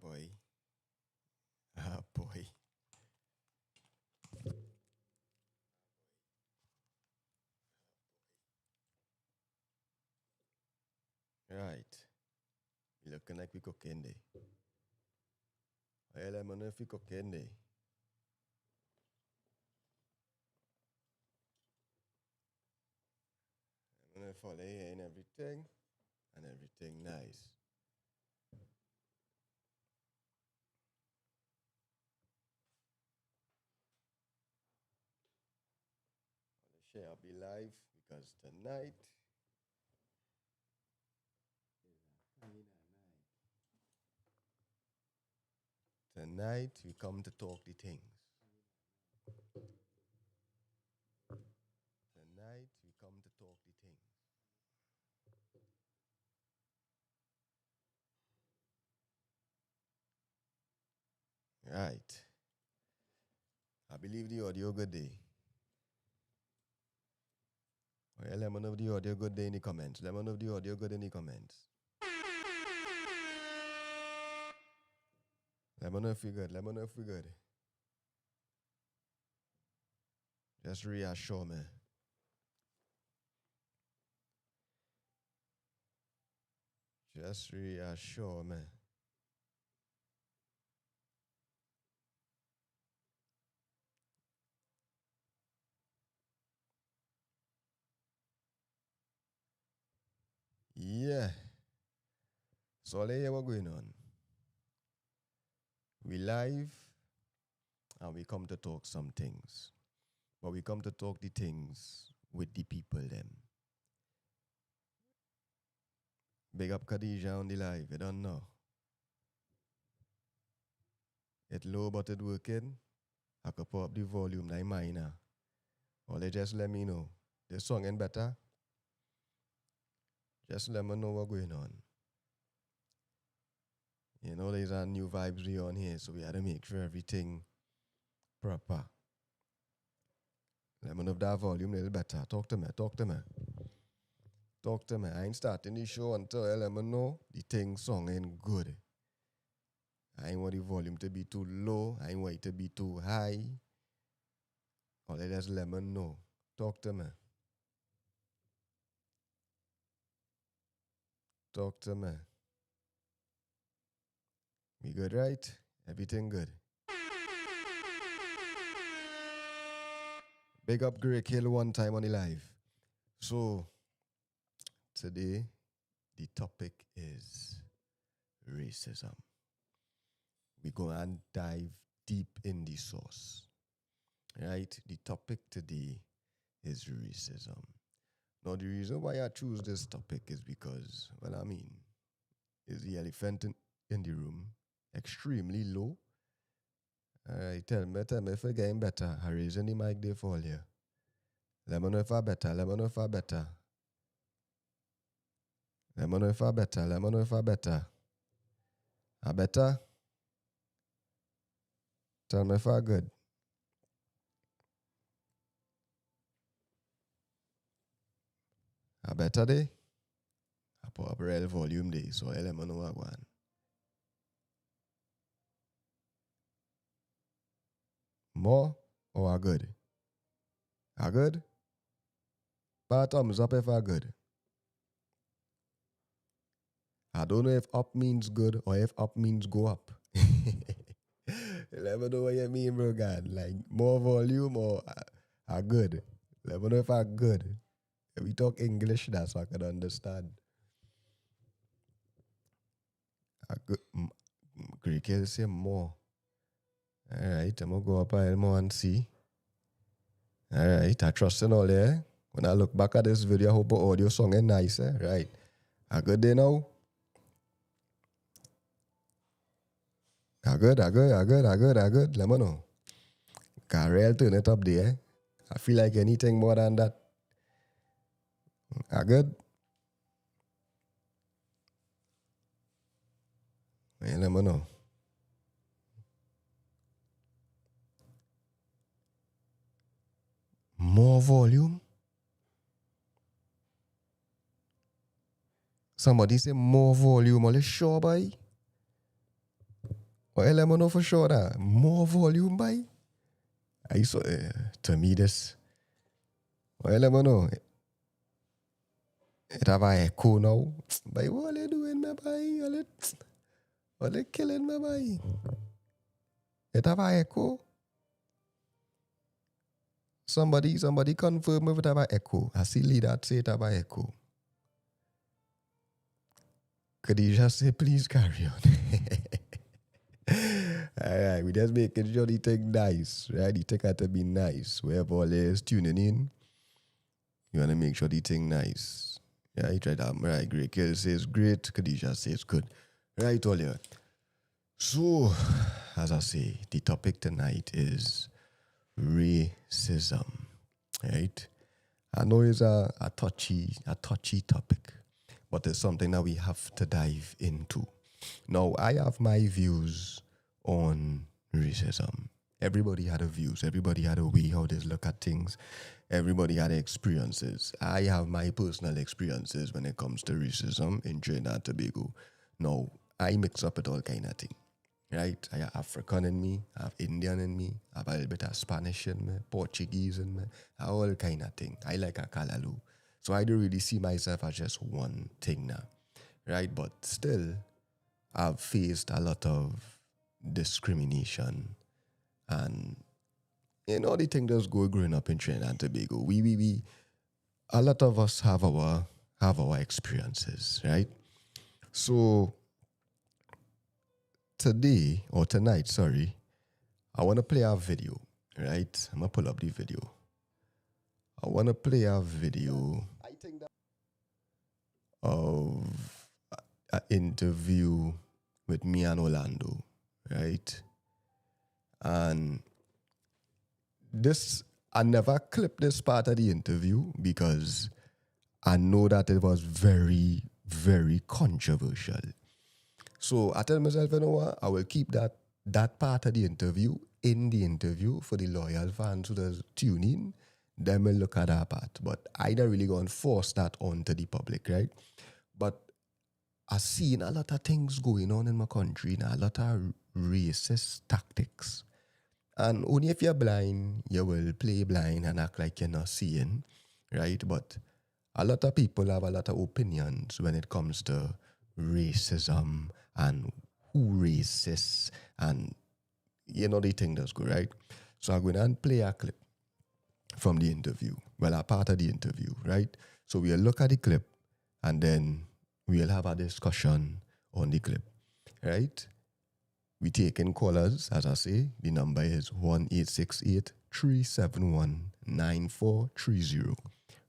boy. Ah, boy. Right. We looking like we cooking day. Well, I'm if we cooking day. I'm gonna follow here and everything nice. I'll share I'll be live because tonight is a fine night. Tonight we come to talk the things. Tonight we come to talk the things. Right. I believe the audio good day. Well, let me know if the audio good day in the comments. Let me know if the audio good in the comments. Let me know if we good. Let me know if we good. Just reassure me. Just reassure me. Yeah. So let's hear what's going on. We live and we come to talk some things. But we come to talk the things with the people them. Big up Khadija on the live. You don't know. It low but it working. I could put up the volume, like minor. Or they just let me know. The song ain't better. Just let me know what's going on. You know, there's a new vibes we on here, so we had to make sure everything proper. Let me know if that volume a little better. Talk to me. I ain't starting the show until I let me know the thing song ain't good. I ain't want the volume to be too low. I ain't want it to be too high. Or they just let me know. Talk to me. We good, right? Everything good. Big up Grey Kill one time on the live. So, today, the topic is racism. We go and dive deep in the source. Right? The topic today is racism. Now, the reason why I choose this topic is because, is the elephant in the room extremely low? All right, tell me if I'm getting better. I raising the mic there for you. Let me know if I better. I better. I better? Tell me if I good. I better day? I put up real volume day, so let me know what I want. More or I good? I good? But thumbs up if I good. I don't know if up means good or if up means go up. Let me know what you mean, bro, God. Like more volume or I good. Let me know if I good. If we talk English, that's so I can understand. I good. Greek will say more. All right, I'm gonna go up a little more and see. All right, I trust in all there. When I look back at this video, I hope the audio song is nice. Right. I good there now? I good. Let me know. Carel turn it up there. I feel like anything more than that. I good. Let me know. More volume? Somebody say more volume. Are you sure, boy? Well, let me know for sure that more volume by. I saw to me this. Well, let me know. It have a echo now. By what are you doing, my boy? All they killing my boy. It have a echo. Somebody confirm if it have a echo. I see leader say it have a echo. Could you just say please carry on? Alright, we just making sure the thing nice, right? The thing had to be nice. Wherever all is tuning in, you wanna make sure the thing nice. Yeah, you try that. Right, great. Kill says great. Khadija says good. Right, all here. So, as I say, the topic tonight is racism. Right? I know it's a touchy topic, but it's something that we have to dive into. Now, I have my views on racism. Everybody had a views. Everybody had a way how they look at things. Everybody had experiences. I have my personal experiences when it comes to racism in Trinidad and Tobago. Now, I mix up with all kind of thing, right? I have African in me, I have Indian in me, I have a little bit of Spanish in me, Portuguese in me, all kind of thing. I like a kalalu. So I don't really see myself as just one thing now, right? But still, I've faced a lot of discrimination and the thing that's growing up in Trinidad and Tobago. We a lot of us have our experiences, right? So today or tonight, sorry, I want to play a video, right? I'm gonna pull up the video. I want to play a video of an interview with me and Orlando, right? And this, I never clipped this part of the interview because I know that it was very, very controversial. So I tell myself, you know what, I will keep that part of the interview in the interview for the loyal fans who does tune in. Then we'll look at that part. But I don't really go and force that onto the public, right? But I've seen a lot of things going on in my country now, a lot of racist tactics. And only if you're blind, you will play blind and act like you're not seeing, right? But a lot of people have a lot of opinions when it comes to racism and who racist and the thing that's good, right? So I'm going to play a clip from the interview. Well, a part of the interview, right? So we'll look at the clip and then we'll have a discussion on the clip, right? We take in callers, as I say. The number is 1-868-371-9430.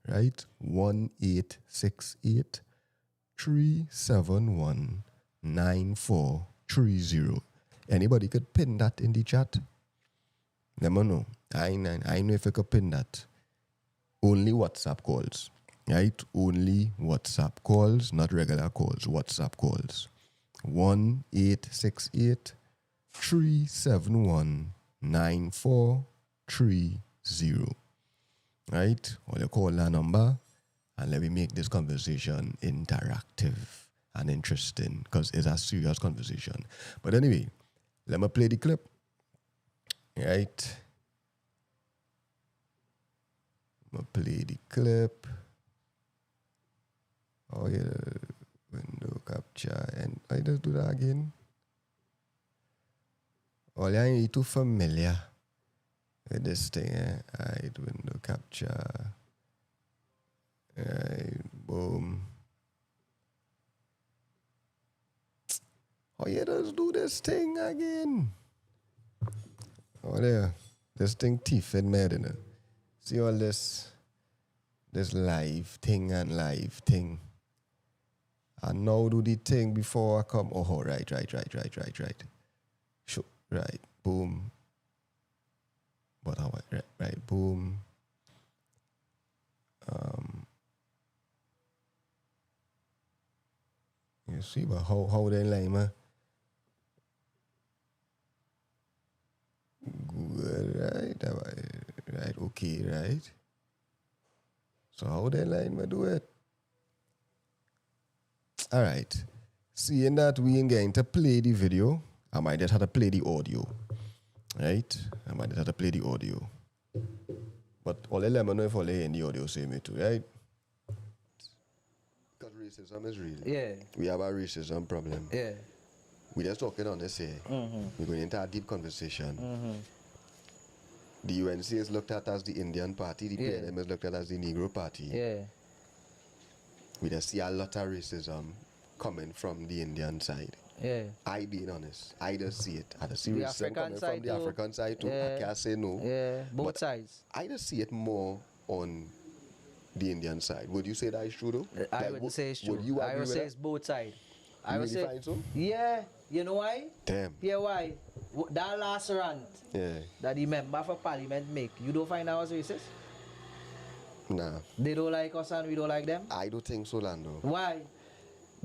Right? 1-868-371-9430. Anybody could pin that in the chat? Let me know. I know if you could pin that. Only WhatsApp calls. Right? Only WhatsApp calls, not regular calls. WhatsApp calls. 1-868-371-9430. Right? Or you call that number and let me make this conversation interactive and interesting because it's a serious conversation. But anyway, let me play the clip. Right? I'm going to play the clip. Oh, yeah. Window capture. And I just do that again. Oh, yeah, you're too familiar with this thing. Right, window capture. Right, boom. Oh, yeah, let's do this thing again. Oh, there. This thing teeth and mad, innit? See all this live thing and live thing. I now do the thing before I come. Oh, right. Sure, right, boom. But how right, boom. You see, but how they line, man? Good, right, okay, right. So how they line, man, do it? All right. Seeing that we ain't going to play the video, I might just have to play the audio. Right? I might just have to play the audio. But all let me know if all in the audio say me too, right? Because racism is real. Yeah. We have a racism problem. Yeah. We just talking on this here. We're going into a deep conversation. The UNC is looked at as the Indian party, the Yeah. PNM is looked at as the Negro party. Yeah. We just see a lot of racism coming from the Indian side. Yeah. I being honest, I just see it. I just see The racism African coming side from the too. African side too. Yeah. I can't say no. Yeah. Both But sides. I just see it more on the Indian side. Would you say that is true though? I Like, wouldn't say it's true. Would you I agree would with say that? it's both sides. I You would really say, find so? yeah. You know why? Damn. Yeah, why? That last rant Yeah. that the member for parliament make, you don't find that was racist? Nah. They don't like us and we don't like them? I don't think so, Lando. Why?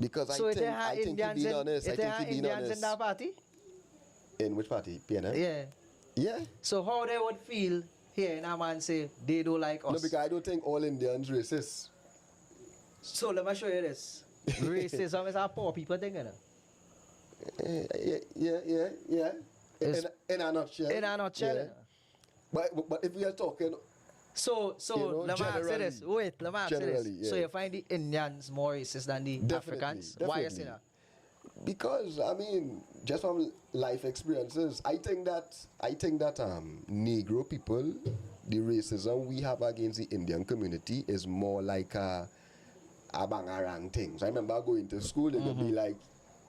Because So I think you Indians being honest. I think you being Indians in honest. that party? In which party? PNM? Yeah. Yeah. So how they would feel here in a man say they don't like us? No, because I don't think all Indians racist. So let me show you this. Racism is a poor people thing, you know? Yeah. It's- In a nutshell. In a nutshell. Yeah. You know? But if we are talking, So You know, let me ask you this. generally- Wait, let me ask you this. generally, So yeah. you find the Indians more racist than the Definitely, Africans? Why you say definitely. that? because I mean, just from life experiences, I think that Negro people, the racism we have against the Indian community is more like a bangarang thing. So I remember going to school, they would be like,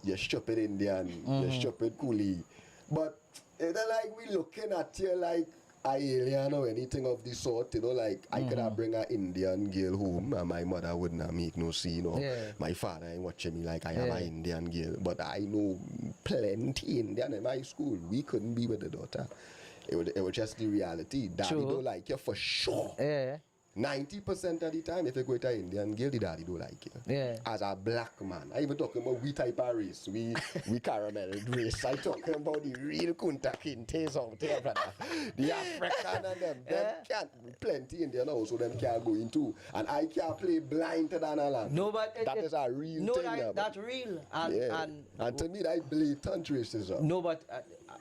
"You stupid Indian, you stupid coolie," but it's not like we looking at you like a alien or anything of the sort. You know, like I could have bring an Indian girl home and my mother wouldn't have make no scene, or Yeah. my father ain't watching me like I am Yeah. an Indian girl. But I know plenty Indian in my school. We couldn't be with the daughter. It was just the reality. Daddy True. don't like you for sure. Yeah. 90% of the time, if you go to an Indian girl, the daddy don't like you. Yeah. As a black man, I even talking about we type of race, we caramel race. I talking about the real Kunta Kintes out there, brother. The African and them can't plenty Indian also them can't go into, and I can't play blind to that land. No, but that is a real no, thing. that's real. And, yeah. And to me, that blatant racism. no, but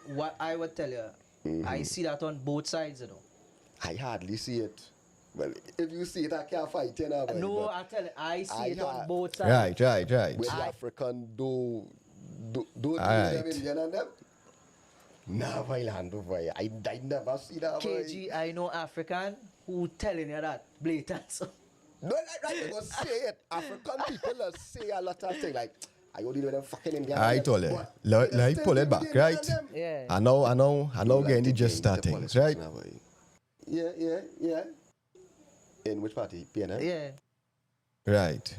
what I would tell you, I see that on both sides, you know. I hardly see it. Well, if you see it, I can't fight you now. boy, No, but I tell you, I see I it on had- both sides. Right. Where the I- African do Alright. them Indian and them. Nah, Land boy. I never see that. Boy. KG, I know African who telling you that blatant. So. No, like they go say it. African people say a lot of things like, I only know them fucking Indian. I told you. Let me pull it back, right? Yeah. I know getting the gist of things, right? Yeah. In which party? PNM? Yeah. Right.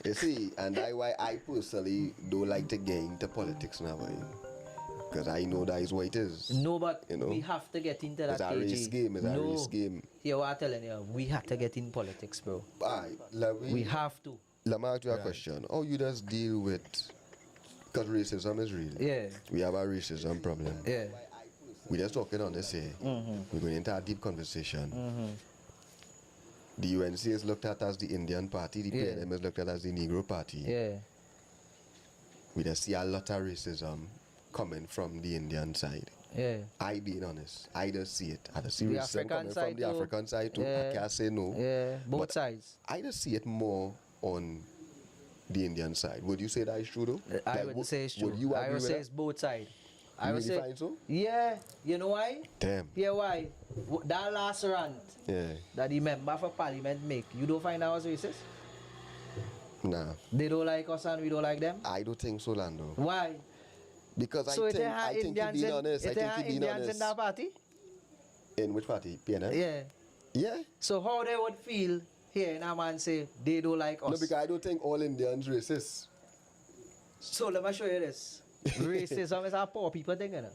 You see, and that's why I personally don't like to get into politics now, because I know that is what it is. No, but You know, we have to get into that. It's a KG. race game. It's a No. race game. Here, what I'm telling you, we have to get in politics, bro. Alright, let We have to. me ask you a question. How you just deal with, because racism is real. Yeah. We have a racism problem. Yeah. We just talking on this here. We're going into a deep conversation. The UNC is looked at as the Indian party, the Yeah. PNM is looked at as the Negro party. Yeah. We just see a lot of racism coming from the Indian side. Yeah. I being honest, I just see it. I just see The racism African coming side from the too. African side too. Yeah. I can't say no. Yeah. Both But sides. I just see it more on the Indian side. Would you say that is true though? I Like, wouldn't say it's true. Would you I agree would with say that? it's both sides. I You would really say, find so? yeah. You know why? Damn. Yeah, why? That last rant Yeah. that the member for parliament make, you don't find that was racist? Nah. They don't like us and we don't like them? I don't think so, Lando. Why? Because So I think you're being honest. I think you're being Indians in honest. that party? In which party? PNM? Yeah. Yeah. So how they would feel here in a man say they don't like us? No, because I don't think all Indians racist. So let me show you this. Racism is a poor people thing, you know?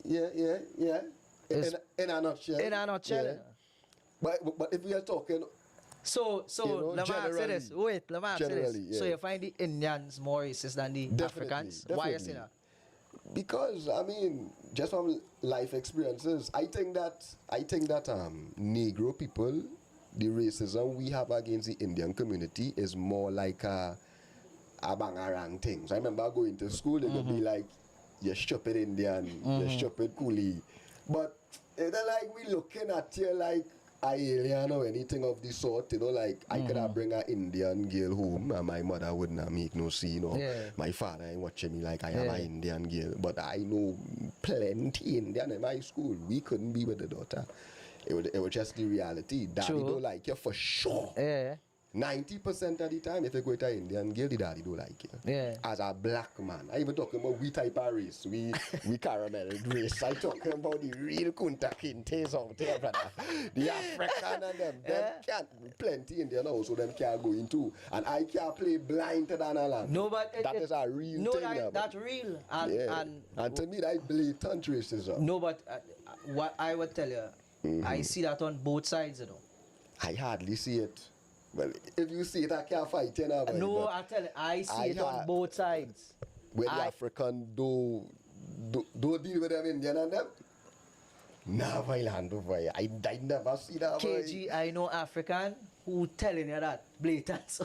Yeah. It's- In a nutshell. In a nutshell. Yeah. You know? But if we are talking, So You know, let me ask you this. generally- Wait, let me ask you this. generally, So yeah. you find the Indians more racist than the Definitely, Africans? Why you say definitely. that? because I mean, just from life experiences, I think that Negro people, the racism we have against the Indian community is more like a bangarang thing. So I remember going to school, they could be like, you stupid Indian, you stupid coolie. But it's not like we looking at you like a alien or anything of the sort, you know, like I could have bring an Indian girl home and my mother wouldn't have make no scene, or my father ain't watching me like I am an Indian girl. But I know plenty Indian in my school. We couldn't be with the daughter. It was just the reality. Daddy don't like you for sure. 90% of the time, if you go to an Indian girl, the daddy don't like you. As a black man, I even talking about we type of race, we caramel race. I talking about the real Kunta Kintes out there, brother. The African and them can't, plenty Indian also, them can't go into. And I can't play blind to that land. No, but that is a real thing. That's real. And to me, that blatant racism. No, but what I would tell you, I see that on both sides, you know. I hardly see it. Well, if you see it, I can't fight you now. No, I tell you, I see it on both sides. Where the African do deal with them Indian and them? Never land over here. I never see that. KG, I know African who telling you that blatant.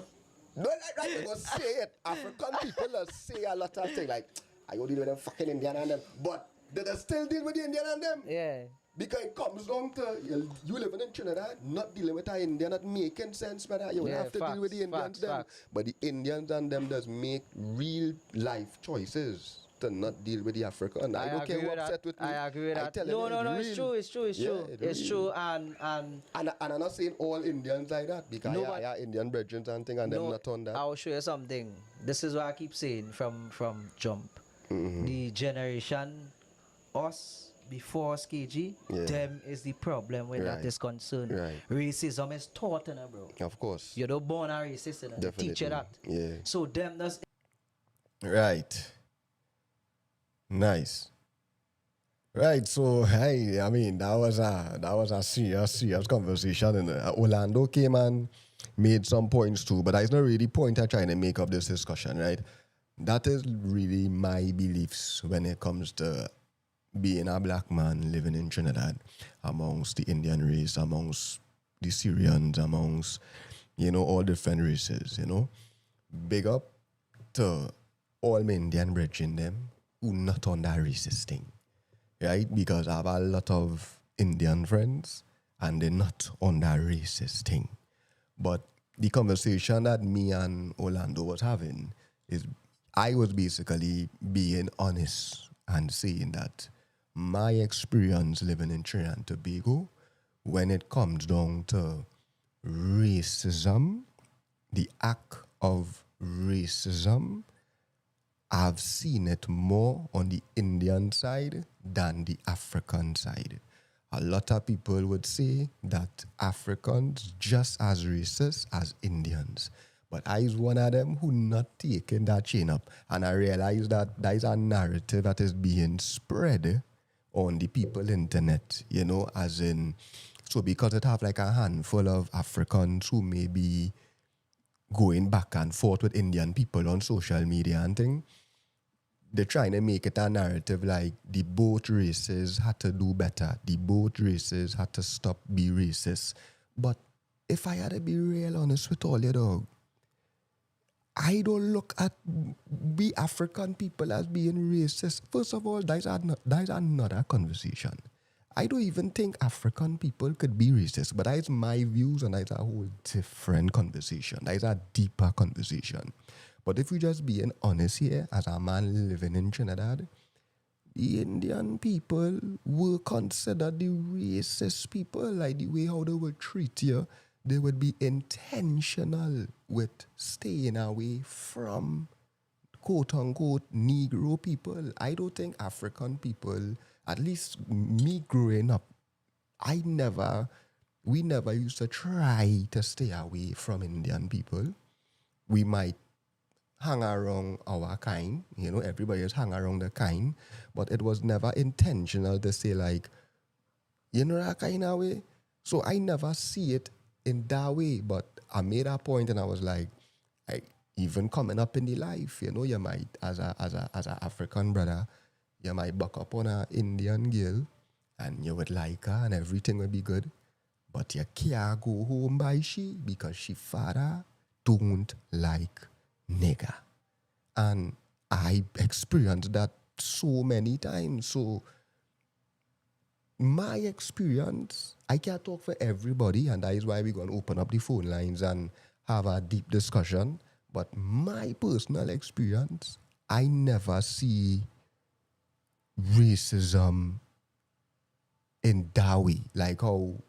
No, right, they must say it. African people say a lot of things like, I go deal with them fucking Indian and them. But they still deal with the Indian and them. Yeah. Because it comes down to you living in Trinidad, not dealing with an Indian, not making sense, brother. You will have to deal with the Indians them. But the Indians and them does make real life choices to not deal with the African. I don't care who upset with me. I agree with that. No, it's true. It's true. And I'm not saying all Indians like that, because I have Indian brethren and things and them not on that. I'll show you something. This is what I keep saying from jump. The generation, us, before KG, them is the problem when that is concerned. Racism is taught, bro. Of course. You're not born a racist, they teach you that. So them does. Right. Nice. Right, so I mean that was a serious conversation, and Orlando came and made some points too, but that's not really the point I'm trying to make of this discussion, right? That is really my beliefs when it comes to being a black man living in Trinidad, amongst the Indian race, amongst the Syrians, amongst, all different races, Big up to all my Indian brethren them who not on that racist thing, right? Because I have a lot of Indian friends and they're not on that racist thing. But the conversation that me and Orlando was having is I was basically being honest and saying that my experience living in Trinidad and Tobago, when it comes down to racism, the act of racism, I've seen it more on the Indian side than the African side. A lot of people would say that Africans just as racist as Indians. But I is one of them who not taking that chain up. And I realize that there is a narrative that is being spread on the people internet, as in, so because it have like a handful of Africans who may be going back and forth with Indian people on social media and thing, they're trying to make it a narrative like the both races had to do better, the both races had to stop be racist. But if I had to be real honest with all you, dog, I don't look at we African people as being racist. First of all, that's another conversation. I don't even think African people could be racist, but that's my views and that's a whole different conversation. That's a deeper conversation. But if we just being honest here, as a man living in Trinidad, the Indian people were considered the racist people, like the way how they would treat you. They would be intentional with staying away from quote-unquote Negro people. I don't think African people, at least me growing up, we never used to try to stay away from Indian people. We might hang around our kind, everybody just hang around the kind, but it was never intentional to say like, that kind of way. So I never see it in that way, but I made a point and I was like, even coming up in the life, you might, as a African brother, you might buck up on an Indian girl and you would like her and everything would be good. but you can't go home by she because she father don't like nigger. And I experienced that so many times. So my experience, I can't talk for everybody, and that is why we're going to open up the phone lines and have a deep discussion. But my personal experience, I never see racism in that way, like how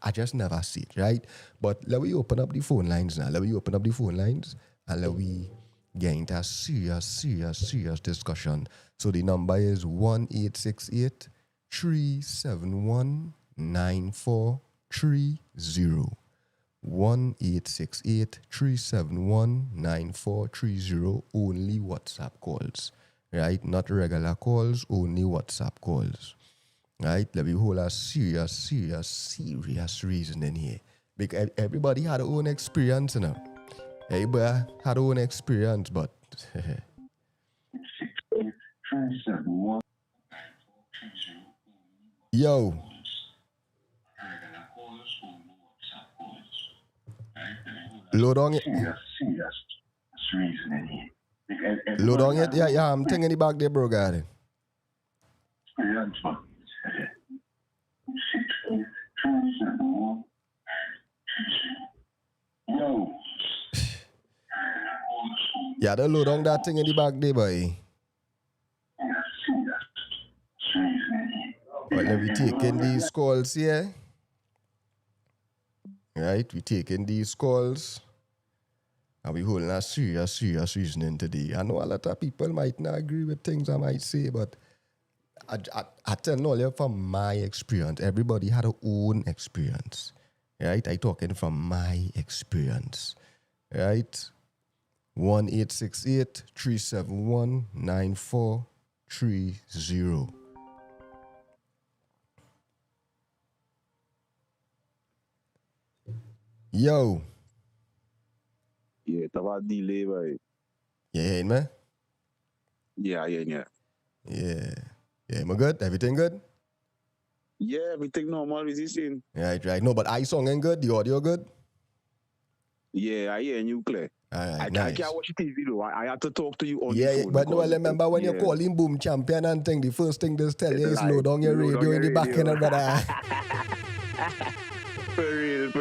I just never see it, right? But let me open up the phone lines now. Let me open up the phone lines and let me get into a serious discussion. So the number is 1-868 371 9430. 1-868 371 9430. Only WhatsApp calls, right? Not regular calls, only WhatsApp calls. Right? Let me hold a serious reasoning here. Because everybody had their own experience, you know. Everybody had their own experience, but yo. Load on it. Load on it. Yeah, I'm thinking it back there, bro, got it. Yeah, they load on that thing in the back there, boy. But let me take in these calls here. Right, we taking these calls. And we holding a serious reasoning today. I know a lot of people might not agree with things I might say, but I tell you from my experience. Everybody had their own experience. Right? I talking from my experience. Right? 1-868 371 9430. Yo. Yeah, it's about delay, boy. Yeah, man? Yeah. Yeah, am I good? Everything good? Yeah, everything normal is the same. Right. No, but I song ain't good? The audio good? Yeah, I hear you clear. All right, I can't watch the TV though. I had to talk to you on the phone. Yeah, but no, I remember when you call him Boom Champion and thing, the first thing they tell you is load on your radio in the back end, brother. For real.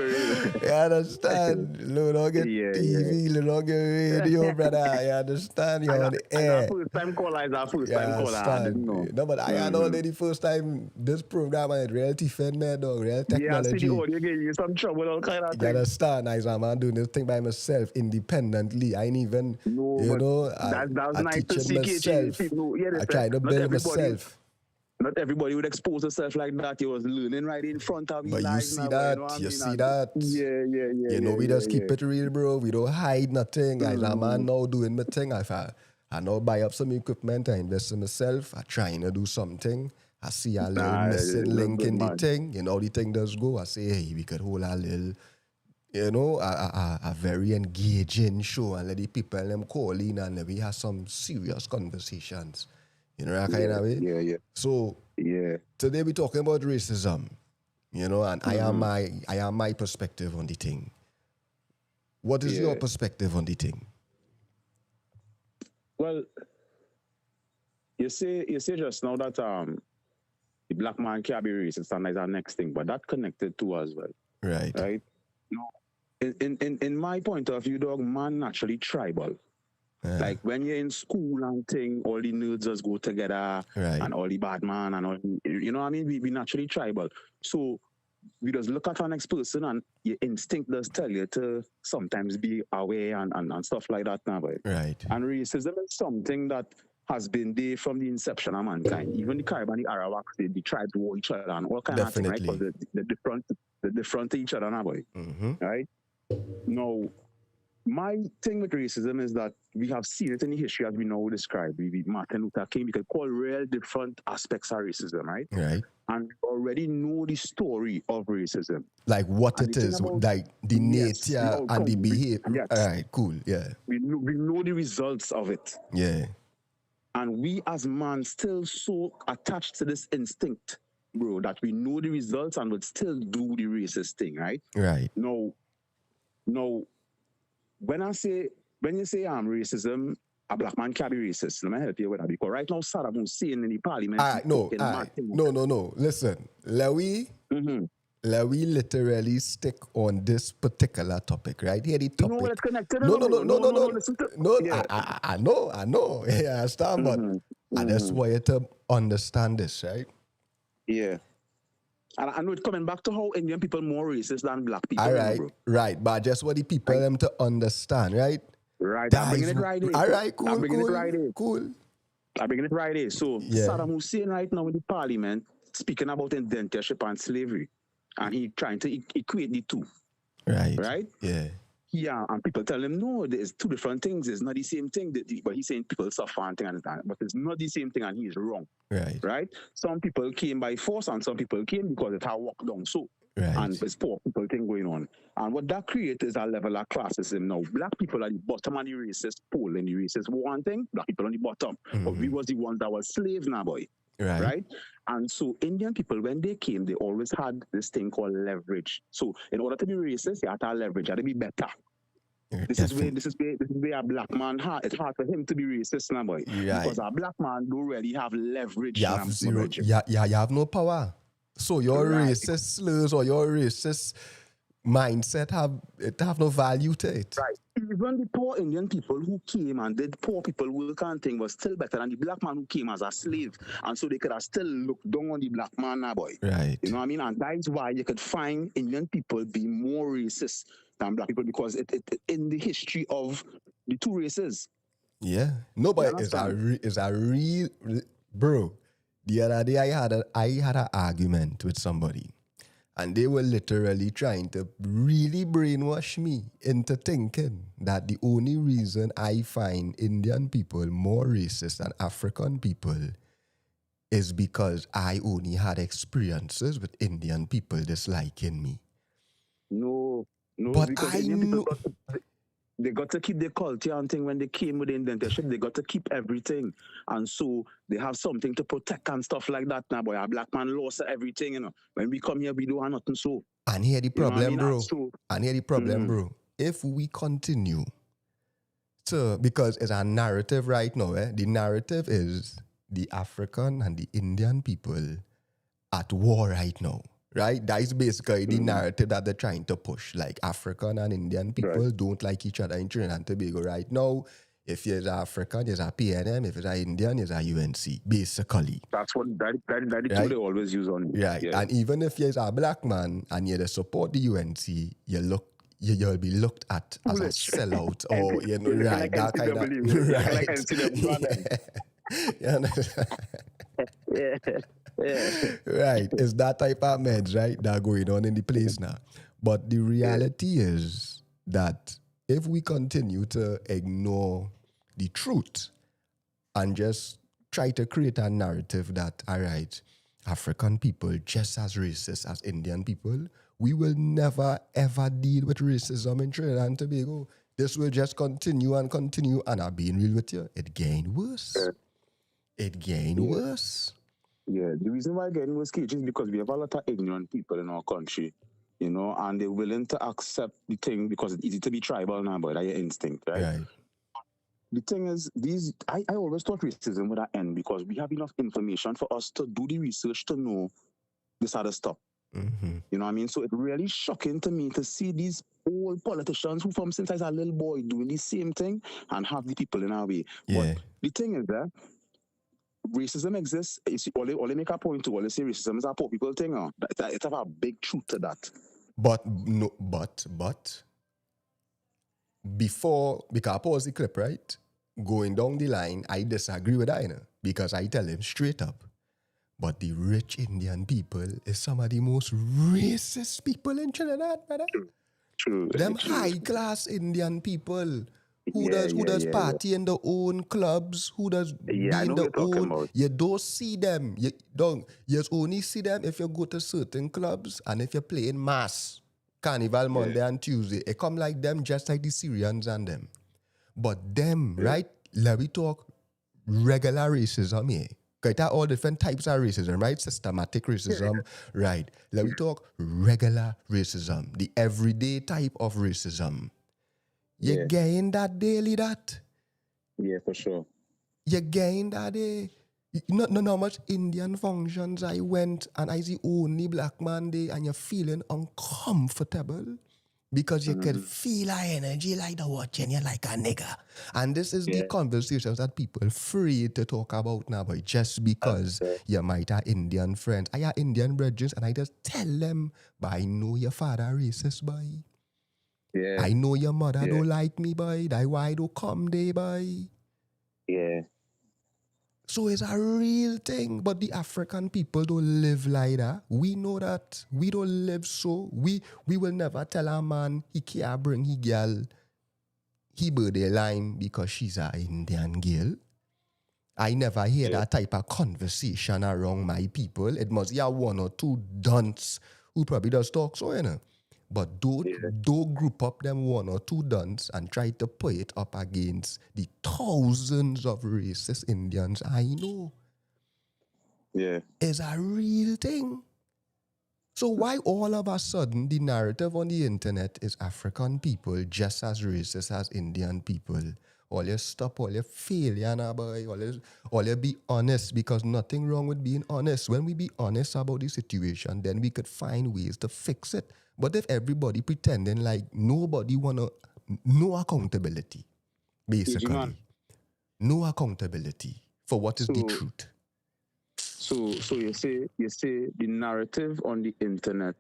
You understand? Load on your TV, load on your radio, brother. You understand? You're on the air. First time caller is our first time caller. I didn't know. No, but I had already first time this program and reality fed me, dog, real technology. Yeah, I see the audio getting you some trouble, all kind of things. You understand? I'm doing this thing by myself independently. I ain't even, that's I nice to teaching myself. I try to build myself. Not everybody would expose herself like that. You was learning right in front of you. But you see that? You see that? Yeah. You know, we just keep it real, bro. We don't hide nothing. I'm now doing my thing. I now buy up some equipment. I invest in myself. I trying to do something. I see a little missing link in the thing. You know, the thing does go. I say, hey, we could hold a little, a very engaging show and let the people them call in and let we have some serious conversations. You know that kind of way? Yeah. So today we're talking about racism, and I am my perspective on the thing. What is your perspective on the thing? Well, you say just now that the black man can't be racist, and that's our next thing, but that connected to as well. Right? In my point of view, dog, man naturally tribal. Like when you're in school and thing, all the nerds just go together, and all the bad man and all, you know what I mean? We naturally tribal. So we just look at our next person and your instinct does tell you to sometimes be aware and stuff like that now, boy. Right. And racism is something that has been there from the inception of mankind. Even the Carib and the Arawaks, the tribes war each other and all kind of things, right? Because they're different to each other now, boy. Right? Now, my thing with racism is that we have seen it in the history as we now describe. Martin Luther King, we could call real different aspects of racism, right? Right. And we already know the story of racism. Like what it is, like the nature and the behavior. Yes. All right, cool, yeah. We know the results of it. Yeah. And we as man still so attached to this instinct, bro, that we know the results and would still do the racist thing, right? Right. No. When you say racism, a black man can be racist. Let me help you with that, because right now Saddam Hussein in the parliament. No. Listen, let we literally stick on this particular topic, right? Here the topic. No, it's connected. No. Yeah. I know. Yeah, I understand, but I just want you to understand this, right? Yeah. And I know it's coming back to how Indian people more racist than black people. All right, right. But just what the people them to understand, right? Right. I'm bringing it right in. All right, cool. I'm bringing it right in. Cool. I'm bringing it right in. So Saddam Hussein right now in the parliament speaking about indentureship and slavery. And he trying to equate the two. Right. Right? Yeah. Yeah, and people tell him, no, there's two different things. It's not the same thing. But he's saying people suffer and thing, but it's not the same thing, and he is wrong. Right. Right? Some people came by force, and some people came because it had walked down. So, and it's poor people thing going on. And what that creates is a level of classism. Now, black people are the bottom of the racist pole in the racist one thing. Black people on the bottom. But we was the ones that were slaves now, boy. Right? And so Indian people, when they came, they always had this thing called leverage. So in order to be racist, you have to have leverage. You have to be better. This is where a black man it's hard for him to be racist now, boy. Right. Because a black man don't really have leverage. You have zero. You have no power. So your racist slurs or your racist mindset have no value to it. Right. Even the poor Indian people who came and did poor people work and thing was still better than the black man who came as a slave. And so they could have still looked down on the black man now, boy. Right. You know what I mean? And that is why you could find Indian people be more racist than black people, because it in the history of the two races. Yeah. No, but it's a real bro. The other day I had an argument with somebody. And they were literally trying to really brainwash me into thinking that the only reason I find Indian people more racist than African people is because I only had experiences with Indian people disliking me. No, but because I know they got to keep their culture and thing. When they came with the indentation, they got to keep everything. And so they have something to protect and stuff like that now, boy. A black man lost everything, you know. When we come here, we don't have nothing, so. And here the problem, bro. And here the problem, bro. If we continue to, because it's a narrative right now, the narrative is the African and the Indian people at war right now. Right? That is basically the narrative that they're trying to push. Like African and Indian people don't like each other in Trinidad and Tobago right now. If you're African, you're a PNM. If you're Indian, you're a UNC, basically. That's what they always use on you. Right. Yeah. And even if you're a black man and you support the UNC, you'll be looked at as a sellout or you know, right, that kind of right. Right, it's that type of meds, right, that are going on in the place now. But the reality is that if we continue to ignore the truth and just try to create a narrative that, all right, African people just as racist as Indian people, we will never ever deal with racism in Trinidad and Tobago. This will just continue, and I'm being real with you, it getting worse. It getting worse. Yeah, the reason why getting worse is because we have a lot of ignorant people in our country, you know, and they're willing to accept the thing because it's easy to be tribal now, but that's your instinct, right? The thing is, I always thought racism would end because we have enough information for us to do the research to know this other stuff. Mm-hmm. You know what I mean? So it's really shocking to me to see these old politicians who from since I was a little boy doing the same thing and have the people in our way. Yeah. But the thing is that racism exists. All they make a point to, all they say racism is a poor people thing. It have a big truth to that. But before, because I pause the clip, right? Going down the line, I disagree with that, you know, because I tell him straight up. But the rich Indian people is some of the most racist people in Trinidad, brother. True. Them high-class Indian people who does party in their own clubs, who does be in their own. About. You don't see them. You only see them if you go to certain clubs and if you're playing mass, Carnival Monday and Tuesday. It come like them, just like the Syrians and them. But them, right? Let me talk regular racism here. Right, there are all different types of racism, right? Systematic racism, right? Let me talk regular racism, the everyday type of racism. You getting that daily, that? Yeah, for sure. You getting that day? Not how much Indian functions I went and I see only black man there and you're feeling uncomfortable because you can feel our energy like the watching you like a nigga. And this is the conversations that people afraid to talk about now, boy, just because you might have Indian friends. I have Indian brethren and I just tell them, but I know your father racist, boy. Yeah. I know your mother don't like me, boy. That's why I don't come there, boy. Yeah. So it's a real thing, but the African people don't live like that. We know that. We don't live so. We will never tell a man he can't bring his girl he birthday line because she's an Indian girl. I never hear that type of conversation around my people. It must be one or two dunce who probably does talk so, you know. But don't group up them one or two dunce and try to put it up against the thousands of racist Indians I know. Yeah. It's a real thing. So why all of a sudden the narrative on the internet is African people just as racist as Indian people? All you stop, all you failure now, boy. All you be honest, because nothing wrong with being honest. When we be honest about the situation, then we could find ways to fix it. But if everybody pretending like nobody wanna, no accountability, basically. No accountability for what is the truth. So you say the narrative on the internet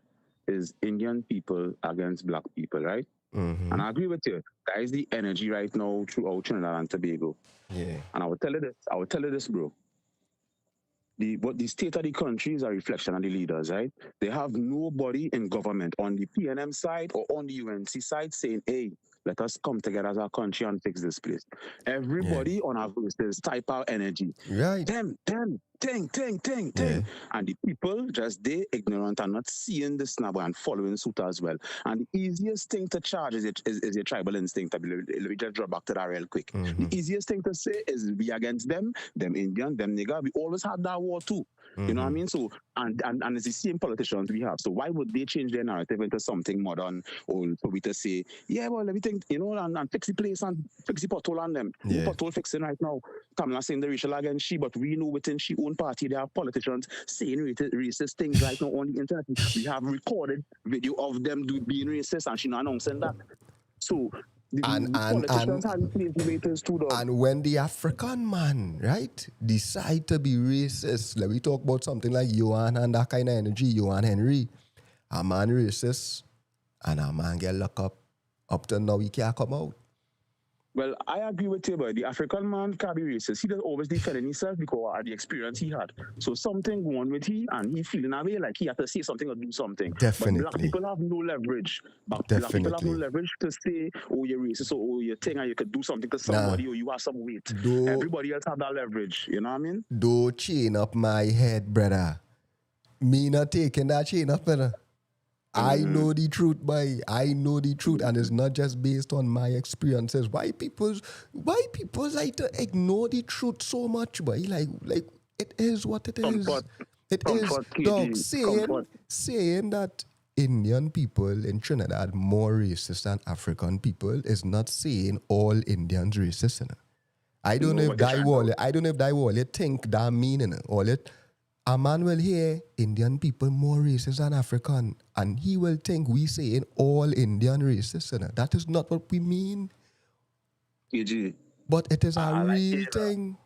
is Indian people against black people, right? Mm-hmm. And I agree with you. That is the energy right now throughout Trinidad and Tobago. Yeah. And I will tell you this, bro. The state of the country is a reflection of the leaders, right? They have nobody in government on the PNM side or on the UNC side saying, hey, let us come together as a country and fix this place. Everybody on our voices type out energy. Right. Them, ting. And the people just they ignorant and not seeing this now and following suit as well. And the easiest thing to charge is your tribal instinct. Let me just draw back to that real quick. Mm-hmm. The easiest thing to say is we against them Indian, them nigga. We always had that war too. You know what I mean? So and it's the same politicians we have. So why would they change their narrative into something modern or for we to say, yeah, well, everything, you know, and fix the place and fix the pothole on them. Yeah. The pothole fixing right now. Kamala saying the racial against she, but we know within she own party they have politicians saying racist things right now on the internet. We have recorded video of them being racist and she not announcing that. So and when the African man, right, decide to be racist, let me talk about something like Johan and that kind of energy, Johan Henry, a man racist, and a man get locked up to now he can't come out. Well, I agree with you, but the African man can't be racist. He does always defend himself because of the experience he had. So something going on with he, and he feeling a way like he had to say something or do something. Definitely. But black people have no leverage. Black people have no leverage to say, oh, you're racist, or oh, you're thing, and you could do something to somebody, or you have some weight. Everybody else have that leverage. You know what I mean? Don't chain up my head, brother. Me not taking that chain up, brother. I know the truth, boy. I know the truth, and it's not just based on my experiences. Why people like to ignore the truth so much, boy? Like it is what it is. It is, dog. Saying that Indian people in Trinidad more racist than African people is not saying all Indians racist. You know? I don't know if that wall think that meaning all it. A man will hear Indian people more racist than African, and he will think we saying all Indian racist. You know? That is not what we mean. But it is a real thing.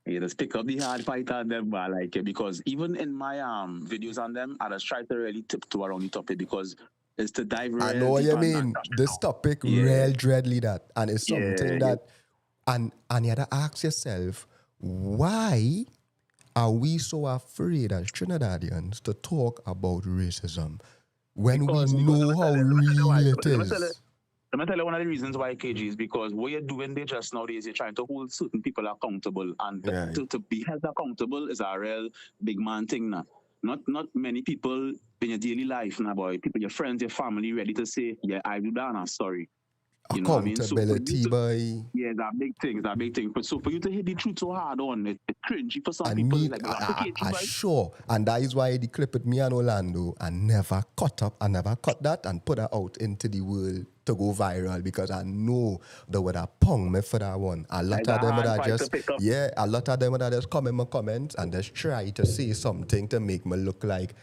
Yeah, just pick up the hard fight on them, but I like it because even in my videos on them, I just try to really tiptoe around the topic because it's to dive. I know what you mean. This topic real dreadly that, and it's something that, and you have to ask yourself why. Are we so afraid as Trinidadians to talk about racism when we know how real it is? Let me tell you one of the reasons why, KG, is because what you're doing there just nowadays, you're trying to hold certain people accountable. And to be held accountable is a real big man thing now. Not many people in your daily life now, boy. People, your friends, your family ready to say, yeah, I do that, and I'm sorry. You know what I mean? Accountability, boy. Yeah, that big thing, that big thing. But so for you to hit the truth so hard on it, it's cringy for some I people. need, Like, sure. And that is why the clip with me and Orlando, I never cut that and put that out into the world to go viral because I know they would have ponged me for that one. A lot of them would have just come in my comments and just try to say something to make me look like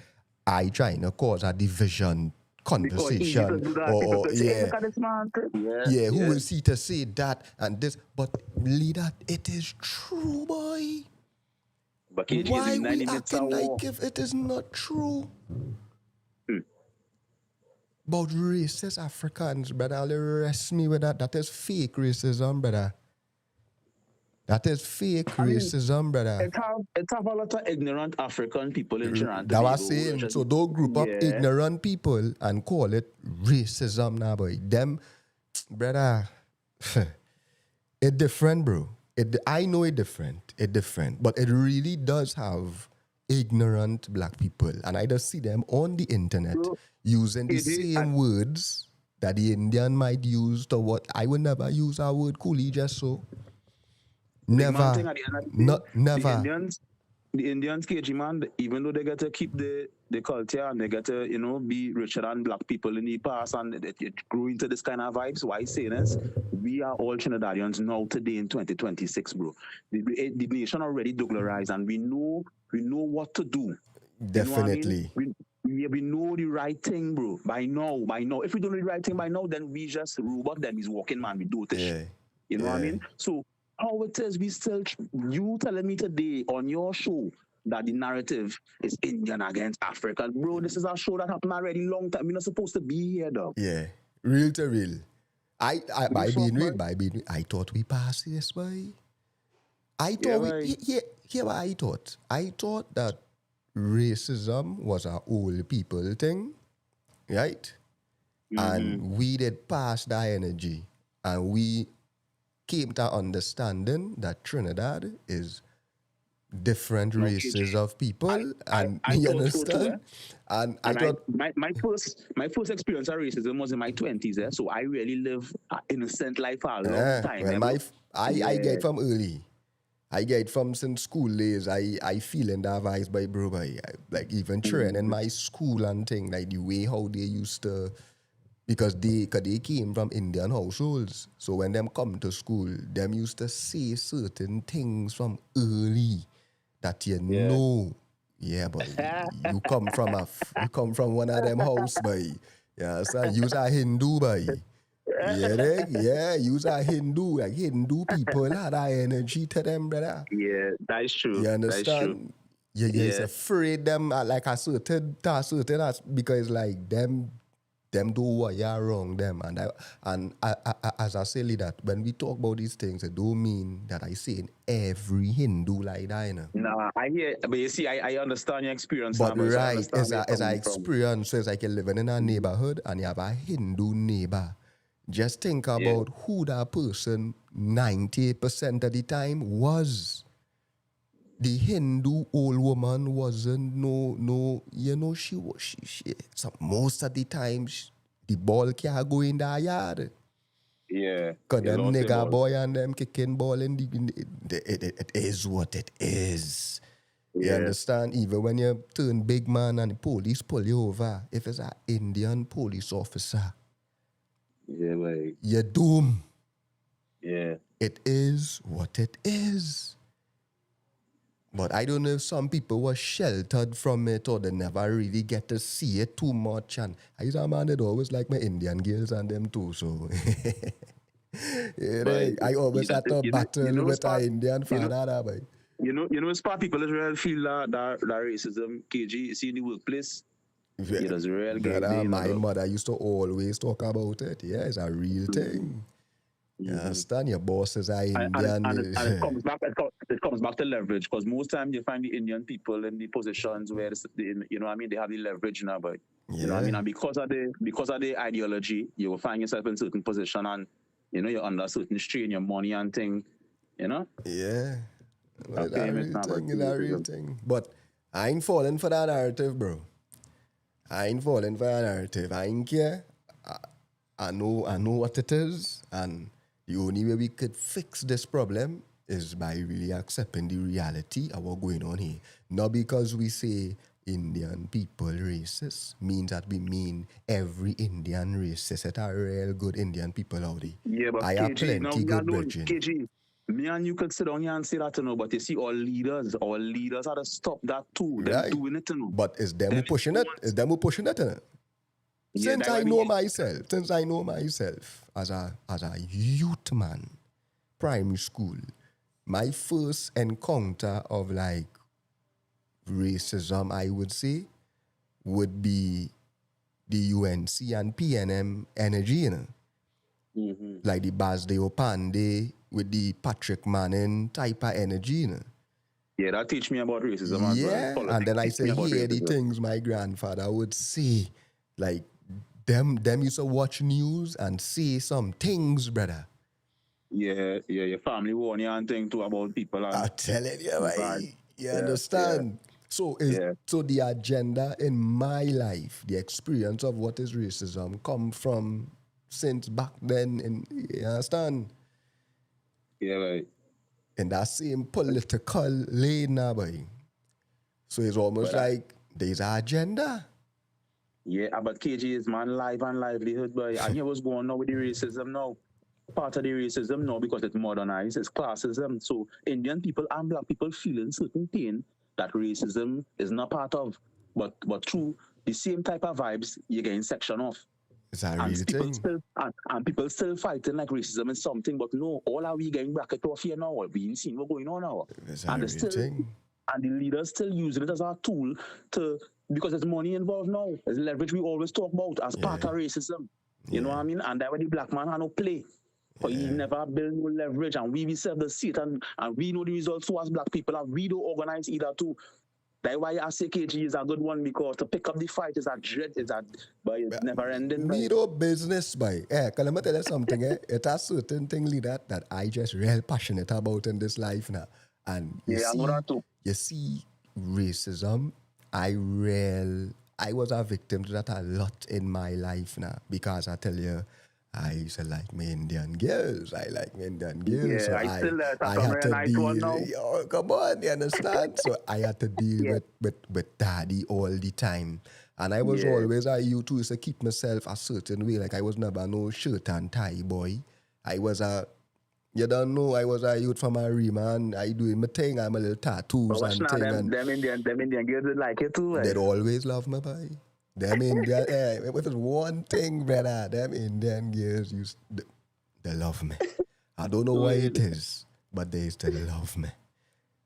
I trying to cause a division conversation who is he to say that and this, but leader, it is true, boy. But why we acting like if it is not true? About racist Africans, brother, I'll arrest me with that. That is fake racism, brother. That is fake racism, brother. It have a lot of ignorant African people in Trinidad. That was saying, so don't group up ignorant people and call it racism now, boy. Them, brother, it different, bro. I know it different, but it really does have ignorant black people. And I just see them on the internet using the same words that the Indian might use to what I would never use our word coolie just so. Never. Never. The Indians, KG man, even though they get to keep the culture and they get to, be richer than black people in the past and it grew into this kind of vibes. Why I say this? We are all Trinidadians now today in 2026, bro. The nation already douglarized and we know what to do. Definitely. We know the right thing, bro. By now. If we don't know the right thing by now, then we just robot them. He's walking man. We do this. You know what I mean? So how it is, you telling me today on your show that the narrative is Indian against African. Bro, this is a show that happened already long time. We're not supposed to be here, though. Yeah, real to real. By being real, I thought we passed this, boy. I thought here what I thought. I thought that racism was an old people thing, right? And we did pass that energy. And we came to understanding that Trinidad is different races of people, and you understand. And I thought my first experience of racism was in my 20s, so I really lived an innocent life for a long time. I get from early. I get from since school days. I feel in that vibes by bro, like even training in my school and thing, like the way how they used to. Because they came from Indian households. So when them come to school, them used to say certain things from early that know. Yeah, boy. you come from one of them house, boy. Yeah, so you's a Hindu, boy. Yeah, you's a Hindu. Like Hindu people had that energy to them, brother. Yeah, that is true. You understand? You're afraid them like a certain because like them do what you're wrong, them. And as I say that, when we talk about these things, it don't mean that I say in every Hindu like that, you know. Nah, I hear, but you see, I understand your experience. But now, right, as I experience, it's like you're living in a neighborhood and you have a Hindu neighbor. Just think about who that person 90% of the time was. The Hindu old woman wasn't she so most of the time the ball can't go in the yard. Yeah. Cause them nigga boy and them kicking ball in it is what it is. Yeah. You understand? Even when you turn big man and the police pull you over, if it's an Indian police officer, you're doomed. Yeah. It is what it is. But I don't know if some people were sheltered from it or they never really get to see it too much. And I used to man that always like my Indian girls and them too. So I always had to battle with an Indian father. You know, smart people Israel feel that racism, KG, you see in the workplace. It is real. My mother used to always talk about it. Yeah, it's a real thing. You understand? Your bosses are Indian. And it comes back to leverage, because most times you find the Indian people in the positions where they have the leverage now, but you know what I mean? And because of the ideology, you will find yourself in certain position and you're under certain strain, your money and thing, Yeah. It's a real thing. But I ain't falling for that narrative, bro. I ain't care. I know what it is, and the only way we could fix this problem is by really accepting the reality of what's going on here. Not because we say Indian people racist means that we mean every Indian racist. It's a real good Indian people out there. Yeah, but I have plenty good bridging. KG, me and you could sit down here and say that, but you see, our leaders had to stop that too. They're doing it, But is them who pushing it? Is them who pushing it? Since I know myself as a youth man, primary school, my first encounter of like racism, I would say, would be the UNC and PNM energy, you know? Mm-hmm. Like the Basdeo Pandey with the Patrick Manning type of energy, you know? Yeah, that teach me about racism. Yeah, and then I say, hear the things my grandfather would say, like, them used to watch news and say some things, brother. Yeah, your family warn you and think too about people. I'm telling you, right? You understand? Yeah. So the agenda in my life, the experience of what is racism, come from since back then. You understand? Yeah, right. In that same political lane now, boy. So it's almost like there's an agenda. Yeah, but KG is man life and livelihood, boy. And here what's going on with the racism now. Part of the racism now, because it's modernized, it's classism. So Indian people and black people feeling certain pain that racism is not part of. But through the same type of vibes, you're getting section off. Is that really thing? And people still fighting like racism is something, but no, all are we getting bracket off here now? We ain't seen what's going on now. And the leaders still using it as a tool to, because there's money involved now. There's leverage we always talk about as part of racism. You know what I mean? And that way the black man had no play. But he never build no leverage, and we serve the seat, and we know the results too as black people, and we don't organize either too. That's why I say KG is a good one, because to pick up the fight is a dread, but it's never ending. We do business, boy. Can I tell you something? It's a certain thing like that I just real passionate about in this life now. And you see racism, I was a victim to that a lot in my life now, because I tell you, I used to like my Indian girls. I like my Indian girls. Yeah, so I had to deal. Come on, you understand? So I had to deal with daddy all the time. And I was always a youth who used to keep myself a certain way. Like I was never no shirt and tie boy. I was a youth from a man. I doing my thing. I'm a little tattoos and thing. Them Indian girls would like it too. They'd always love me, boy. Them Indian, if it's one thing, brother, them Indian girls they love me. I don't know why it is, but they still love me.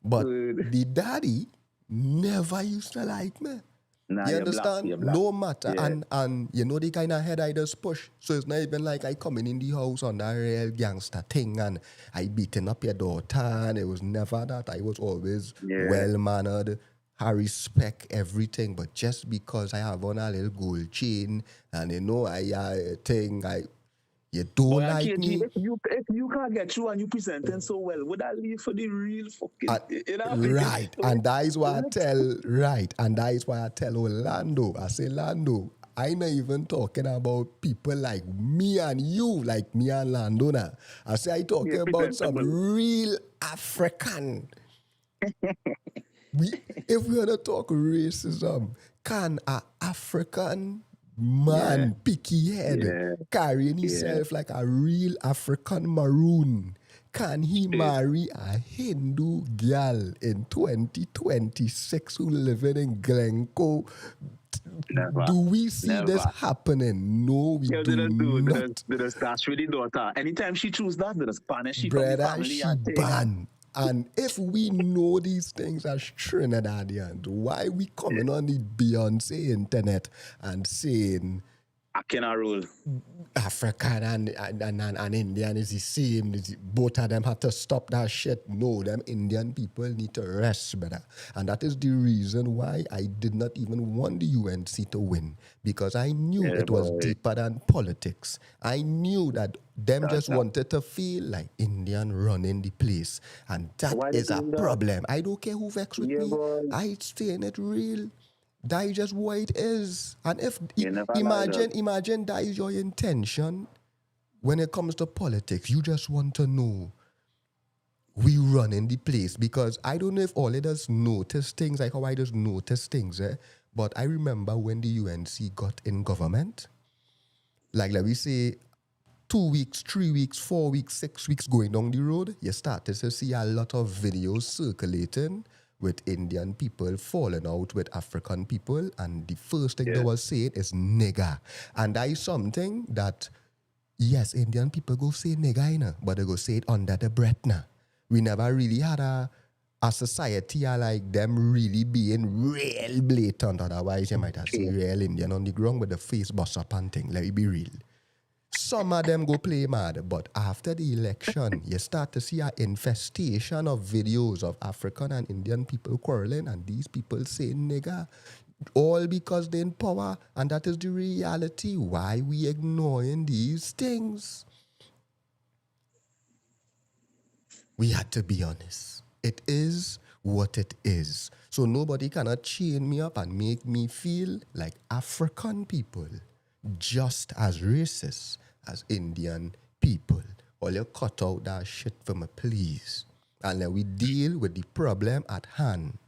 But the daddy never used to like me. Nah, you understand? Black. No matter. Yeah. And you know the kind of head I just push. So it's not even like I coming in the house on that real gangster thing and I beating up your daughter, and it was never that. I was always well-mannered. I respect everything, but just because I have on a little gold chain and you know you don't like KG, me. If you can't get through and you presenting so well, would I leave for the real fucking right? And that is why I tell Orlando. I say, Lando, I'm not even talking about people like me and you, like me and Lando now. I say I talking about some real African. If we want to talk racism, can an African man, picky head, carrying himself like a real African maroon, can he marry a Hindu girl in 2026 who living in Glencoe? Never. Do we see this happening? No, we do not. That's really daughter. Anytime she choose that, the Spanish she brother, from the family she ban. And if we know these things as Trinidadians, why we coming on the Beyonce internet and saying I cannot rule African and Indian is the same? Both of them have to stop that shit. No, them Indian people need to rest better. And that is the reason why I did not even want the UNC to win, because I knew it was deeper than politics. I knew that them just wanted to feel like Indian running the place. And that is a problem. I don't care who vexed with me. I stay in it real. That is just what it is. And if imagine that is your intention when it comes to politics, you just want to know we running the place. Because I don't know if all of us notice things like how I just notice things, but I remember when the UNC got in government, like let me say 2 weeks, 3 weeks, 4 weeks, 6 weeks going down the road, you started to see a lot of videos circulating with Indian people falling out with African people, and the first thing they were saying is nigger. And that is something that, yes, Indian people go say nigger, but they go say it under the breath now. We never really had a society like them really being real blatant. Otherwise, you might have seen real Indian on the ground with the face bust up and thing. Let me be real. Some of them go play mad, but after the election, you start to see an infestation of videos of African and Indian people quarreling, and these people saying nigger, all because they're in power, and that is the reality. Why we ignoring these things? We had to be honest. It is what it is. So nobody cannot chain me up and make me feel like African people just as racist as Indian people. All you cut out that shit for me, please. And then we deal with the problem at hand.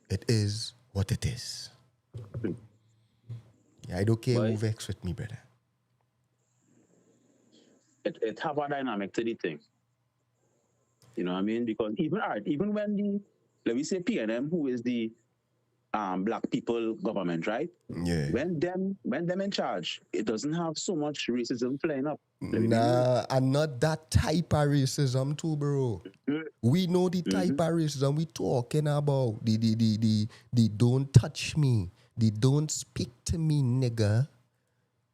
It is what it is. Yeah, I don't care who vex with me, brother. It have a dynamic to the thing. You know what I mean? Because even when let me say PNM, who is the black people government, right? Yeah. When them in charge, it doesn't have so much racism flying up. Nah, and not that type of racism too, bro. We know the type of racism we talking about. The don't touch me. The don't speak to me, nigga.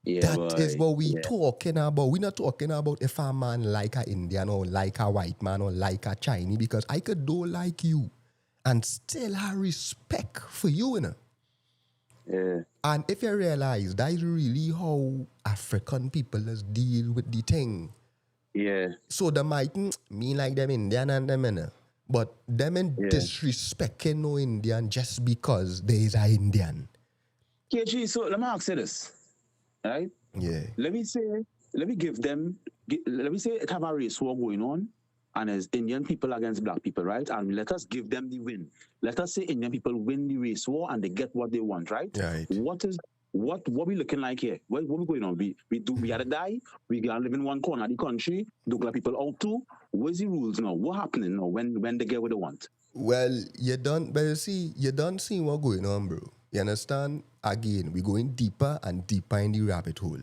Yeah, that is what we talking about. We're not talking about if a man like a Indian or like a white man or like a Chinese, because I could do like you and still have respect for you, you know? Yeah. And if you realize that is really how African people deal with the thing. Yeah. So they might mean like them Indian and them, you know? But them disrespecting no Indian just because there is a Indian. KG, so let me ask you this. Right? Yeah. Let me say it have a race war going on, and there's Indian people against black people, right? And let us give them the win. Let us say Indian people win the race war and they get what they want, right? Right. What we looking like here? What we going on? We gotta die. We gotta live in one corner of the country. Do black people out too? What's the rules now? What happening now when they get what they want? Well, you don't see what going on, bro. You understand? Again, we're going deeper and deeper in the rabbit hole.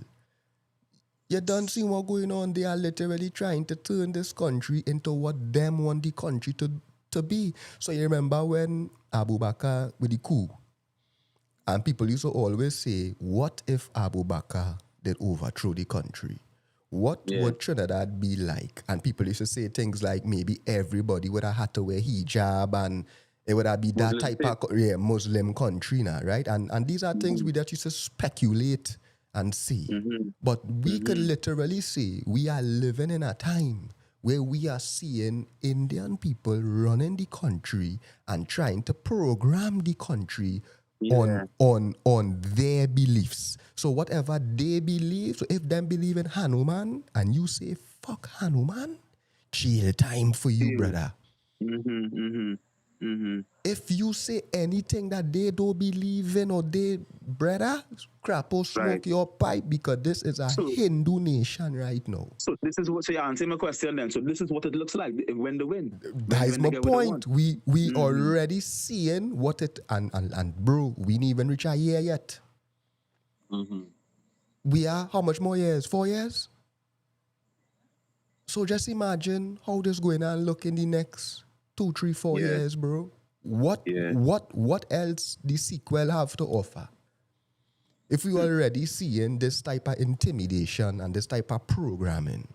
You don't see what going on. They are literally trying to turn this country into what them want the country to be. So you remember when Abu Bakr with the coup? And people used to always say, what if Abu Bakr did overthrow the country? What would Trinidad be like? And people used to say things like maybe everybody would have had to wear hijab and it would have been that type of Muslim country now, right? And these are things we that used to speculate and see. But we could literally say we are living in a time where we are seeing Indian people running the country and trying to program the country on their beliefs. So whatever they believe, so if them believe in Hanuman and you say, fuck Hanuman, chill time for you, brother. If you say anything that they don't believe in or they, brother, crap or smoke your pipe, because this is a Hindu nation right now. So this is what, so you answer my question then. So this is what it looks like when they win. That is my point. We already seeing what it, and bro, we didn't even reach a year yet. We are, how much more years? 4 years? So just imagine how this going to look in the next 2, 3, 4 years, bro. What else the sequel have to offer? If we already seeing this type of intimidation and this type of programming,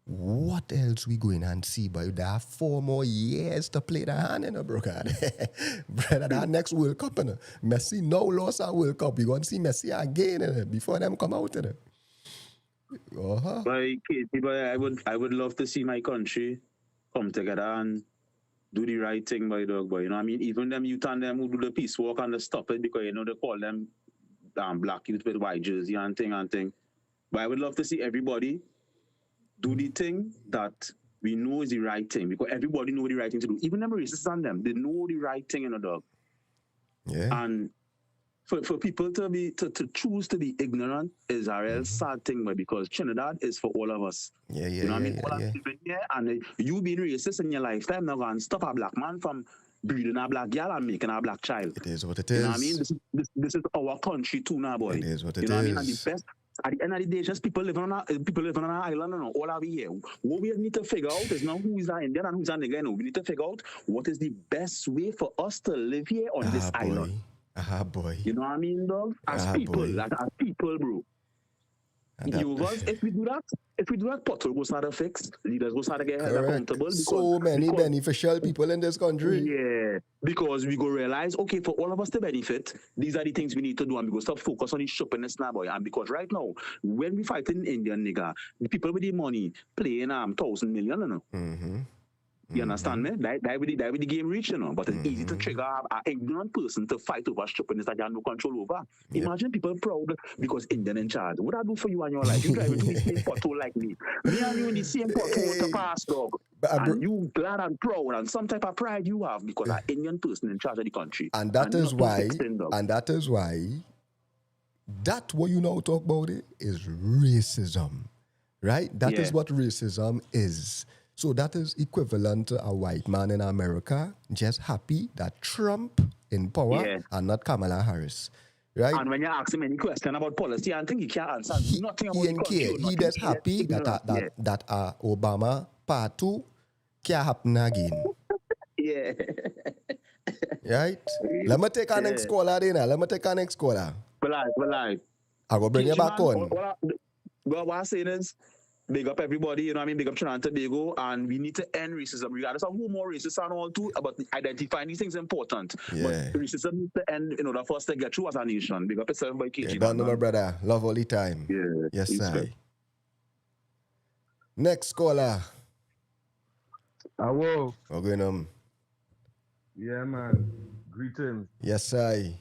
what else we going and see? But there are 4 more years to play the hand in a brother. Brother, that next World Cup, Messi no lost our World Cup. We going to see Messi again before them come out. But I would love to see my country come together and do the right thing by dog boy. You know what I mean? Even them youth and them who do the peace walk and the stop it because they call them black youth with white jersey and thing. But I would love to see everybody do the thing that we know is the right thing because everybody know the right thing to do. Even them racists and them, they know the right thing, dog. Yeah. And for people to choose to be ignorant is a real sad thing, but because Trinidad is for all of us. Yeah. You know what I mean? All living here, and you being racist in your lifetime now going to stop a black man from breeding a black girl and making a black child. It is what it is. You know what I mean? This is our country too now, boy. It is what it is. You know what I mean? And the best, at the end of the day, just people living on an island and all of here. What we need to figure out is now who is an Indian and who's an nigga. We need to figure out what is the best way for us to live here on this island. Boy. You know what I mean, dog? As people, bro. If we do that, Porto goes not fix. Leaders goes not to get held accountable. Because, so many beneficial people in this country. Yeah, because we go realize, okay, for all of us to benefit, these are the things we need to do, and we go stop focus on the shoppiness now, boy. And because right now, when we fight in Indian nigga, the people with the money playing 1,000 million, you know. Mm-hmm. You understand me? That with the game reach, you know. But it's easy to trigger an ignorant person to fight over stupidness that you have no control over. Yep. Imagine people proud because Indian in charge. What I do for you and your life? You driving to the same pothole like me. Me and you in the same pothole to pass, dog. And you glad and proud and some type of pride you have because an Indian person in charge of the country. And that is why, that what you now talk about it is racism, right? That is what racism is. So that is equivalent to a white man in America just happy that Trump in power and not Kamala Harris, right? And when you ask him any question about policy, I think he can't answer nothing about the country. He just happy that Obama part 2 can't happen again. Yeah. Right? Let me take our next caller then. Let me take our next caller. Well, I will bring you back on. What I'm saying is, big up everybody, you know what I mean? Big up Trinidad and Tobago, and we need to end racism, regardless of who more racist and all too, but identifying these things is important. Yeah. But racism needs to end in order for us to get through as a nation. Big up yourself by KG. Don't know, my brother. Love all the time. Yeah. Yes, sir. Next caller. Hello. Okay, Yeah, man. Greetings. Yes, sir.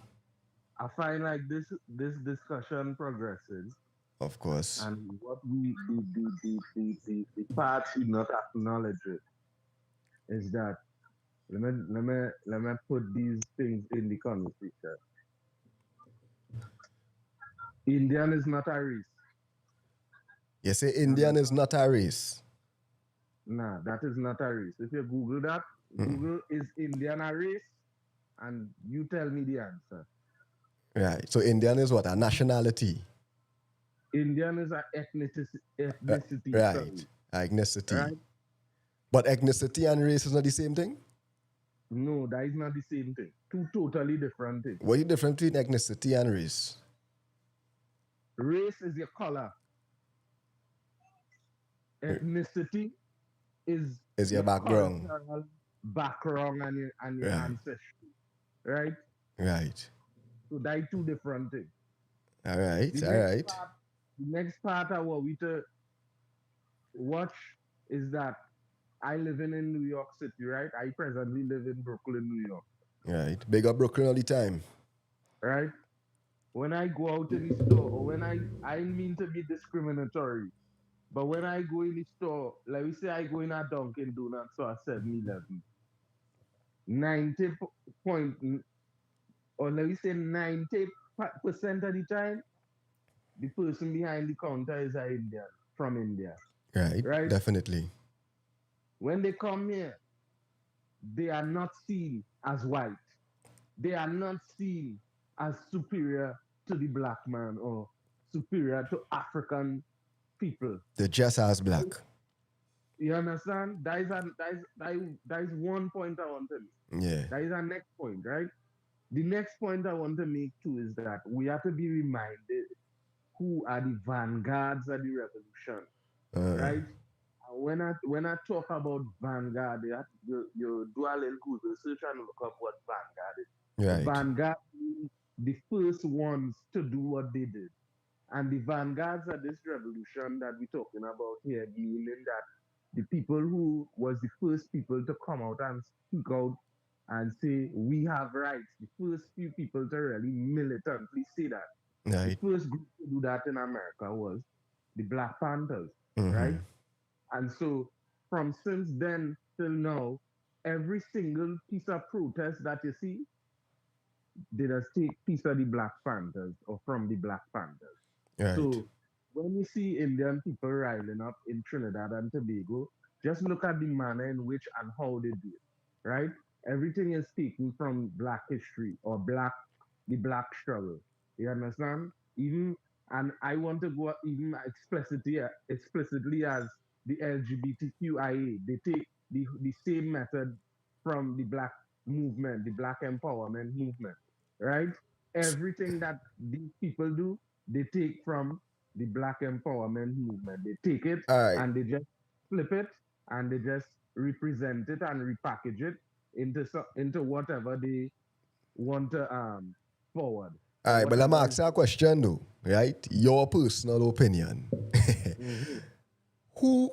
I find like this discussion progresses. Of course. And what the part we not acknowledge it is that let me put these things in the conversation. Indian is not a race. You say Indian is not a race? Nah, that is not a race. If you Google that, Google is Indian a race, and you tell me the answer. Right. So Indian is what? A nationality? Indian is an ethnicity. Right. Ethnicity. Right? But ethnicity and race is not the same thing? No, that is not the same thing. Two totally different things. What is the difference between ethnicity and race? Race is your color. Ethnicity is your background. Background and your ancestry. Right? Right. So that is two different things. All right. The next part of what we to watch is that I live in New York City, right? I presently live in Brooklyn, New York. Right. Big up Brooklyn all the time. Right? When I go out in the store, or when I mean to be discriminatory, but when I go in the store, like we say I go in a Dunkin' Donuts or a 7-Eleven, 90% of the time, the person behind the counter is an Indian, from India. Right? Definitely. When they come here, they are not seen as white. They are not seen as superior to the black man or superior to African people. They're just as black. You understand? That is one point I want to make. Yeah. That is our next point, right? The next point I want to make too is that we have to be reminded who are the vanguards of the revolution, right? When I talk about vanguard, you do a little Google search and look up what vanguard is. Right. Vanguard means the first ones to do what they did. And the vanguards of this revolution that we're talking about here, meaning that the people who was the first people to come out and speak out and say we have rights. The first few people to really militantly say that. Right. The first group to do that in America was the Black Panthers, Mm-hmm. right? And so from since then till now, every single piece of protest that you see, they just take piece of the Black Panthers or from the Black Panthers. Right. So when you see Indian people riling up in Trinidad and Tobago, just look at the manner in which and how they do it, right? Everything is taken from Black history or the Black struggle. You understand? Even and I want to go even explicitly as the LGBTQIA. They take the same method from the Black movement, the Black empowerment movement, right? Everything that these people do, they take from the Black empowerment movement. They take it and they just flip it and they just represent it and repackage it into whatever they want to forward. All right, but let me ask you a question though, right? Your personal opinion. Mm-hmm. Who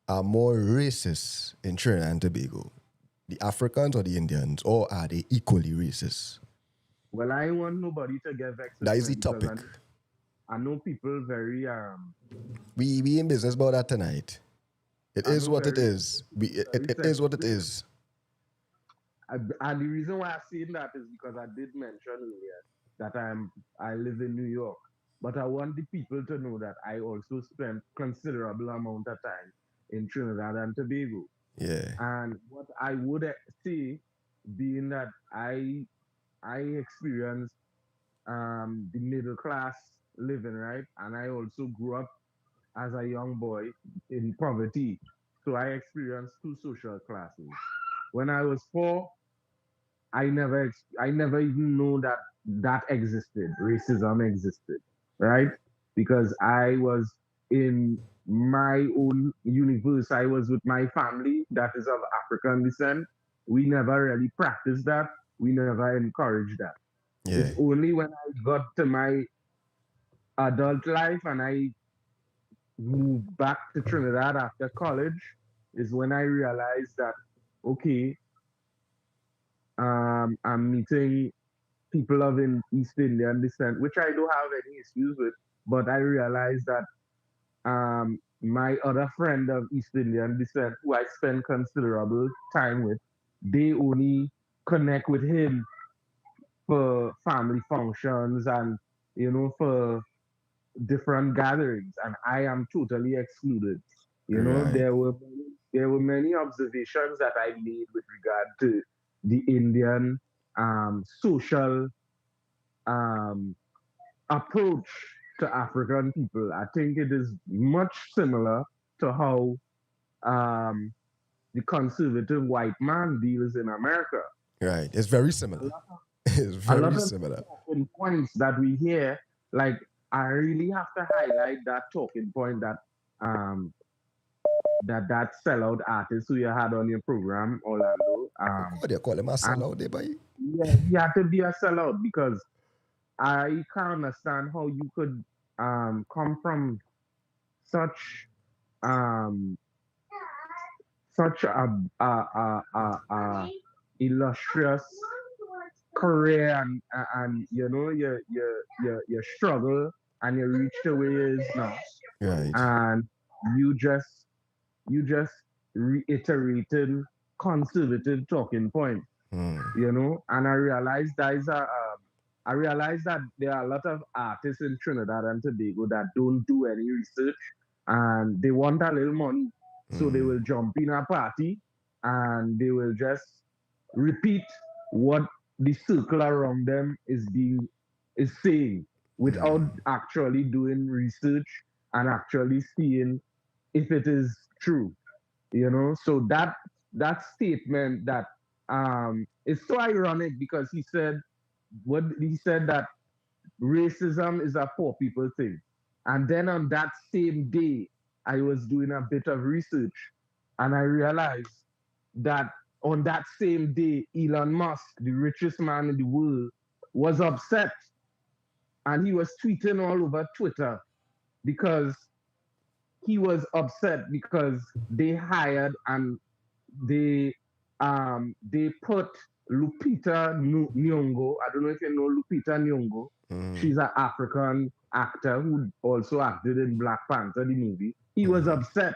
are more racist in Trinidad and Tobago? The Africans or the Indians? Or are they equally racist? Well, I want nobody to get vexed. That is the topic. I know people very We in business about that tonight. It is what it is. It is what it is. And the reason why I say that is because I did mention earlier that I live in New York. But I want the people to know that I also spent considerable amount of time in Trinidad and Tobago. Yeah. And what I would say, being that I experienced the middle class living, right? And I also grew up as a young boy in poverty. So I experienced two social classes. When I was 4, I never even know that existed. Racism existed, right? Because I was in my own universe. I was with my family that is of African descent. We never really practiced that. We never encouraged that. Yeah. It's only when I got to my adult life and I moved back to Trinidad after college is when I realized that, okay, I'm meeting people of East Indian descent, which I don't have any issues with, but I realized that my other friend of East Indian descent, who I spend considerable time with, they only connect with him for family functions and, for different gatherings, and I am totally excluded. Right. There were many observations that I made with regard to the Indian social approach to African people. I think it is much similar to how the conservative white man deals in America. Right. It's very similar. It's very similar. Talking points that we hear, like I really have to highlight that talking point that that sellout artist who you had on your program, Orlando. What do you call him a sellout, there, boy? Yeah, he had to be a sellout because I can't understand how you could come from such a illustrious career and your struggle and you reach the way it is now. Right. And you just reiterating conservative talking points. And I realized that there are a lot of artists in Trinidad and Tobago that don't do any research and they want a little money. So they will jump in a party and they will just repeat what the circle around them is saying without actually doing research and actually seeing if it is true. So that statement that is so ironic because he said that racism is a poor people thing. And then on that same day, I was doing a bit of research and I realized that on that same day, Elon Musk, the richest man in the world, was upset. And he was tweeting all over Twitter because he was upset because they hired and they put Lupita Nyong'o. I don't know if you know Lupita Nyong'o. She's an African actor who also acted in Black Panther, the movie. He was upset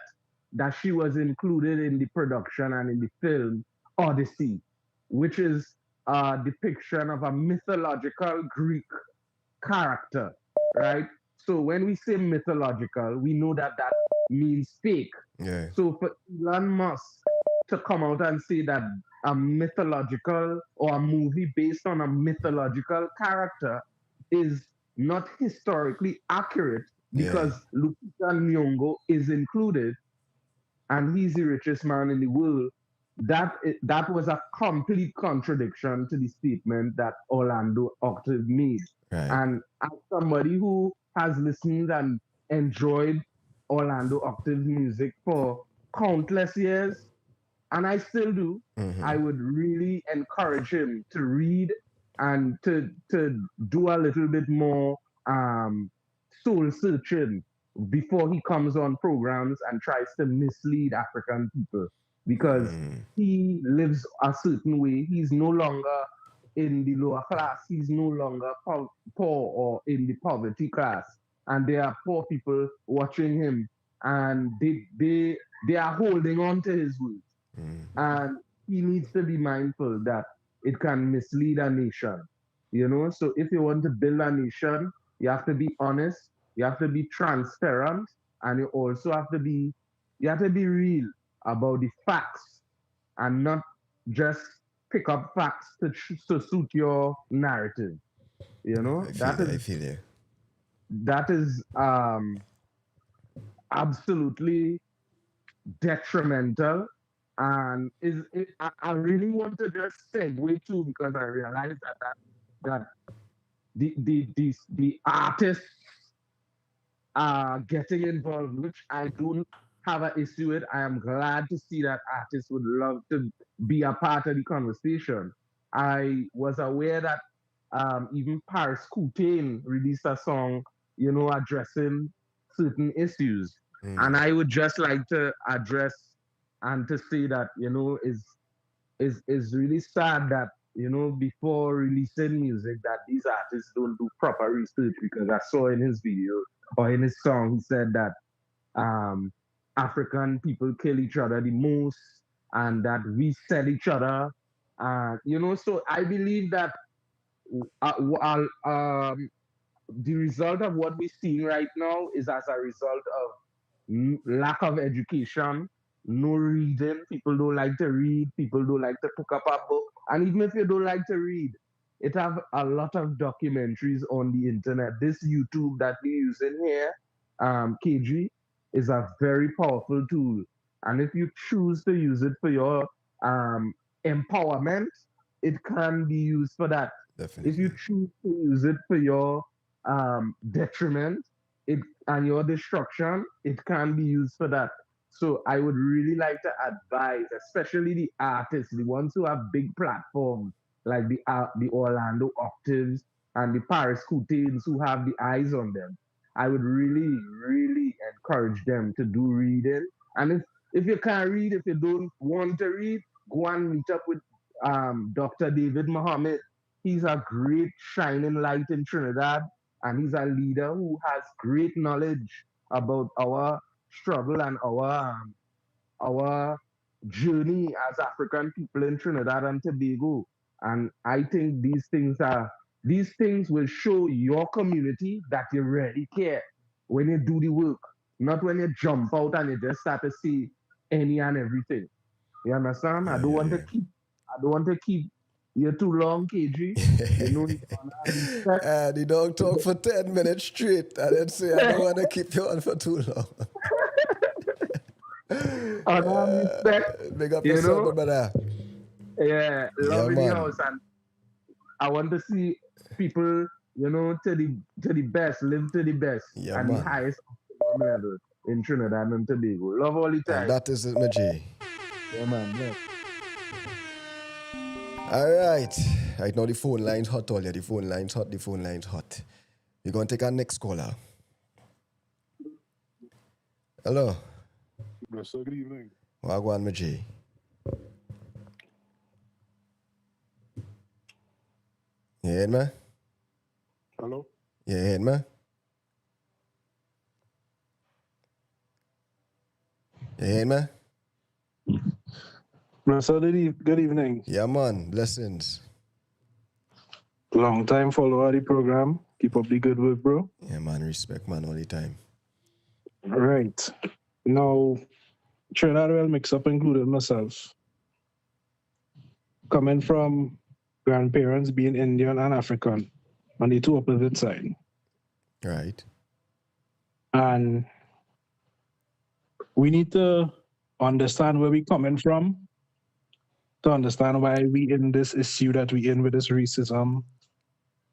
that she was included in the production and in the film Odyssey, which is a depiction of a mythological Greek character, right? So when we say mythological, we know that that means fake. Yeah. So for Elon Musk to come out and say that a mythological or a movie based on a mythological character is not historically accurate because Lupita Nyong'o is included and he's the richest man in the world, that was a complete contradiction to the statement that Orlando Octave made. Right. And as somebody who has listened and enjoyed Orlando Octave's music for countless years, and I still do, I would really encourage him to read and to do a little bit more soul searching before he comes on programs and tries to mislead African people, because he lives a certain way. He's no longer in the lower class. He's no longer poor or in the poverty class. And there are poor people watching him, and they are holding on to his words. And he needs to be mindful that it can mislead a nation. You know, so if you want to build a nation, you have to be honest, you have to be transparent, and you also have to be real about the facts and not just pick up facts to suit your narrative. You know, I feel you. That is absolutely detrimental. And I really want to just segue too, because I realized that the artists are getting involved, which I don't have an issue with. I am glad to see that artists would love to be a part of the conversation. I was aware that even Paris Coutain released a song, you know, addressing certain issues. And I would just like to address and to say that, you know, is really sad that, you know, before releasing music that these artists don't do proper research, because I saw in his video or in his song, he said that African people kill each other the most and that we sell each other. You know, so I believe that the result of what we're seeing right now is as a result of lack of education, no reading. People don't like to read. People don't like to pick up a book. And even if you don't like to read, it have a lot of documentaries on the internet. This YouTube that we're using here, KG, is a very powerful tool. And if you choose to use it for your empowerment, it can be used for that. Definitely. If you choose to use it for your detriment and your destruction, it can be used for that. So I would really like to advise, especially the artists, the ones who have big platforms, like the Orlando Octaves and the Paris Coutains, who have the eyes on them. I would really, really encourage them to do reading. And if you can't read, if you don't want to read, go and meet up with Dr. David Muhammad. He's a great shining light in Trinidad, and he's a leader who has great knowledge about our struggle and our journey as African people in Trinidad and Tobago. And I think these things will show your community that you really care when you do the work, not when you jump out and you just start to see any and everything. You understand? Yeah, I don't want to keep you too long, KG. You know, the dog talk for 10 minutes straight. I didn't say I don't want to keep you on for too long. Respect, big up yourself, brother. Yeah, love in the house, and I want to see people, you know, to the best, live to the best, and the highest level in Trinidad and Tobago. Love all the time. And that is it, my G. Yeah, man. Yeah. All right. Right now, the phone line's hot, all. The phone line's hot. We're going to take our next caller. Hello. Yes, sir. Good evening. Wagwan Maji. You heard me? Hello? You heard me? You heard me? Yes, sir. Good evening. Yeah, man. Blessings. Long time follower of the program. Keep up the good work, bro. Yeah, man. Respect, man, all the time. All right. Now, Trinidad Well mix-up included myself. Coming from grandparents being Indian and African on the two opposite sides. Right. And we need to understand where we're coming from to understand why we in this issue that we in with this racism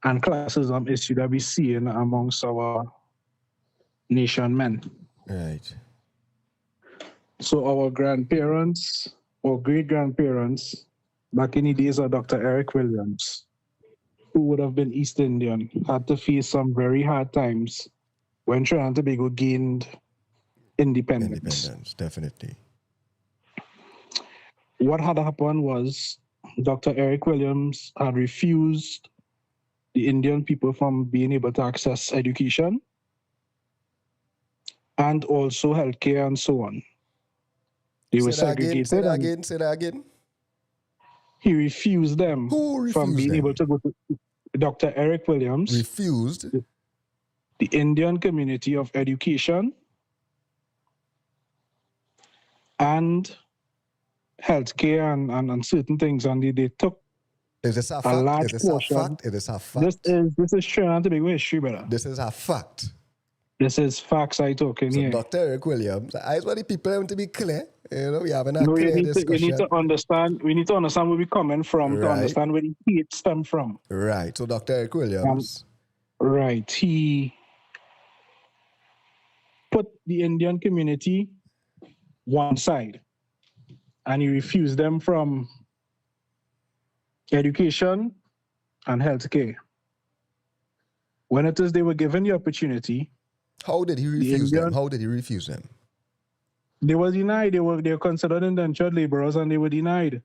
and classism issue that we see in amongst our nation men. Right. So our grandparents or great-grandparents back in the days of Dr. Eric Williams, who would have been East Indian, had to face some very hard times when Trinidad and Tobago gained independence. Independence, definitely. What had happened was Dr. Eric Williams had refused the Indian people from being able to access education and also healthcare and so on. They were segregated. Say that again. He refused them from being able to go to Dr. Eric Williams. Refused? The Indian community of education and healthcare and certain things, and they took is this a fact? large Is this portion. A fact? Is this a fact? This is Trinidad and Tobago history, brother. This is a fact. This is facts I talking so here. Dr. Eric Williams, I just want the people to be clear. You know, we having a clear discussion. We need to understand where we're coming from to understand where the hate stem from. Right. So Dr. Eric Williams. Right. He put the Indian community one side and he refused them from education and healthcare. When it is they were given the opportunity. How did he refuse them? How did he refuse them? They were denied. They were considered indentured laborers and they were denied.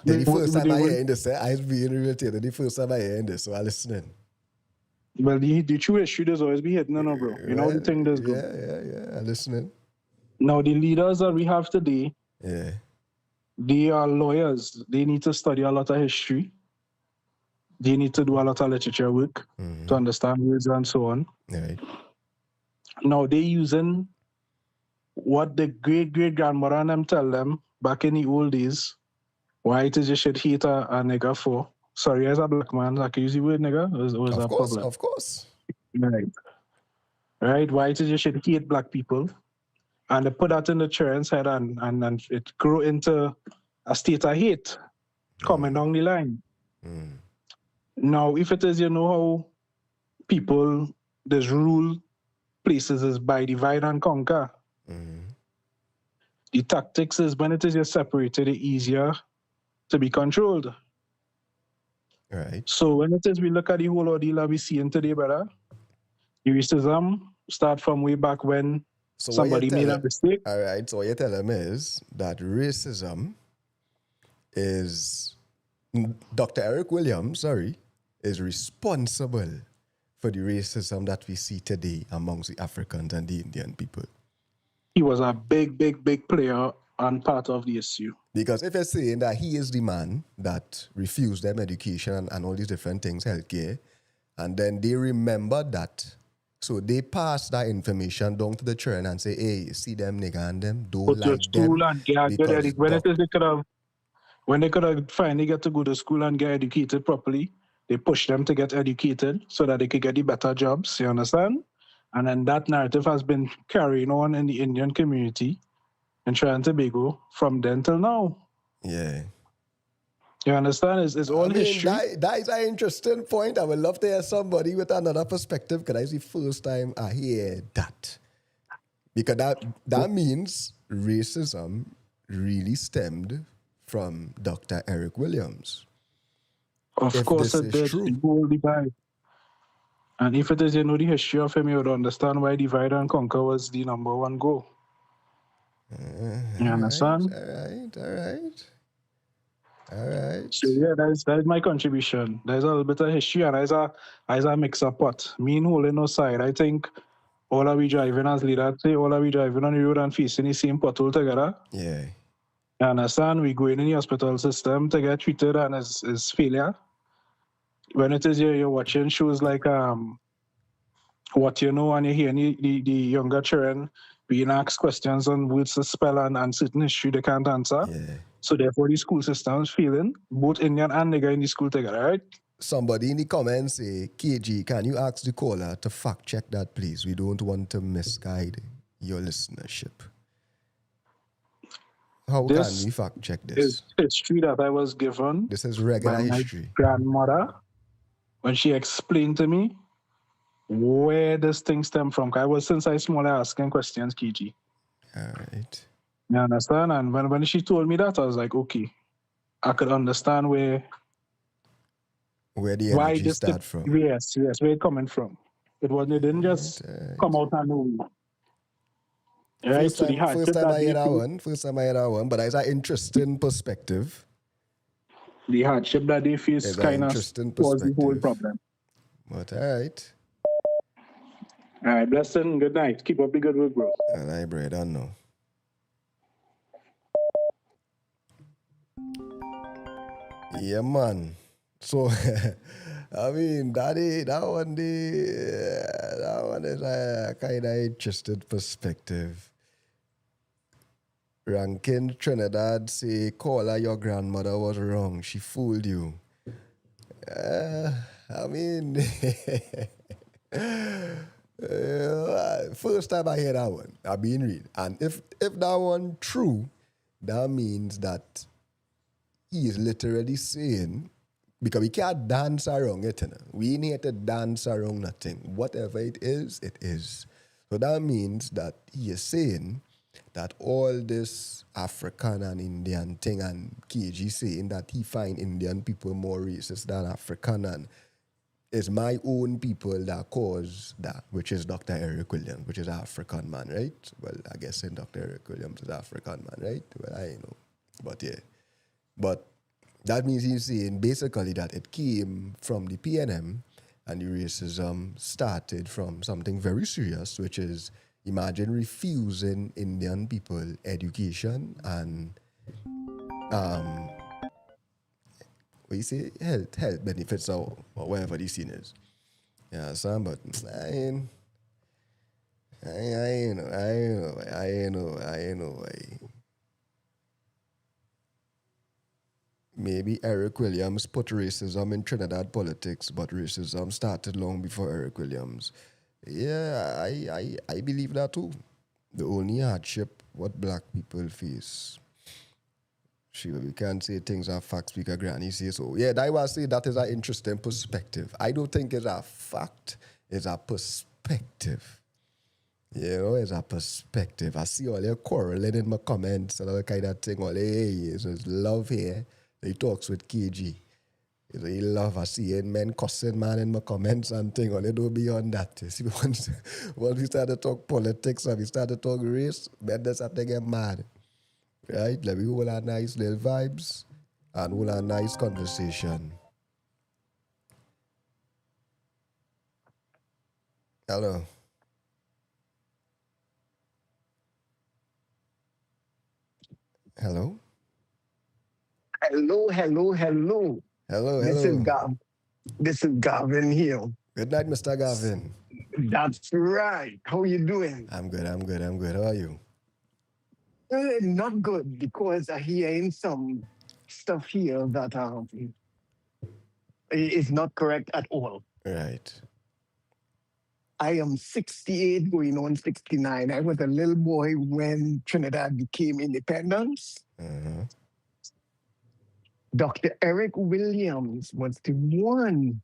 The first time I hear this, I was being irritated. The first time I hear this, so I'm listening. Well, the true issue does always be hidden, no, bro. You know the thing does go. Yeah, I'm listening. Now, the leaders that we have today, they are lawyers. They need to study a lot of history. They need to do a lot of literature work to understand words and so on. Right. Now, they're using what the great-great-grandmother and them tell them back in the old days, why it is you should hate a nigger for. Sorry, as a black man, I can use the word nigger. Of course. Right. Why it is you should hate black people. And they put that in the children's head and it grew into a state of hate coming down the line. Now, if it is, you know how people, this rule places is by divide and conquer. The tactics is when it is you're separated, it's easier to be controlled. Right. So when it is we look at the whole ordeal that we see in today, brother, the racism start from way back when somebody made a mistake. All right. So what you're telling me is that racism is Dr. Eric Williams, is responsible for the racism that we see today amongst the Africans and the Indian people. He was a big player and part of the issue. Because if you're saying that he is the man that refused them education and all these different things, healthcare, and then they remember that, so they pass that information down to the children and say, hey, see them nigga and them, don't like them. And when they could have finally get to go to school and get educated properly, they push them to get educated so that they could get the better jobs, you understand? And then that narrative has been carrying on in the Indian community in Trinidad and Tobago from then till now. Yeah. You understand? It's all history. That is an interesting point. I would love to hear somebody with another perspective because that's the first time I hear that. Because that means racism really stemmed from Dr. Eric Williams. Of course it did. True. And if it is, you know, the history of him, you would understand why divide and conquer was the number one goal. You understand? All right. So yeah, that's my contribution. There's a little bit of history and there's a mix-up pot. Me and holding no side. I think all are we driving as leaders say, all are we driving on the road and facing the same pothole together. Yeah. You understand? We go in the hospital system to get treated and is failure. When it is you're watching shows like What You Know, and you hear the younger children being asked questions on words to spell and certain history they can't answer. Yeah. So therefore the school system is failing, both Indian and nigger in the school together, right? Somebody in the comments say, KG, can you ask the caller to fact check that, please? We don't want to misguide your listenership. How can we fact check this? Is history that I was given. This is regular history. My grandmother, when she explained to me where this thing stemmed from. I was since I was small asking questions, KG. All right. You understand? And when she told me that, I was like, okay, I could understand where the energy start from. Yes, where it coming from. It didn't just come out and know. Right? First time I hear that one, but it's an interesting perspective. The hardship that they face kind of was the whole problem. But all right. All right, blessing. Good night. Keep up the good work, bro. All right, bro. I don't know. Yeah, man. So, I mean, that one is a kind of interesting perspective. Rankin Trinidad say, caller, your grandmother was wrong. She fooled you. I mean, first time I hear that one, I've been reading. And if that one true, that means that he is literally saying, because we can't dance around it. We need to dance around nothing. Whatever it is, it is. So that means that he is saying that all this African and Indian thing, and KG saying that he find Indian people more racist than African, and it's my own people that cause that, which is Dr. Eric Williams, which is an African man, right? Well, I guess Dr. Eric Williams is an African man, right? Well, I know. But yeah. But that means he's saying basically that it came from the PNM and the racism started from something very serious, which is, imagine refusing Indian people education and we say health benefits or whatever the scene is. Yeah, son, but I know. Maybe Eric Williams put racism in Trinidad politics, but racism started long before Eric Williams. Yeah, I believe that too. The only hardship what black people face. Sure, we can't say things are facts because Granny says so. Yeah, I was saying that is an interesting perspective. I don't think it's a fact, it's a perspective. You know, it's a perspective. I see all your quarreling in my comments and all that kind of thing. All, hey, it's love here. He talks with KG. He love seeing men cussing man in my comments and thing. Only do beyond that. See, once we start to talk politics and we start to talk race, men just have to get mad. Right? Let me hold a nice little vibes and hold a nice conversation. Hello. Hello. Hello. This is Gavin here. Good night, Mr. Gavin. That's right. How you doing? I'm good. How are you? Not good, because I hearing some stuff here that is not correct at all. Right. I am 68 going on 69. I was a little boy when Trinidad became independent. Uh-huh. Dr. Eric Williams was the one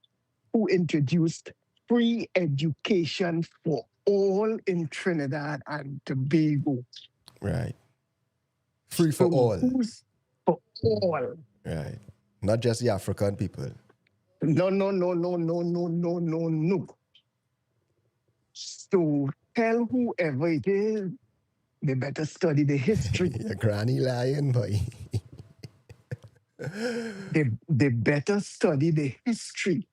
who introduced free education for all in Trinidad and Tobago. Right. Free for all. For all. Right. Not just the African people. No. So tell whoever it is, they better study the history. Your granny lying, boy. They better study the history.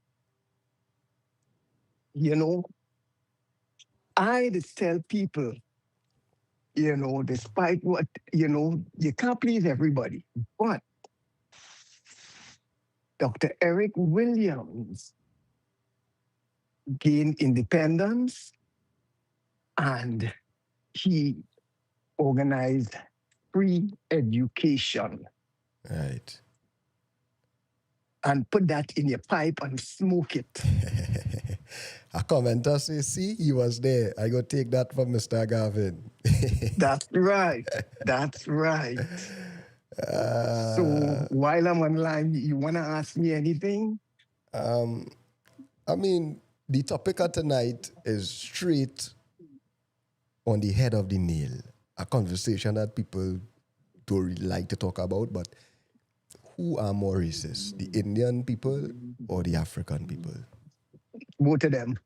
You know, I just tell people, despite what, you can't please everybody. But Dr. Eric Williams gained independence and he organized free education. Right. And put that in your pipe and smoke it. A commenter say, see, he was there. I go take that from Mr. Gavin. That's right. That's right. So while I'm online, you want to ask me anything? I mean, the topic of tonight is straight on the head of the nail. A conversation that people don't really like to talk about, but who are more racist, the Indian people or the African people? Both of them.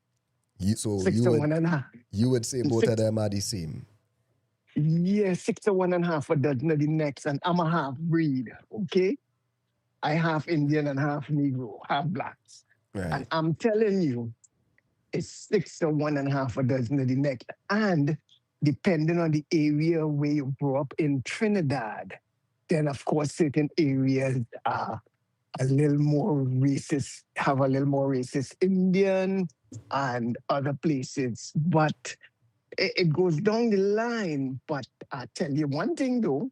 You would say both of them are the same? Yeah, 6 to 1.5 a dozen of the next, and I'm a half breed, okay? I half Indian and half Negro, half blacks. Right. And I'm telling you, it's 6 to 1.5 a dozen of the next. And depending on the area where you grew up in Trinidad, then of course certain areas are a little more racist, have a little more racist Indian and other places. But it goes down the line. But I tell you one thing though,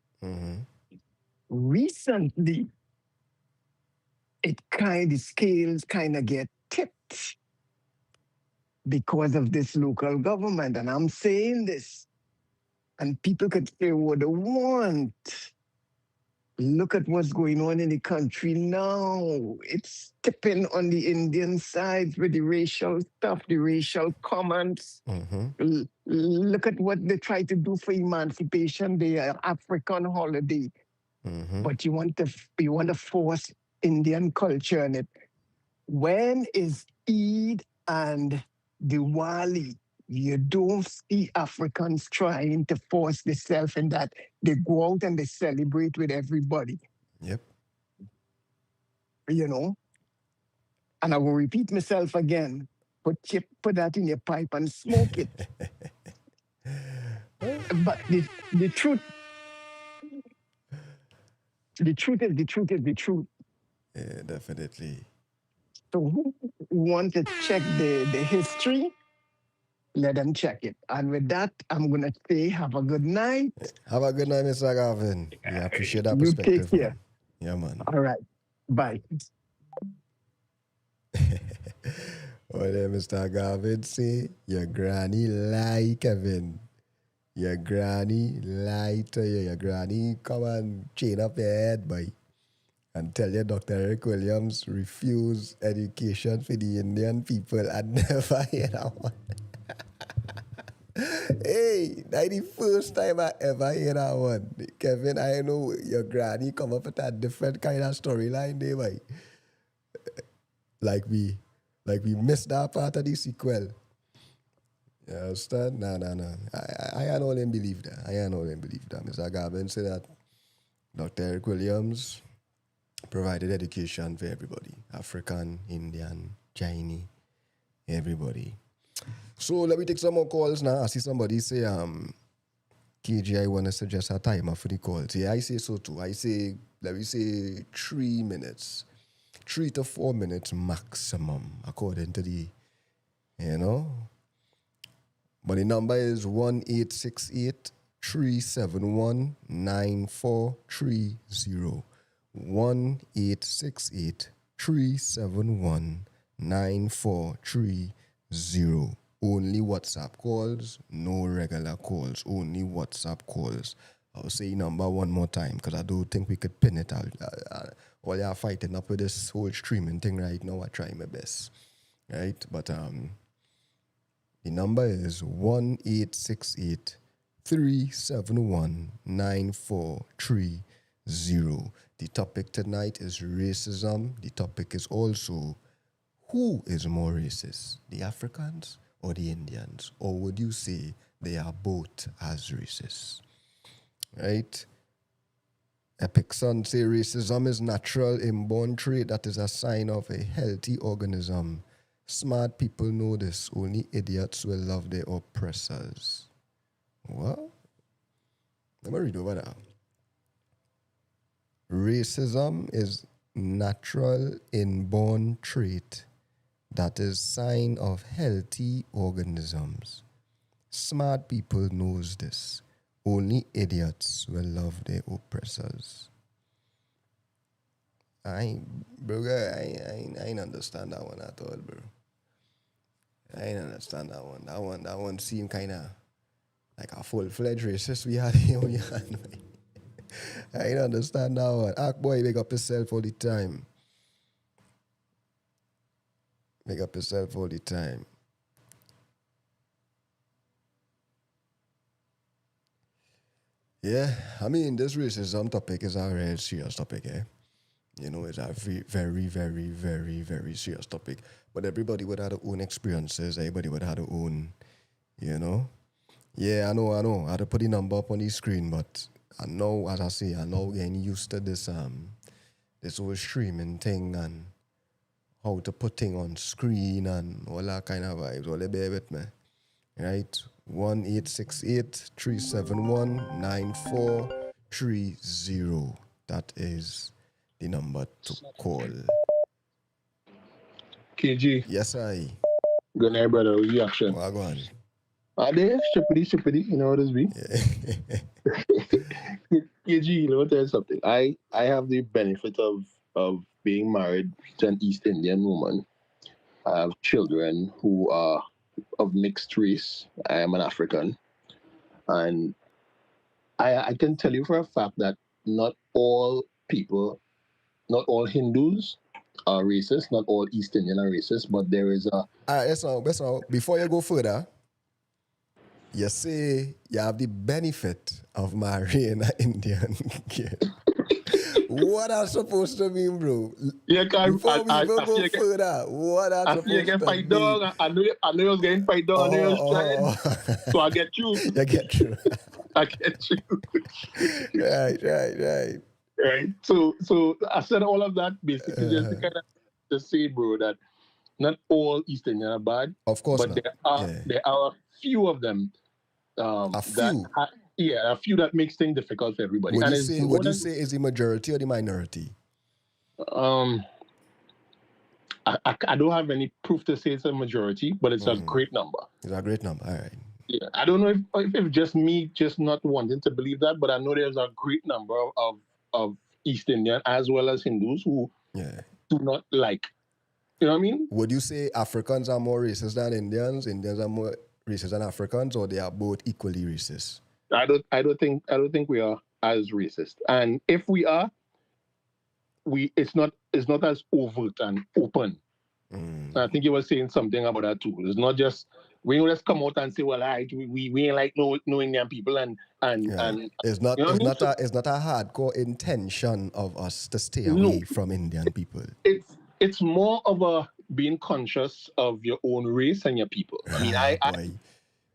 recently, the scales kind of get tipped because of this local government. And I'm saying this, and people could say what they want. Look at what's going on in the country now. It's tipping on the Indian side with the racial stuff, the racial comments. Look at what they try to do for Emancipation Day, African holiday. But you want to force Indian culture in it. When is Eid and Diwali? You don't see Africans trying to force themselves in that. They go out and they celebrate with everybody. Yep. And I will repeat myself again. Put that in your pipe and smoke it. But the truth is the truth. Yeah, definitely. So who want to check the history? Let them check it. And with that, I'm going to say have a good night. Have a good night, Mr. Gavin. Yeah, I appreciate that perspective. You take care. Yeah, man. All right. Bye. What did Mr. Gavin say? Your granny lie, Kevin. Your granny lie to you. Your granny come and chain up your head, boy. And tell you Dr. Eric Williams refuse education for the Indian people. I never hear that one. Hey, that's the first time I ever hear that one. Kevin, I know your granny come up with a different kind of storyline there, boy. Like we missed that part of the sequel. You understand? No. I ain't only believe that. Mr. Gavin said that Dr. Eric Williams provided education for everybody. African, Indian, Chinese, everybody. So let me take some more calls now. I see somebody say, KG, I want to suggest a timer for the calls. Yeah, I say so too. I say, let me say 3 minutes. 3 to 4 minutes maximum, according to the, But the number is 1-868-371-9430. 1-868-371-9430. Only WhatsApp calls, no regular calls, only WhatsApp calls. I'll say number one more time because I don't think we could pin it out. While you're fighting up with this whole streaming thing right now, I try my best. Right? But the number is 1-868-371-9430. The topic tonight is racism. The topic is also who is more racist, the Africans or the Indians? Or would you say they are both as racist? Right? Epicson say racism is natural inborn trait that is a sign of a healthy organism. Smart people know this. Only idiots will love their oppressors. What? Let me read over that. Racism is natural inborn trait that is sign of healthy organisms. Smart people knows this. Only idiots will love their oppressors. I ain't understand that one at all, bro. I ain't understand that one. That one seemed kind of like a full-fledged racist we had here on your hand. I ain't understand that one. Act boy, make up yourself all the time. Make up yourself all the time. Yeah, I mean, this racism topic is a real serious topic, eh? You know, it's a very, very, very, very serious topic. But everybody would have their own experiences. Everybody would have their own, you know? Yeah, I know. I had to put the number up on the screen, but I know, as I say, I know getting used to this this whole streaming thing and how to put things on screen and all that kind of vibes. All bear with me, right? 1-868-371-9430. That is the number to call. KG. Yes, I. Good night, brother. Reaction. Well, go on. Are they stupidity? You know what this be? KG, you know, tell you something. I have the benefit of being married to an East Indian woman. I have children who are of mixed race. I am an African. And I can tell you for a fact that not all Hindus are racist, not all East Indian are racist, but there is a... All right, that's all. Before you go further, you say you have the benefit of marrying an Indian kid. What that's supposed to mean, bro? Yeah, before we go further, what that's supposed to mean? I know you was getting fight dog. I know you was trying. So I get you. You get you. I get you. Right. So I said all of that basically just to kind of to say, bro, that not all East Indian are bad. Of course but not. There are a few of them. A few. A few that makes things difficult for everybody. Would you say is the majority or the minority? I don't have any proof to say it's a majority, but it's a great number. It's a great number. All right. Yeah, I don't know if just me just not wanting to believe that, but I know there's a great number of East Indian as well as Hindus who do not like. You know what I mean? Would you say Africans are more racist than Indians? Indians are more racist than Africans, or they are both equally racist? I don't think we are as racist, and if we are, it's not as overt and open. I think you were saying something about that too. It's not just we don't just come out and say, well, we ain't like no Indian people and it's not a hardcore intention of us to stay away from Indian people. It's more of a being conscious of your own race and your people. I mean, you know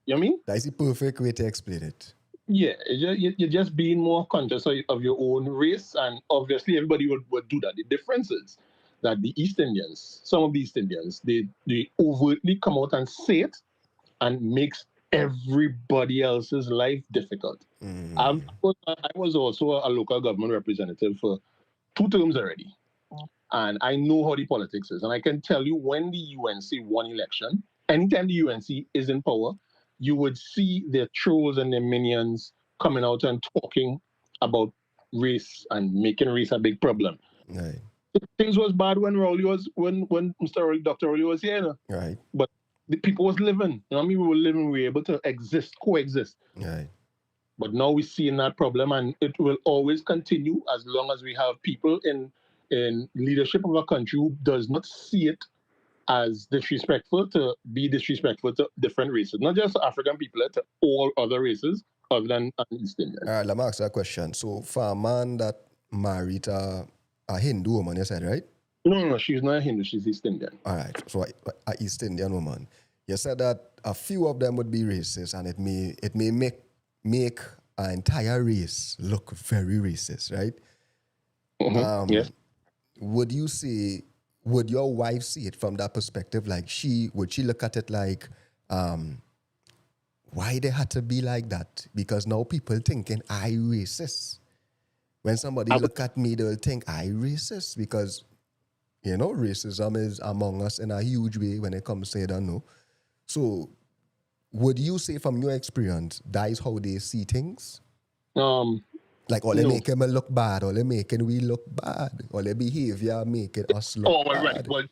what I mean? That's the perfect way to explain it. Yeah, you're just being more conscious of your own race, and obviously everybody would do that. The difference is that the East Indians, some of the East Indians, they overtly come out and say it and makes everybody else's life difficult. I was also a local government representative for 2 terms already. And I know how the politics is. And I can tell you when the UNC won election, anytime the UNC is in power, you would see their trolls and their minions coming out and talking about race and making race a big problem. Right. Things was bad when Dr. Rowley was here. Right. But the people was living. You know what I mean? We were living, we were able to coexist. Right. But now we're seeing that problem, and it will always continue as long as we have people in leadership of a country who does not see it as disrespectful to be disrespectful to different races, not just African people, to all other races other than East Indian. All right, let me ask you a question. So for a man that married a Hindu woman, you said, right? No, she's not a Hindu, she's East Indian. All right, so a East Indian woman. You said that a few of them would be racist, and it may make an entire race look very racist, right? Yes. Would your wife see it from that perspective? Like would she look at it like, why they had to be like that? Because now people thinking I racist. When somebody look at me, they'll think I racist because, racism is among us in a huge way when it comes to it, I don't know. So would you say from your experience, that is how they see things? Like, or they making me look bad, or they making we look bad, or their behavior making us look bad. Right. Well,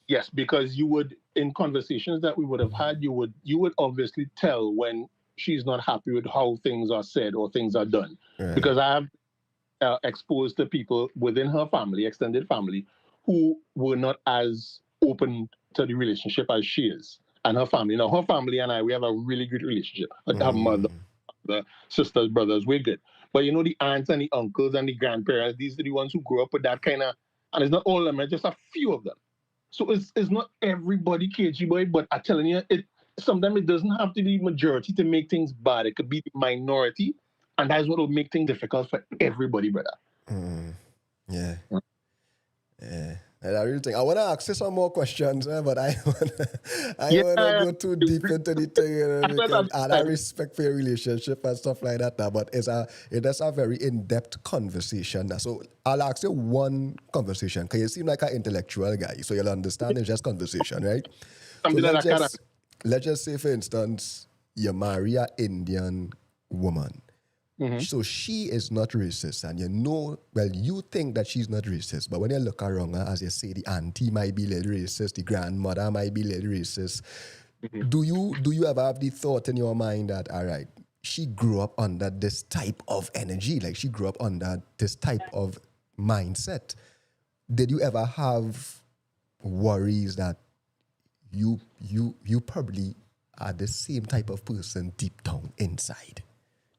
yes, because you would, in conversations that we would have had, you would obviously tell when she's not happy with how things are said or things are done. Right. Because I have exposed to people within her family, extended family, who were not as open to the relationship as she is and her family. Now, her family and I, we have a really good relationship. Her mother, the sisters, brothers, we're good. But the aunts and the uncles and the grandparents, these are the ones who grew up with that kind of, and it's not all of them, it's just a few of them. So it's not everybody KG boy, but I'm telling you, sometimes it doesn't have to be majority to make things bad. It could be the minority, and that's what will make things difficult for everybody, brother. Yeah. Yeah. I really think I want to ask you some more questions, but I want to go too deep into the thing, and I respect for your relationship and stuff like that. But it's a very in-depth conversation. So I'll ask you one conversation because you seem like an intellectual guy, so you'll understand it's just conversation, right? So let's just say, for instance, you marry an Indian woman. Mm-hmm. So she is not racist, and you think that she's not racist, but when you look around her, as you say, the auntie might be a little racist, the grandmother might be a little racist. Mm-hmm. Do you ever have the thought in your mind that, all right, she grew up under this type of energy, like she grew up under this type of mindset? Did you ever have worries that you probably are the same type of person deep down inside?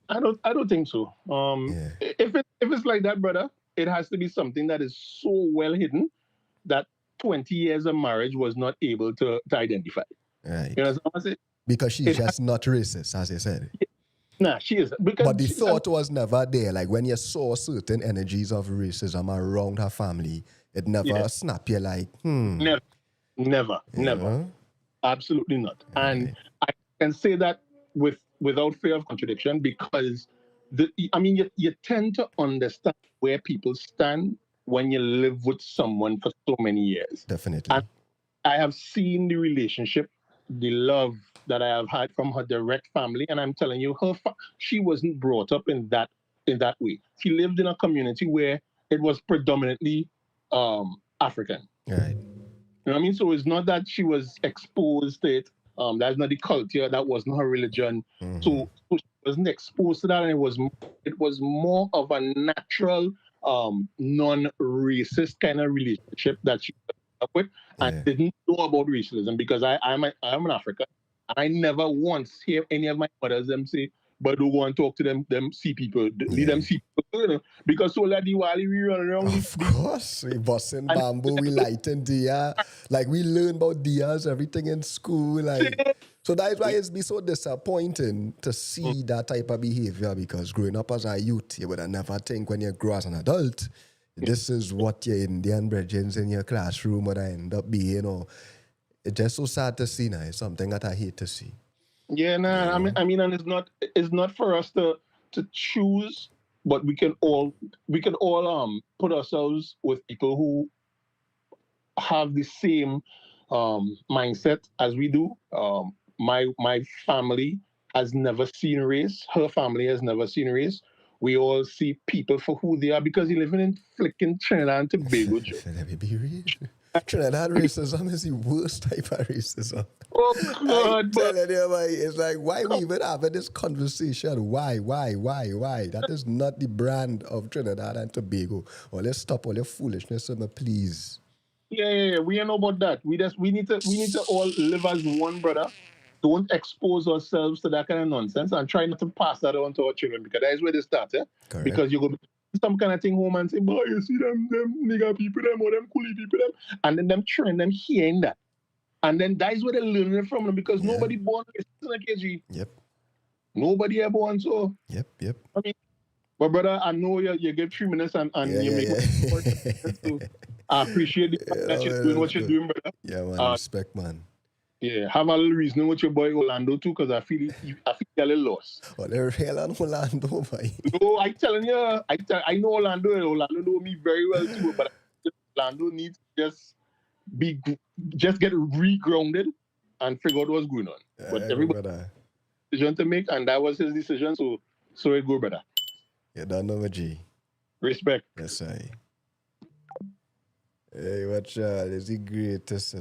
I don't think so. If it's like that, brother, it has to be something that is so well hidden that 20 years of marriage was not able to identify. Right. You know what I'm saying? Because she's just not racist, as you said. Nah, she isn't. But the thought was never there. Like when you saw certain energies of racism around her family, it never snapped you like, Never. Absolutely not. Right. And I can say that without fear of contradiction, because you tend to understand where people stand when you live with someone for so many years. Definitely. And I have seen the relationship, the love that I have had from her direct family, and I'm telling you, she wasn't brought up in that way. She lived in a community where it was predominantly African. Right. You know what I mean? So it's not that she was exposed to it. That's not the culture. That wasn't her religion. Mm-hmm. So she wasn't exposed to that, and it was more of a natural, non-racist kind of relationship that she was up with, and didn't know about racism because I'm an African, and I never once hear any of my mothers them say, "But don't go and talk to them see people, leave them see people," because so like Diwali we run around. Of course, we busting bamboo, we lighting diya, like we learn about diyas, everything in school, like. So that's why it's be so disappointing to see that type of behavior, because growing up as a youth, you would have never think when you grow as an adult, this is what your Indian brethren in your classroom would end up being. Or it's just so sad to see now. It's something that I hate to see. Yeah, nah. I mean, and it's not for us to choose, but we can all put ourselves with people who have the same mindset as we do. My family has never seen race. Her family has never seen race. We all see people for who they are because you're living in flicking Trinidad and Tobago. Let me be real. Trinidad racism is the worst type of racism. Oh, God. I'm telling you, man, it's like, why we even having this conversation? Why? That is not the brand of Trinidad and Tobago. Or let's stop all your foolishness, please. Yeah. We don't know about that. We need to all live as one, brother. Don't expose ourselves to that kind of nonsense and try not to pass that on to our children, because that is where they start, Correct. Because you're going to some kind of thing home and say, boy, you see them nigger people, them or them coolie people, them, and then them train them hearing that. And then that's where they're learning it from them, because nobody born racist in a KG. Yep. Nobody ever born so. Yep. I mean, but brother, I know you get 3 minutes and you make it. So I appreciate the fact that you're doing what you're doing, brother. Yeah, man. Respect, man. Yeah, have a little reasoning with your boy Orlando too, because I feel you're a little lost. Oh, they're real on Orlando, boy. No, I'm telling you, I know Orlando, and Orlando know me very well too, but Orlando needs to just get regrounded and figure out what's going on. But everybody decision to make, and that was his decision, so it go, brother. You don't know, G. Respect. Yes, I. Hey, watch out. Is the greatest,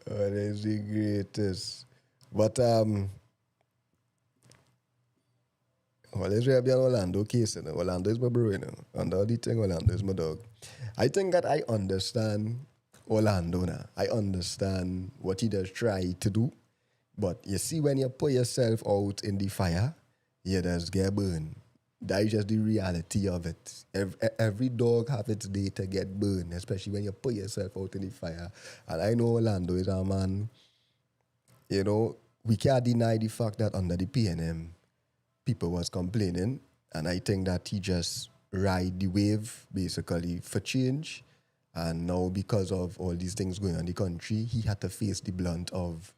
Oh, that's the greatest. But well, let's be an Orlando case. Orlando is my bro, And the other thing, Orlando is my dog. I think that I understand Orlando now. I understand what he does try to do. But you see, when you put yourself out in the fire, you just get burned. That is just the reality of it. Every dog have its day to get burned, especially when you put yourself out in the fire. And I know Orlando is a man, we can't deny the fact that under the PNM, people was complaining. And I think that he just ride the wave, basically, for change. And now, because of all these things going on in the country, he had to face the blunt of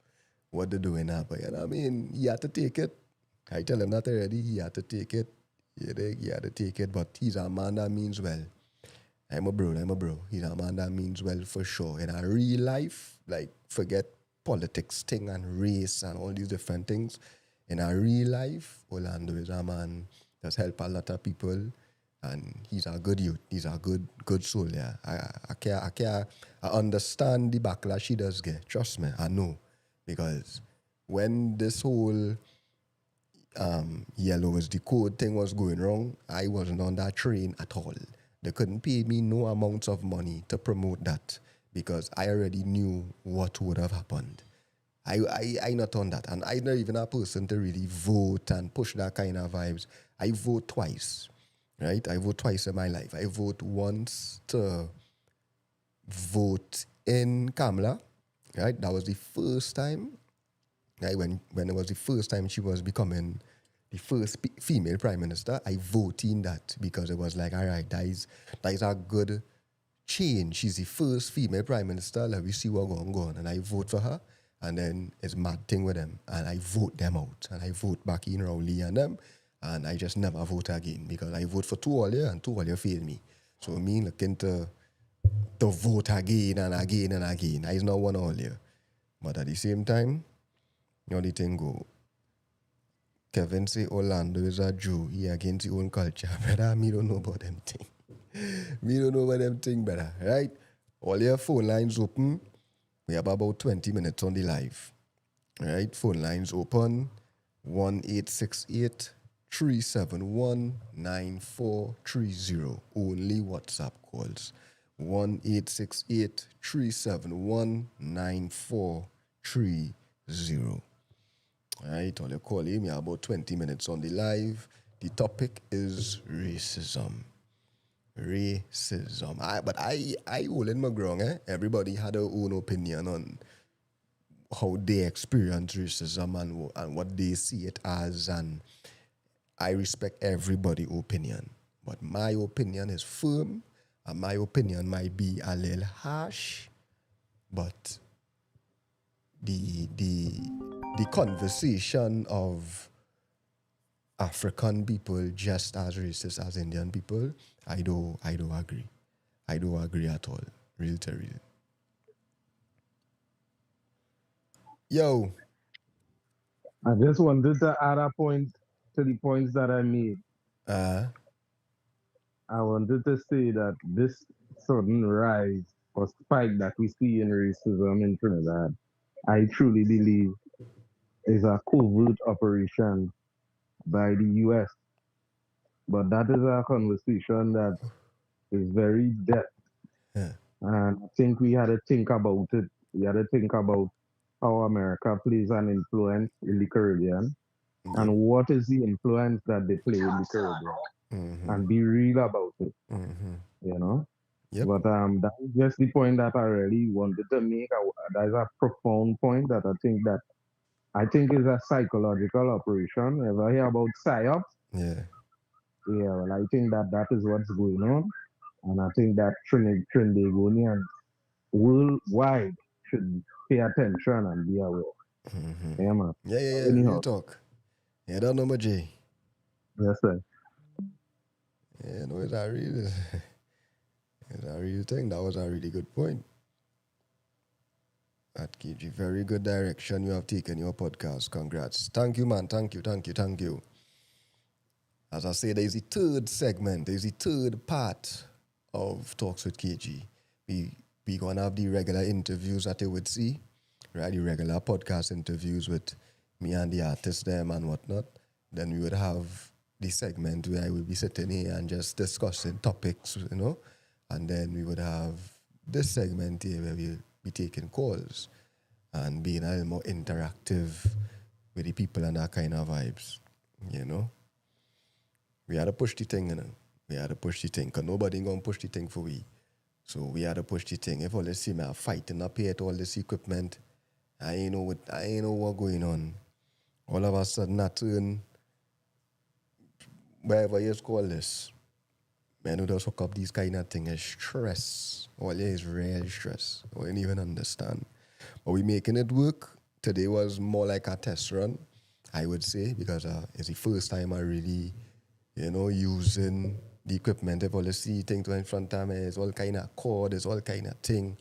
what they're doing now. But, he had to take it. I tell him that already. He had to take it. He had to take it. But he's a man that means well. I'm a bro. He's a man that means well for sure. In a real life, like, forget politics thing and race and all these different things. In a real life, Orlando is a man that's helped a lot of people. And he's a good youth. He's a good soul, yeah. I understand the backlash he does get. Trust me, I know. Because when this whole yellow is the code thing was going wrong, I wasn't on that train at all. They couldn't pay me no amounts of money to promote that because I already knew what would have happened. I not on that. And I'm not even a person to really vote and push that kind of vibes. I vote twice, right? I vote twice in my life. I vote once to vote in Kamala, right? That was the first time, right? When it was the first time she was becoming the first female prime minister, I voted in that because it was like, all right, that is a good change. She's the first female prime minister. Let me see what's going on. And I vote for her. And then it's mad thing with them. And I vote them out. And I vote back in Rowley and them. And I just never vote again because I vote for two earlier and two earlier failed me. So me looking to vote again and again and again. I is not one earlier. But at the same time, the thing go. Kevin say Orlando is a Jew. He against his own culture. Brother, me don't know about them thing. Me don't know about them thing, brother. Right? All your phone lines open. We have about 20 minutes on the live. Right? Phone lines open. 1-868-371-9430. Only WhatsApp calls. 1-868-371-9430. All right, all you call him. You have about 20 minutes on the live. The topic is racism. But I hold in my ground. Everybody had their own opinion on how they experience racism and what they see it as. And I respect everybody's opinion. But my opinion is firm. And my opinion might be a little harsh. But the conversation of African people just as racist as Indian people, I don't agree. I don't agree at all. Real to real. Yo. I just wanted to add a point to the points that I made. I wanted to say that this sudden rise or spike that we see in racism in Trinidad, I truly believe is a covert operation by the U.S. But that is a conversation that is very depth. Yeah. And I think we had to think about it. We had to think about how America plays an influence in the Caribbean and what is the influence that they play in the Caribbean. And be real about it. Yep. But that's just the point that I really wanted to make. That's a profound point that I think is a psychological operation. Ever hear about psyops? Yeah. Yeah, well, I think that is what's going on, and I think that Trinidadians worldwide should pay attention and be aware. Mm-hmm. Yeah, man. Yeah. Real talk. Yeah, that number J. Yes, sir. Yeah, no, it's a real thing. That was a really good point. That gives you very good direction you have taken your podcast. Congrats. Thank you, man. Thank you. As I say, there's the third segment. There's the third part of Talks with KG. We gonna have the regular interviews that you would see, right? The regular podcast interviews with me and the artists them and whatnot. Then we would have the segment where I will be sitting here and just discussing topics, you know. And then we would have this segment here where we'll be taking calls and being a little more interactive with the people and that kind of vibes, you know. We had to push the thing, you know. We had to push the thing, because nobody going to push the thing for we. So we had to push the thing. If all they see me fighting up here at all this equipment, I ain't know what going on. All of a sudden, I turn, whatever you call this, man who does hook up these kind of things is stress. All is real stress. I didn't even understand. But we making it work. Today was more like a test run, I would say, because it's the first time I really, you know, using the equipment. If all you see things in front of me, it's all kind of cord, it's all kind of thing.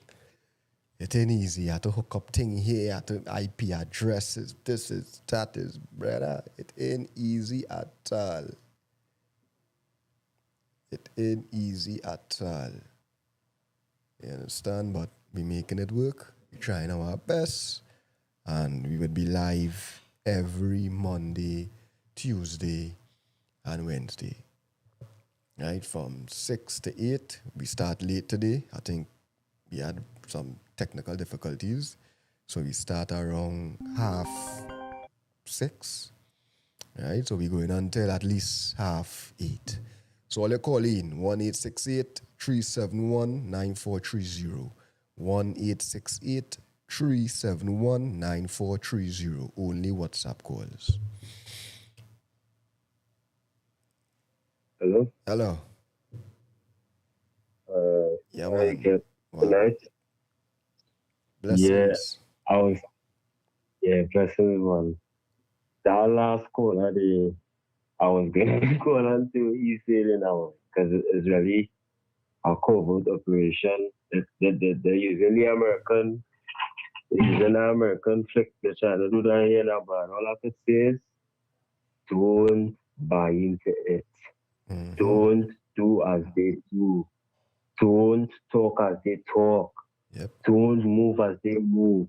It ain't easy. You have to hook up thing here, you have to IP addresses, this is, that is, brother. It ain't easy at all. It ain't easy at all. You understand? But we making it work. We trying our best. And we would be live every Monday, Tuesday, and Wednesday. Right? From 6 to 8. We start late today. I think we had some technical difficulties. So we start around 6:30. Right? So we're going until at least 8:30. So all you call in 1-868-371-9430. 1-868-371-9430. Only WhatsApp calls. Hello? Hello. Yeah, man. Tonight? Blessings. Yeah, blessings, man. That last call, I was going to call on to East Sailing now, because it's really a covert operation. They're using the American, flick. They're trying to do that here now, but all I could say is, don't buy into it. Mm-hmm. Don't do as they do. Don't talk as they talk. Yep. Don't move as they move.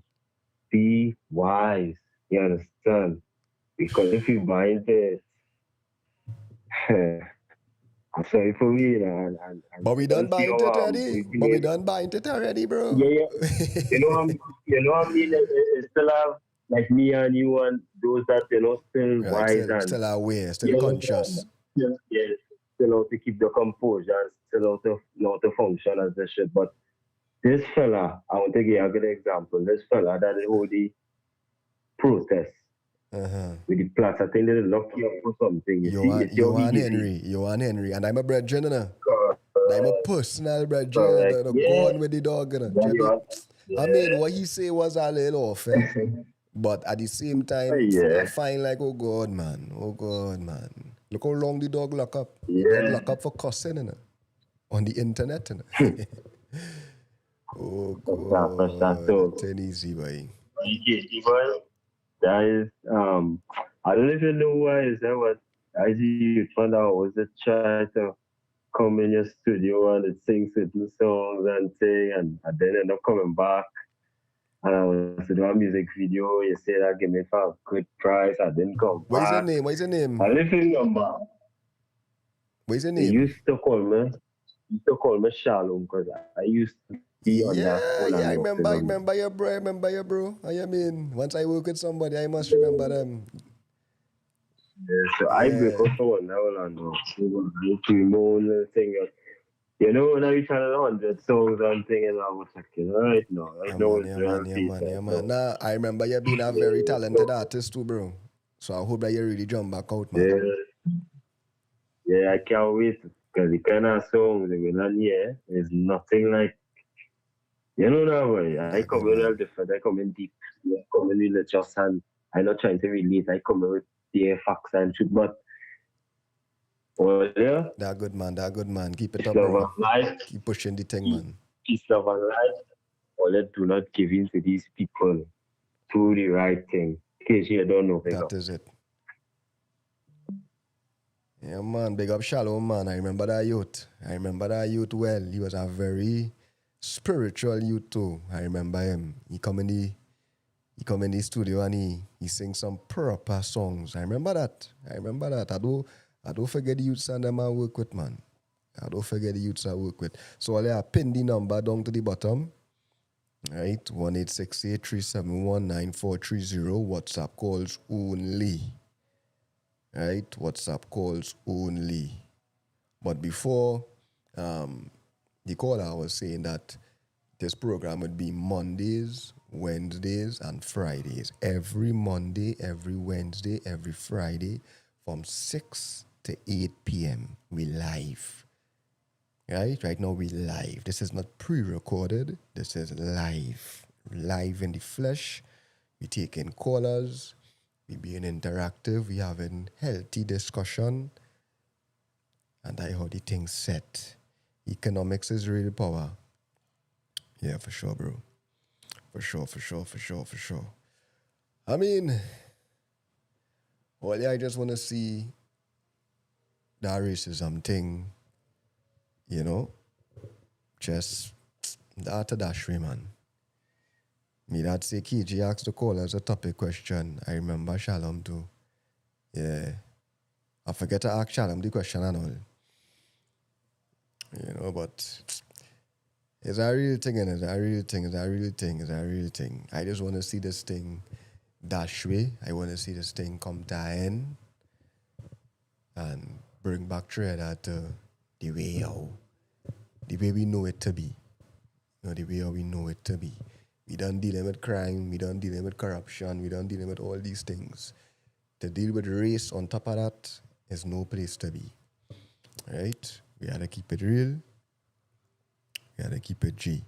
Be wise. You understand? Because if you buy into it, I'm sorry for me. But we done buying it already. But we done buying it already, bro. Yeah. You know what I mean? It's still have, like me and you and those that, still wise and still aware, still conscious. Yeah, still out to keep the composure and still out to function as they should. But this fella, I want to give you a good example. This fella that hold the protest. With the plats, I think they lock you up for something. Johan Henry, and I'm a brethren, I'm a personal brethren, go on with the dog. I mean, what he say was a little offense, but at the same time, I find like, oh God, man. Look how long the dog lock up. The dog lock up for cussing, on the internet. Oh God, it's easy, boy. That is, I don't even know why is that what I found out was to try to come in your studio and sing certain songs and sing and then end up coming back and I was to do a music video. You say that give me for a good price. I didn't come back. What's your name? I live in number. What's your name? They used to call me Shalom because I used to be on that. I remember your bro. I mean, once I work with somebody, I must remember them. Yeah, so I break up for one now, Orlando. To my own thing. You know, when I reach 100 songs and thing, and I was like, right now, I know it's real man. Nah, I remember you being a very talented artist too, bro. So I hope that you really jump back out, man. Yeah, I can't wait, because the kind of songs they will hear is nothing like, you know that way. I come in real different, I come in deep, I come in religious, and I'm not trying to relate, I come in with the facts and truth, but yeah. That good man. Keep it up, bro. Keep pushing the thing, man. Peace, love, and life. Do not give in to these people. Do the right thing. In case you don't know. That is it. Yeah, man. Big up Shalom, man. I remember that youth well. He was a very spiritual youth too. I remember him. He come in the studio and he sings some proper songs. I remember that. I don't forget the youths and them I work with, man. So I'll pin the number down to the bottom. Right? 1-868-371-9430. WhatsApp calls only. Right? WhatsApp calls only. But before the caller, I was saying that this program would be Mondays, Wednesdays, and Fridays. Every Monday, every Wednesday, every Friday from 6 to 8 p.m. We live. Right now we live. This is not pre-recorded. This is live. Live in the flesh. We taking callers. We being interactive. We having healthy discussion. And I how the thing set. Economics is real power. Yeah, for sure, bro. For sure. I mean, I just want to see that racism thing, you know, just that dash man. Me that say KG asked the call as a topic question. I remember Shalom too. Yeah. I forget to ask Shalom the question and all. You know, but it's a real thing, and it's a real thing. I just want to see this thing dash way. I want to see this thing come to an end and bring back Trinidad to the way we know it to be. You know, the way how we know it to be. We don't dealing with crime, we don't dealing with corruption, we don't dealing with all these things. To deal with race on top of that is no place to be. Right? We gotta keep it real. We gotta keep it G.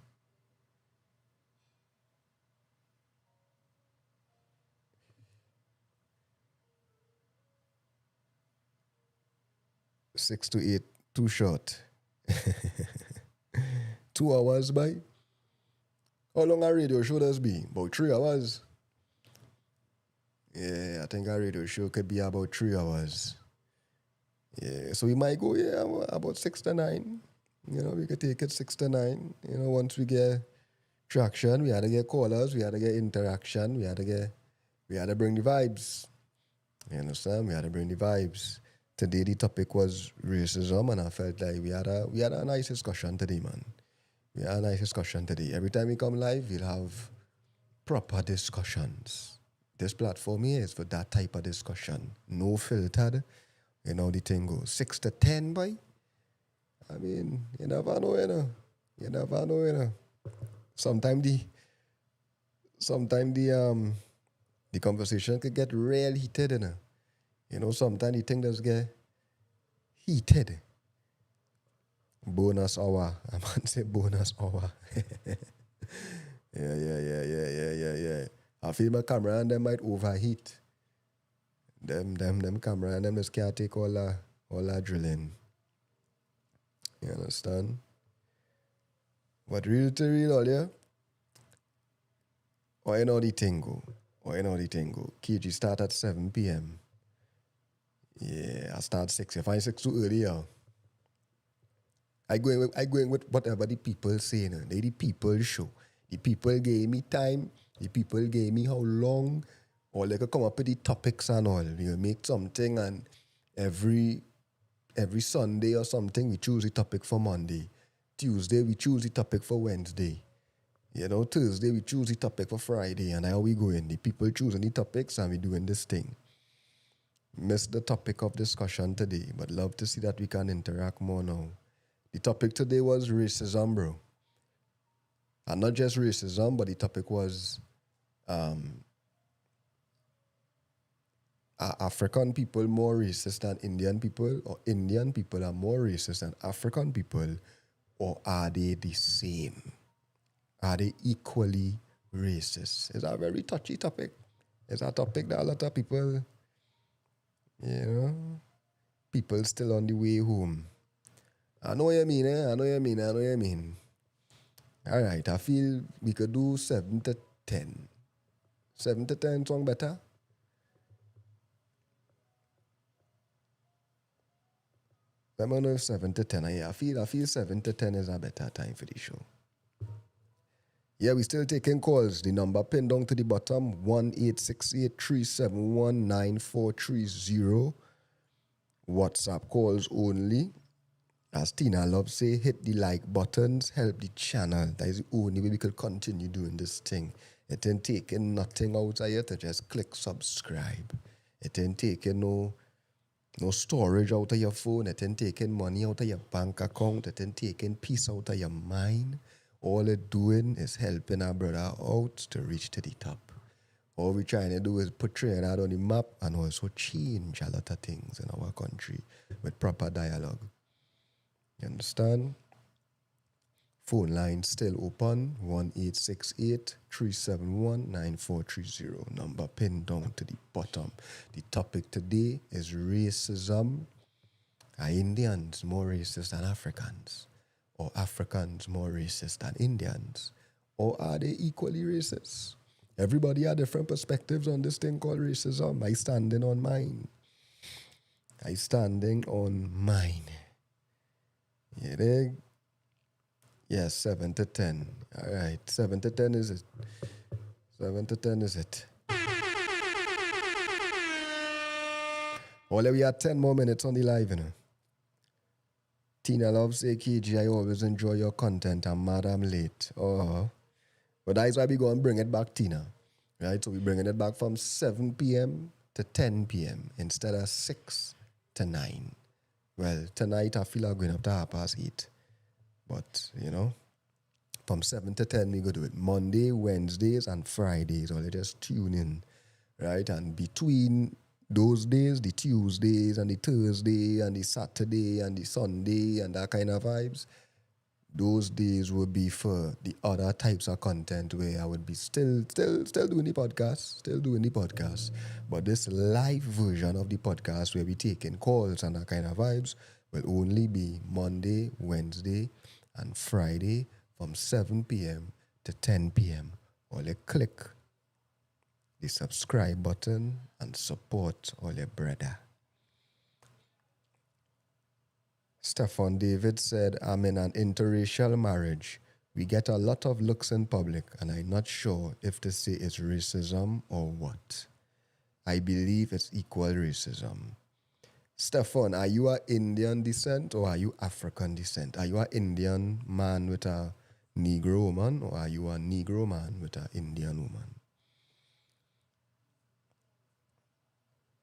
Six to 8, too short. 2 hours by. How long a radio show does be? About 3 hours. Yeah, I think a radio show could be about 3 hours. Yeah, so we might go about 6 to 9. You know, we could take it 6 to 9. You know, once we get traction, we had to get callers, we had to get interaction, we had to bring the vibes. You understand? We had to bring the vibes. Today the topic was racism, and I felt like we had a nice discussion today, man. We had a nice discussion today. Every time we come live, we'll have proper discussions. This platform here is for that type of discussion. No filtered. You know the thing goes. 6 to 10, boy. I mean, you never know, you know. Sometimes the conversation could get real heated, you know. You know, sometimes the thing does get heated. Bonus hour. I might say bonus hour. Yeah. I feel my camera and them might overheat. Them camera and them just can't take all that drilling. You understand? But real to real, all yeah? Or you know the thing go. KG start at 7 p.m. Yeah, I start 6. If I 6 too early, I go in with whatever the people say. You know? They the people show. The people gave me time. The people gave me how long. Or they could come up with the topics and all. You make something, and every Sunday or something, we choose the topic for Monday. Tuesday, we choose the topic for Wednesday. You know, Thursday, we choose the topic for Friday. And how we going? The people choosing the topics, and we doing this thing. Missed the topic of discussion today, but love to see that we can interact more now. The topic today was racism, bro. And not just racism, but the topic was are African people more racist than Indian people, or Indian people are more racist than African people, or are they the same? Are they equally racist? It's a very touchy topic. It's a topic that a lot of people, people still on the way home. I know what you mean, I know what you mean. All right, I feel we could do 7 to 10. 7 to 10 sound better? Let me know if 7 to 10. I feel 7 to 10 is a better time for the show. Yeah, we still taking calls. The number pinned down to the bottom, 1-868-371-9430. WhatsApp calls only. As Tina loves say, hit the like buttons, help the channel. That is the only way we could continue doing this thing. It ain't taking nothing out of you to just click subscribe. It ain't taking no storage out of your phone. It ain't taking money out of your bank account. It ain't taking peace out of your mind. All it doing is helping our brother out to reach to the top. All we're trying to do is put Trinidad on the map and also change a lot of things in our country with proper dialogue. You understand? Phone line still open, 1-868-371-9430. Number pinned down to the bottom. The topic today is racism. Are Indians more racist than Africans? Or Africans more racist than Indians? Or are they equally racist? Everybody had different perspectives on this thing called racism. I standing on mine. You dig? Yes, 7 to 10. All right, 7 to 10 is it? 7 to 10 is it? Well, we have 10 more minutes on the live, Tina loves say, KG, I always enjoy your content. I'm mad I'm late. Oh, but that's why we go and bring it back, Tina. Right? So we're bringing it back from 7 p.m. to 10 p.m. instead of 6 to 9. Well, tonight I feel like going up to 8:30. But, from 7 to 10, we go do it Monday, Wednesdays, and Fridays. Or just tune in, right? And between those days, the Tuesdays, and the Thursday, and the Saturday, and the Sunday, and that kind of vibes, those days will be for the other types of content where I would be still doing the podcast, but this live version of the podcast where we taking calls and that kind of vibes will only be Monday, Wednesday, and Friday from 7 p.m. to 10 p.m. Or you click the subscribe button and support all your brother. Stefan David said, I'm in an interracial marriage. We get a lot of looks in public, and I'm not sure if to say it's racism or what. I believe it's equal racism. Stefan, are you an Indian descent or are you African descent? Are you an Indian man with a Negro woman, or are you a Negro man with an Indian woman?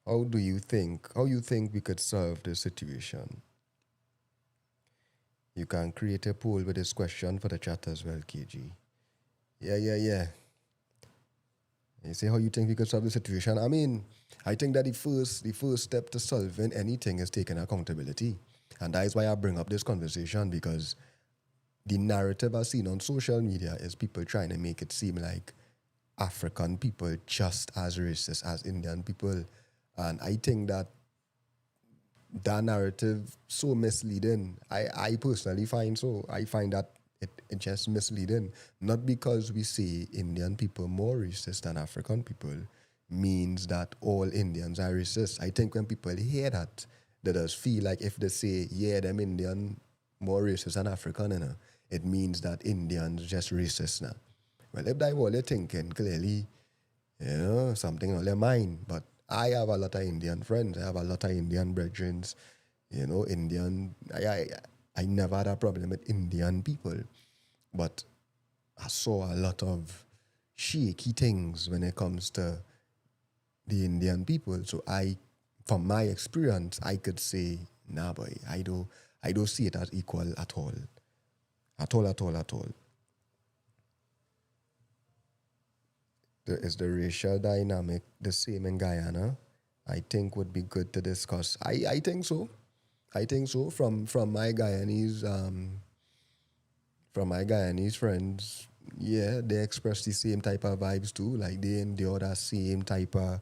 How you think we could solve this situation? You can create a poll with this question for the chat as well, KG. Yeah. You see how you think we could solve the situation? I mean, I think that the first step to solving anything is taking accountability. And that is why I bring up this conversation, because the narrative I've seen on social media is people trying to make it seem like African people just as racist as Indian people. And I think that narrative so misleading. I personally find so. I find that it just misleading. Not because we say Indian people more racist than African people means that all Indians are racist. I think when people hear that, they just feel like if they say, yeah, them Indian more racist than African, it means that Indians just racist now. Well, if that's what they're thinking, clearly, something on their mind. But I have a lot of Indian friends. I have a lot of Indian brethren. Indian. I never had a problem with Indian people, but I saw a lot of shaky things when it comes to the Indian people. So from my experience, I could say, nah, boy, I I don't see it as equal at all. At all. Is the racial dynamic the same in Guyana? I think would be good to discuss. I think so. From my Guyanese friends, yeah, they express the same type of vibes too. Like they endure that same type of,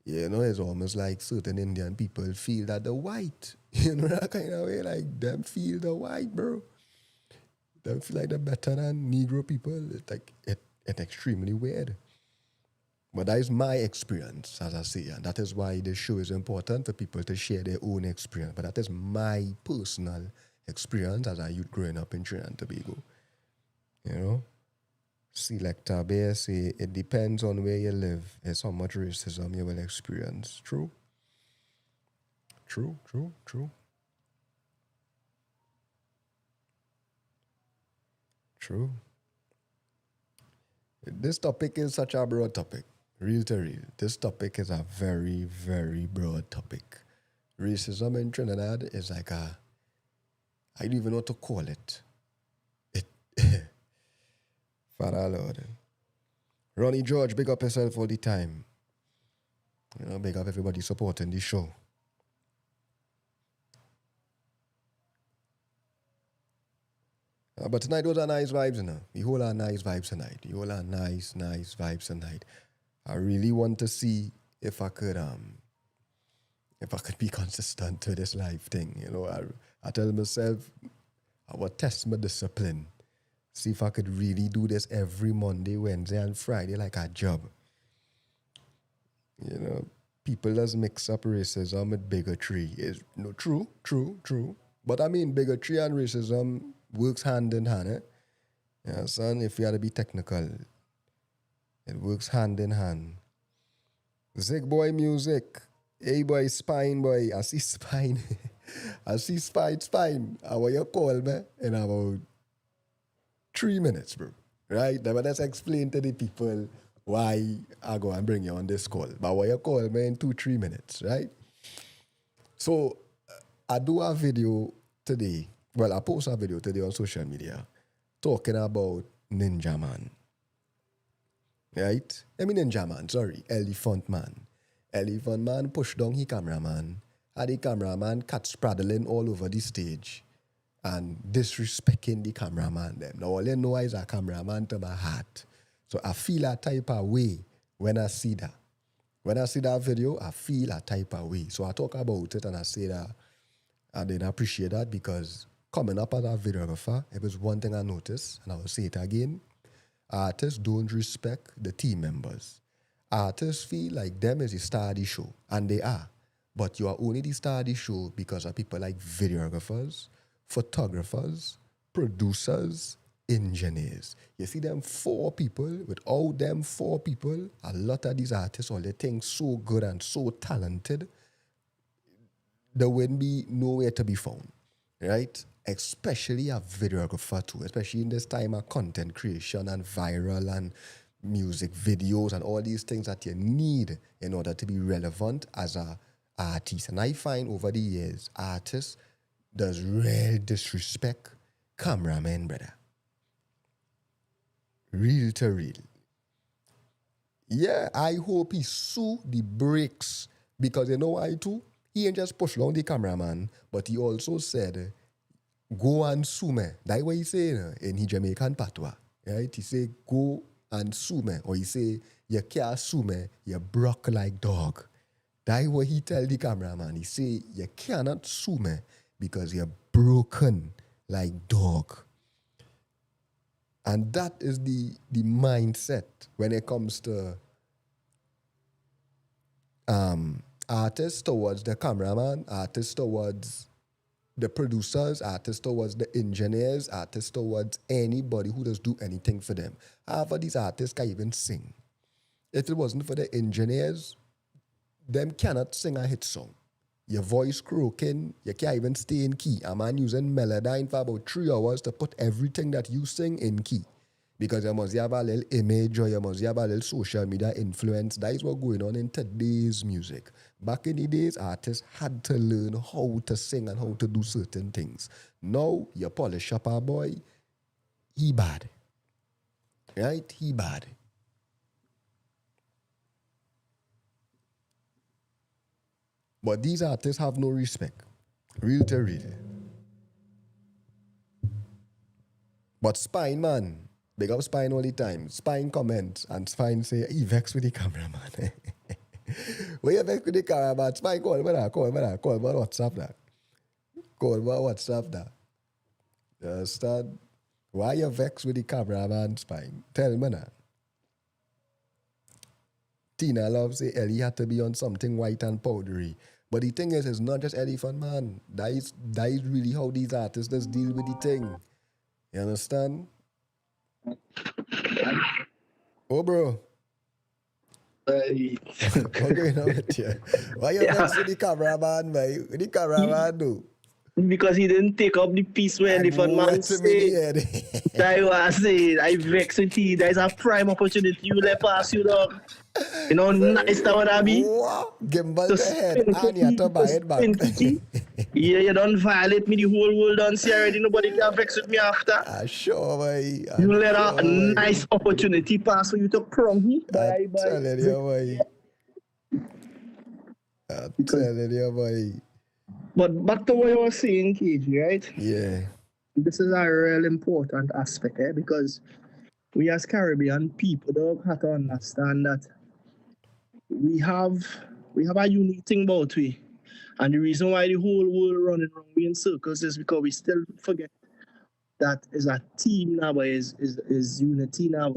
it's almost like certain Indian people feel that the white, that kind of way. Like them feel the white, bro. Them feel like they're better than Negro people. It's like it's extremely weird. But that is my experience, as I say, and that is why this show is important for people to share their own experience. But that is my personal experience as a youth growing up in Trinidad and Tobago. Selector Bear say it depends on where you live, is how much racism you will experience. True. This topic is such a broad topic. Real to real. This topic is a very, very broad topic. Racism in Trinidad is like I don't even know what to call it. Father Lord. Ronnie George, big up yourself all the time. Big up everybody supporting the show. But tonight was a nice vibes, We whole are nice vibes tonight. You all are nice vibes tonight. I really want to see if I could be consistent to this live thing. I tell myself I would test my discipline. See if I could really do this every Monday, Wednesday, and Friday like a job. People just mix up racism with bigotry. True. But I mean, bigotry and racism works hand in hand. Son, if you had to be technical, it works hand in hand. Zig boy music. Hey boy, spine boy. I see spine. I see spine. I want you call me in about 3 minutes, bro. Right? Now let's explain to the people why I go and bring you on this call. But what you call me in 2-3 minutes, right? So I do a video today. Well, I post a video today on social media talking about Ninja Man. Right? Ninja Man, sorry. Elephant Man. Elephant Man pushed down his cameraman. And the cameraman cat spraddling all over the stage and disrespecting the cameraman. Them. Now, all you know is a cameraman to my heart. So I feel a type of way when I see that. When I see that video, I feel a type of way. So I talk about it and I say that I didn't appreciate that because coming up as a videographer, it was one thing I noticed, and I will say it again. Artists don't respect the team members. Artists feel like them is the star of the show, and they are. But you are only the star of the show because of people like videographers, photographers, producers, engineers. You see them 4 people, without them 4 people, a lot of these artists, all they think so good and so talented, there wouldn't be nowhere to be found, right? Especially a videographer too, especially in this time of content creation and viral and music videos and all these things that you need in order to be relevant as a artist. And I find over the years, artists does real disrespect cameramen, brother. Real to real. Yeah, I hope he sue the breaks because you know why too? He ain't just push down the cameraman, but he also said, go and sue me. That's what he say in his Jamaican patois. Right? He say, go and sue me. Or he say, you can't sue me, you broke like dog. That's what he tell the cameraman. He say, you cannot sue me because you're broken like dog. And that is the mindset when it comes to artists towards the cameraman, artists towards the producers, artists towards the engineers, artists towards anybody who does do anything for them. However, these artists can even sing. If it wasn't for the engineers, them cannot sing a hit song. Your voice croaking, you can't even stay in key. A man using Melodyne for about 3 hours to put everything that you sing in key. Because you must have a little image or you must have a little social media influence. That is what's going on in today's music. Back in the days, artists had to learn how to sing and how to do certain things. Now, you polish up our boy, he bad. Right? He bad. But these artists have no respect. Real to real. But Spine, man, big up Spine all the time. Spine comments and Spine say, he vex with the cameraman. When you vex with the cameraman, Spine call me WhatsApp that. Call me WhatsApp that. You understand? Why you vex with the cameraman, Spine? Tell me that. Tina Love say Ellie had to be on something white and powdery. But the thing is, it's not just Elephant Man. That is really how these artists just deal with the thing. You understand? Oh, bro. Hey. Okay, now with you. Why you vex with the cameraman, man? What the cameraman do? Because he didn't take up the piece where Elephant Man said. That was saying, I vex with you. There's a prime opportunity. You let pass you, dog. You know, nice that what I be. Gimbal the head and you have to buy it back. Yeah, you don't violate me. The whole world don't see already. Nobody can vex with me after. Sure, boy. You let a nice opportunity pass for you to crown me. I'm telling you, boy. I'm telling you, boy. But back to what you were saying, KG, right? Yeah. This is a real important aspect, because we as Caribbean people don't have to understand that we have a unique thing about we. And the reason why the whole world running around in circles is because we still forget that is a team now, is unity now.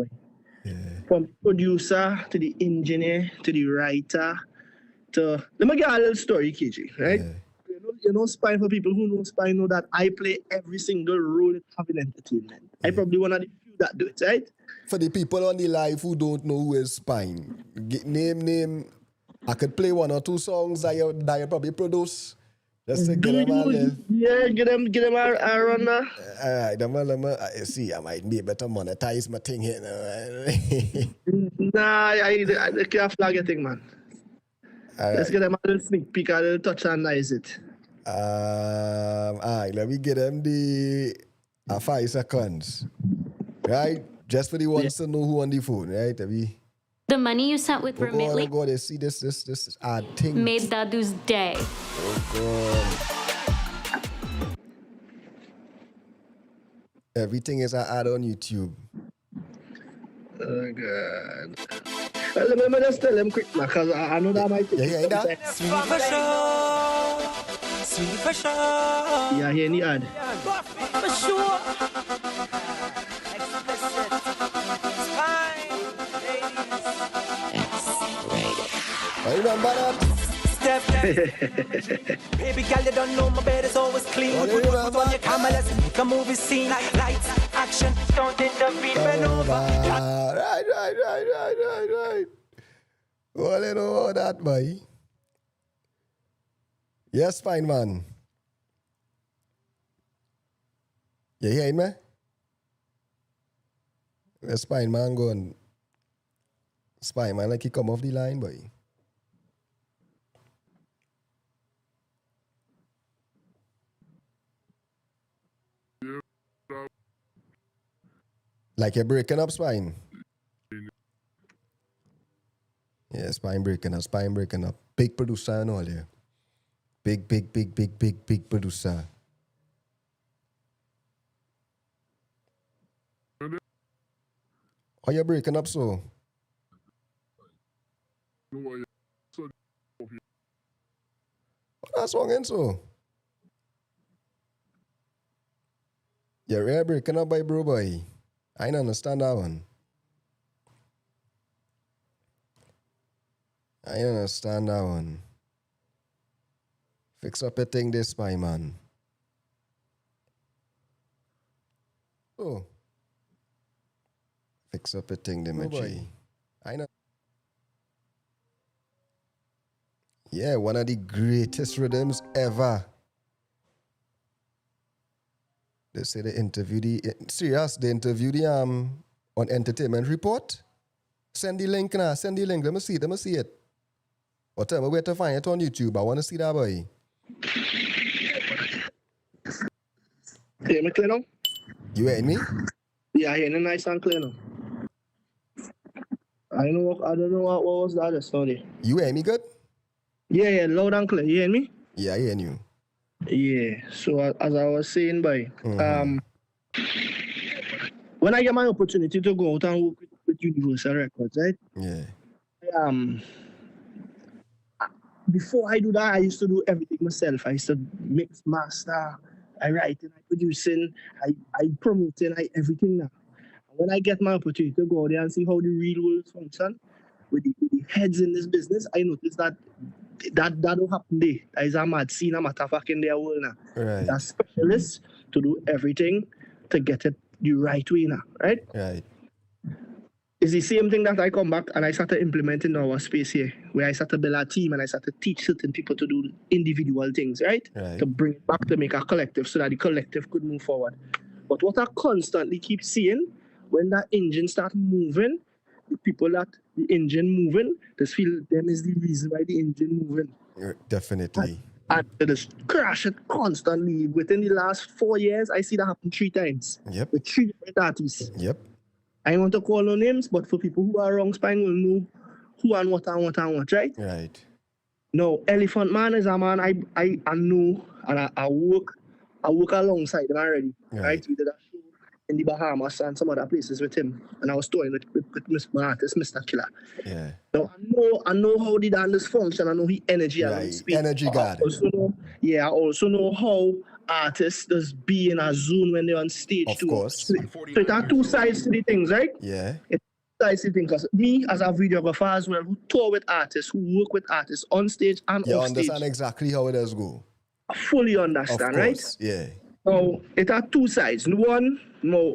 Yeah. From producer to the engineer to the writer to... Let me get a little story, KG, right? Yeah. You know Spine, for people who know Spine, know that I play every single role in having entertainment. Yeah. I probably one of the few that do it, right? For the people on the live who don't know who is Spine, name. I could play one or two songs that you probably produce. Just to get them all in. Yeah, get them a run now. Alright, see, I might be able to monetize my thing here now. Nah, I can't flag a thing, man. Right. Let's get them a little sneak peek, a little touch and analyze it. Alright, let me get them the 5 seconds. Right? Just for the ones to know who on the phone, right? The money you sent with Remitly. Oh God, they see this thing. Made Dadu's day. Oh God. Everything is an ad on YouTube. Oh God. Let me just tell them quick, because I know that might take Sweet for sure. Sweet for sure. Yeah, hear the ad. For sure. Explicit. It's fine, ladies. I remember that. Step baby girl, you don't know my bed is always clean. Put on your camera, let's make a movie scene. Lights, action, don't intervene, bend over. Right. Well, you know all that, boy. Yes, fine, man. You hearing me? Yes, fine, man, go on. Spine, man, like he come off the line, boy. Like you're breaking up, Spine. Yeah, Spine breaking up. Big producer and all, yeah. Big producer. How you breaking up so? What's wrong in so? You're really breaking up by bro boy. I don't understand that one. Fix up a thing this my man. Oh. Fix up a thing the G. I know. Yeah, one of the greatest rhythms ever. They say they interviewed the on Entertainment Report. Send the link now. Send the link. Let me see it. Or tell me where to find it on YouTube. I want to see that, boy. Hear me clear now? You hearing me? Yeah, I hear you nice and clear now. I don't know what was that just now there. You hear me good? Yeah, loud and clear. You hear me? Yeah, I hear you. Yeah. So as I was saying, boy, when I get my opportunity to go out and work with Universal Records, right? Yeah. Before I do that, I used to do everything myself. I used to mix, master, I writing, I producing, I promoting, everything now. When I get my opportunity to go there and see how the real world function with the heads in this business, I noticed that don't happen there. That is a mad scene, a matter of fact in their world now. Right. They're specialists to do everything to get it the right way now, right? Right. It's the same thing that I come back and I start to implement in our space here, where I start to build a team and I start to teach certain people to do individual things, right? To bring it back to make a collective so that the collective could move forward. But what I constantly keep seeing, when that engine starts moving, the people that the engine moving, just feel them is the reason why the engine moving. Definitely. And they just crash it constantly. Within the last 4 years, I see that happen 3 times. Yep. With 3 different artists. Yep. I want to call no names, but for people who are wrong spine will know who and what, right? Right. No, Elephant Man is a man I know and I work alongside him already. Right? We did a show in the Bahamas and some other places with him. And I was touring with my artist, Mr. Killer. Yeah. Now I know how the dance function, I know his energy and his speed. Energy God. I also know how artists just be in a zone when they're on stage of too. Course. So it are 2 sides to the things, right? Yeah. It's 2 sides to the things. Because me as a videographer as well, who tour with artists, who work with artists on stage and off stage. You understand exactly how it does go. I fully understand, of right? course. Yeah. So it are 2 sides. One,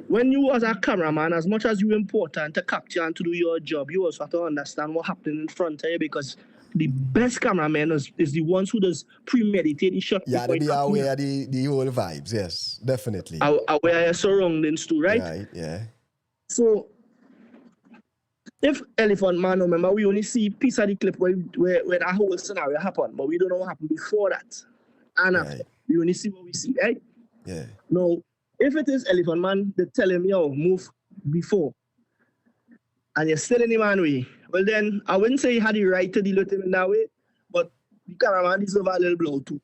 when you as a cameraman, as much as you're important to capture and to do your job, you also have to understand what's happening in front of you, because the best cameraman is the ones who does premeditate the shot. Yeah, they be aware of the whole vibes, yes, definitely. Aware of your surroundings too, right? Right, yeah. So if Elephant Man, remember, we only see a piece of the clip where that whole scenario happened, but we don't know what happened before that. And after, we only see what we see, right? Yeah. Now, if it is Elephant Man, they tell him, yo, move before, and you're still in the man way, well then, I wouldn't say he had the right to deal with him in that way, but the cameraman deserves a little blow too.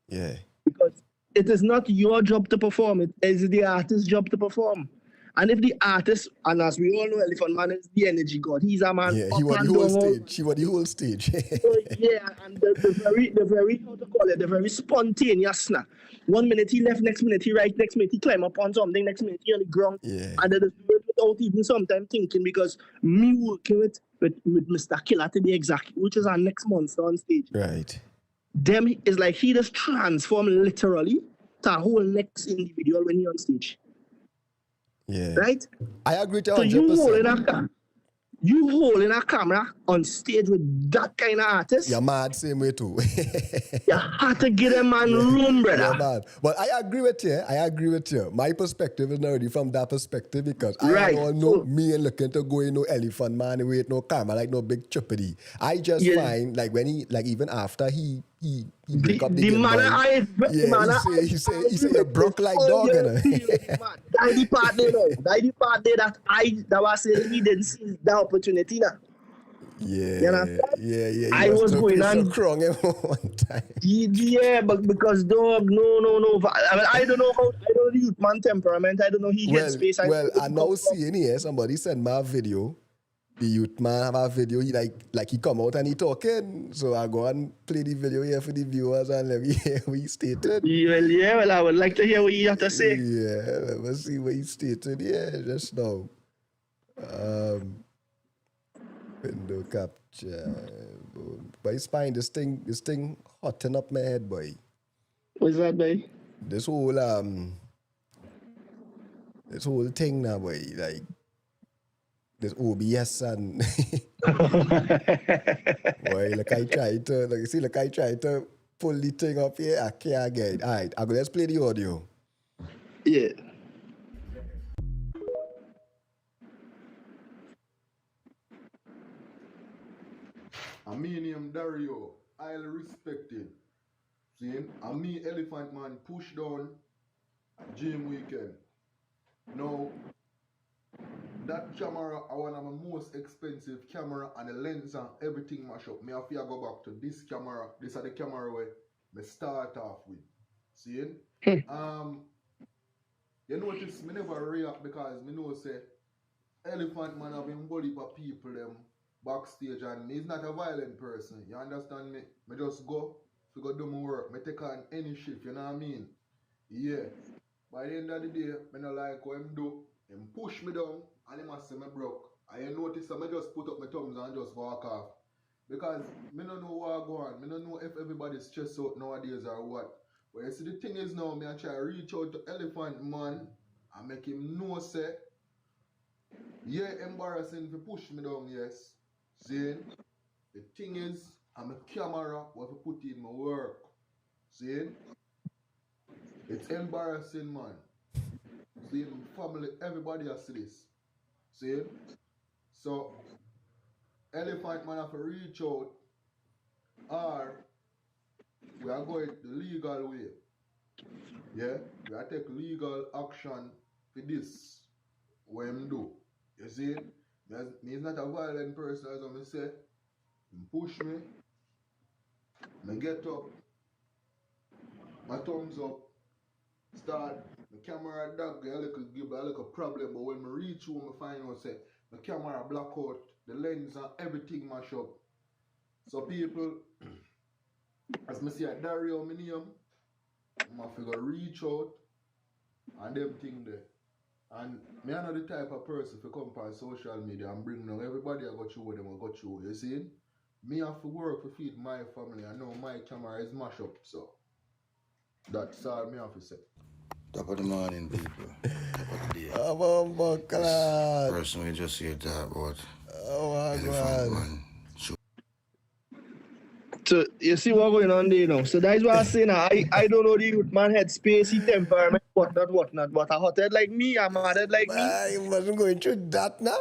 Yeah. Because it is not your job to perform, it is the artist's job to perform. And if the artist, and as we all know, Elephant Man is the energy god. He's a man. Yeah, he was the whole stage. He was the whole stage. So, yeah, and the very, how to call it, the very spontaneous. 1 minute he left, next minute he right, next minute he climb up on something, next minute he on the ground. Yeah. And they just do it without even sometimes thinking, because me working with Mr. Killer to be exact, which is our next monster on stage. Right. Them is like he just transformed literally to a whole next individual when he on stage. Yeah. Right? I agree to 100%. So you holding a camera on stage with that kind of artist. You're mad same way too. You have to give a man room, brother. Yeah, man. But I agree with you. My perspective is not really from that perspective, because I don't know me and looking to go in no Elephant Man with no camera, like no big chippity. I just find like when he, like even after he break up the manner he say you broke like dog. That the part there though. That the part there that was saying he didn't see the opportunity now. Yeah. I was going on strong at one time. Yeah, but because dog, no. I mean, I don't know the youth man temperament. I don't know he headspace. I now seeing here somebody send me a video. The youth man have a video. He like he come out and he talking. So I go and play the video here for the viewers and let me hear what he stated. Well, I would like to hear what you have to say. Yeah, let's see what he stated. Yeah, just now. Window capture. But it's fine. This thing hotting up my head, boy. What's that, boy? This whole thing now, boy. Like this OBS and boy, I try to pull the thing up here. I can't get it. All right, let's play the audio. Yeah. And me name Dario, highly respected. See, and me Elephant Man push down Gym Weekend. Now, that camera are one of my most expensive camera, and the lens and everything mash up. Me have to go back to this camera. This is the camera where me start off with. See? You notice me never react because me know say Elephant Man have him body for people them backstage, and he's not a violent person. You understand me? Me just go do my work. Me take on any shift, you know what I mean? Yeah. By the end of the day, me not like what him do. Him push me down and he must say me broke. And you notice I just put up my thumbs and just walk off. Because me don't know what go on. Me don't know if everybody's stressed out nowadays or what. But you see, the thing is now, me I try to reach out to Elephant Man and make him know say, yeah, embarrassing to push me down, yes. See? The thing is, I'm a camera what to put in my work. See? It's embarrassing, man. See? Family, everybody has this. See? So, Elephant Man have to reach out, or we are going the legal way. Yeah? We are take legal action for this. What him do. You see? He's not a violent person, as I say. He push me. I get up. My thumbs up. Start. My camera dog give a little problem. But when I reach home, I find out say my camera black out. The lens and everything mash up. So people, as I see a Dario my name, I'm going to reach out and them thing there. And me are not the type of person to come on social media and bring down everybody I got you with them, I got you. You see? Me have to work to feed my family. I know my camera is mash up, so that's all me have to say. Top of the morning, people. Top of the day. Oh, my person we just hear that about. Oh, my God. So you see what's going on there now. So that's what I'm saying. I don't know the youth man headspace, he temperament, whatnot. But a hothead like me, I'm a head like me. You wasn't going through that now.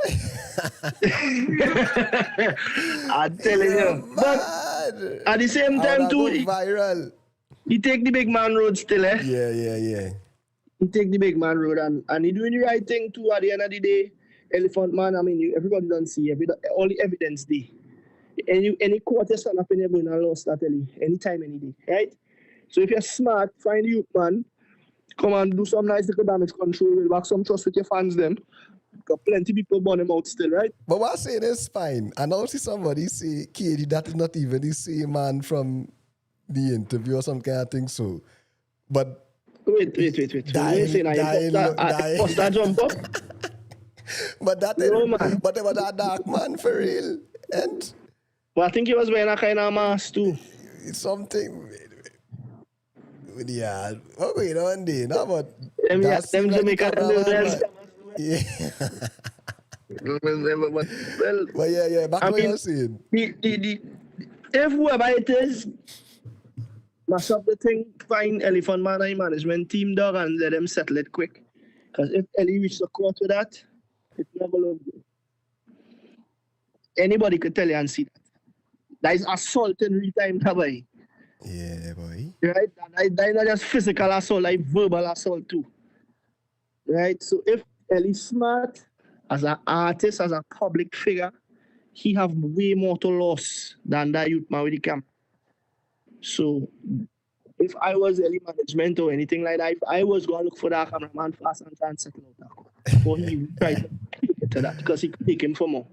I'm telling you. But at the same time too, viral. He take the big man road still, eh? Yeah. He take the big man road and he doing the right thing too at the end of the day. Elephant Man, I mean, everybody don't see all the evidence there. Any court you stand up in your brain and lost that anytime, any day, right? So if you're smart, find the youth man, come and do some nice little damage control, will back some trust with your fans them. Got plenty people burn them out still, right? But what I say is fine. And I see somebody say, KD, that is not even the same man from the interview or some kind of thing, so. But wait. Post that jump up. But that is, but they were that dark man for real. And well, I think he was wearing a kind of mask too. Something. Yeah. What going on there? No, but them Jamaican yeah. But yeah. Back what you're saying. If whoever it is, mash up the thing, find Elephant Man and management team dog and let them settle it quick. Because if Ellie reaches the court with that, it's never look good. Anybody could tell you and see that. That is assault in real time, boy. Yeah, boy. Right? That is not just physical assault, like verbal assault too. Right? So if Ellie's smart, as an artist, as a public figure, he have way more to lose than that youth man with the camera. So if I was Ellie management or anything like that, if I was going to look for that cameraman fast and try and settle out that court, before he tried to get to that, because he could take him for more.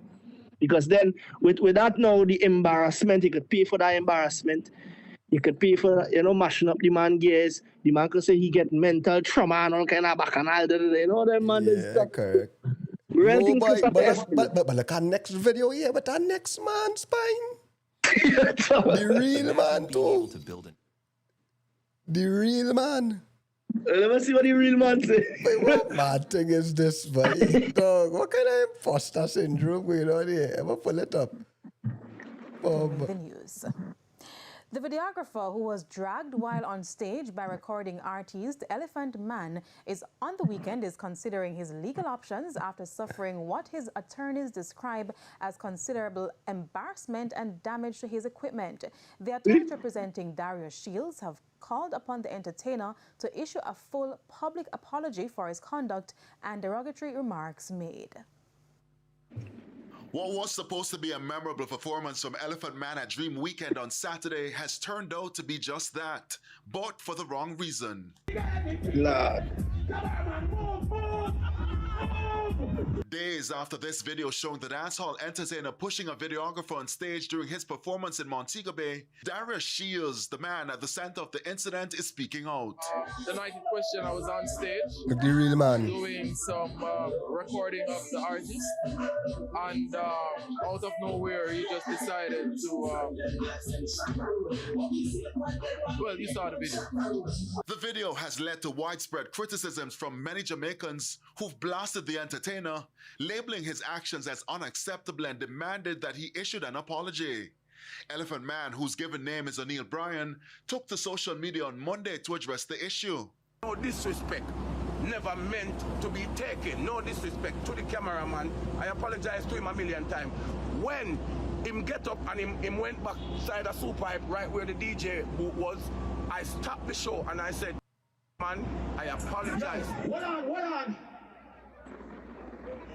Because then, with that now, the embarrassment, you could pay for that embarrassment. You could pay for, mashing up the man gears. The man could say he get mental trauma and all kind of bacchanal. That man is correct. But look at next video here, but our next man spine. The real man too. The real man. Let me see what the real man say. Wait, what mad thing is this, buddy? Dog, what kind of imposter syndrome going on here? Ever pull it up? The news. The videographer who was dragged while on stage by recording artist Elephant Man on the weekend is considering his legal options after suffering what his attorneys describe as considerable embarrassment and damage to his equipment. The attorneys representing Darius Shields have called upon the entertainer to issue a full public apology for his conduct and derogatory remarks made. What was supposed to be a memorable performance from Elephant Man at Dream Weekend on Saturday has turned out to be just that, but for the wrong reason. Lord. Days after this video showing the dancehall entertainer pushing a videographer on stage during his performance in Montego Bay, Darius Shields, the man at the center of the incident, is speaking out. The night in question, I was on stage Look the real man. doing some recording of the artist, and out of nowhere, he just decided to. Well, you saw the video. The video has led to widespread criticisms from many Jamaicans who've blasted the entertainer, labeling his actions as unacceptable and demanded that he issued an apology. Elephant Man, whose given name is O'Neal Bryan, took to social media on Monday to address the issue. No disrespect never meant to be taken. No disrespect to the cameraman. I apologize to him a million times. When him get up and him went back side of Super Hype right where the DJ booth was, I stopped the show and I said, man, I apologize. Hold on.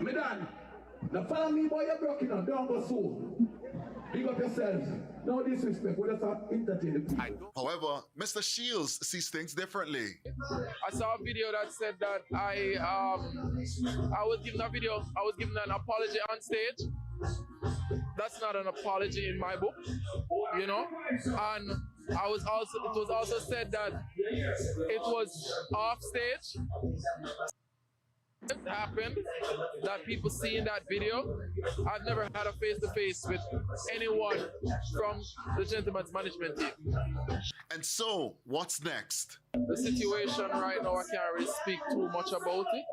Me done. Now follow me, boy, you're broken up. Don't go soon. Big up yourselves. No disrespect. We just have entertaining. However, Mr. Shields sees things differently. I saw a video that said that I was given a video. I was given an apology on stage. That's not an apology in my book, you know. And it was also said that it was off stage. It happened that people see in that video. I've never had a face-to-face with anyone from the gentleman's management team. And so, what's next? The situation right now, I can't really speak too much about it,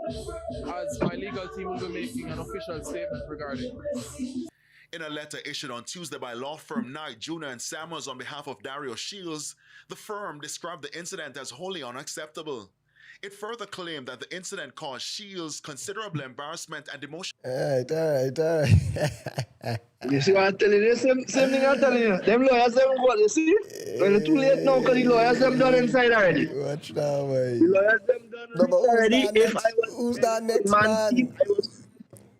as my legal team will be making an official statement regarding it. In a letter issued on Tuesday by law firm Knight, Jr. and Samuels on behalf of Darius Shields, the firm described the incident as wholly unacceptable. It further claimed that the incident caused Shields considerable embarrassment and emotion. All right. You see what I'm telling you? Same thing I'm telling you. Them lawyers, them what, you see? Well, it's too late now because the lawyers, them done inside already. Watch now, boy. The lawyers, them done inside already. If I was who's that next man? Team,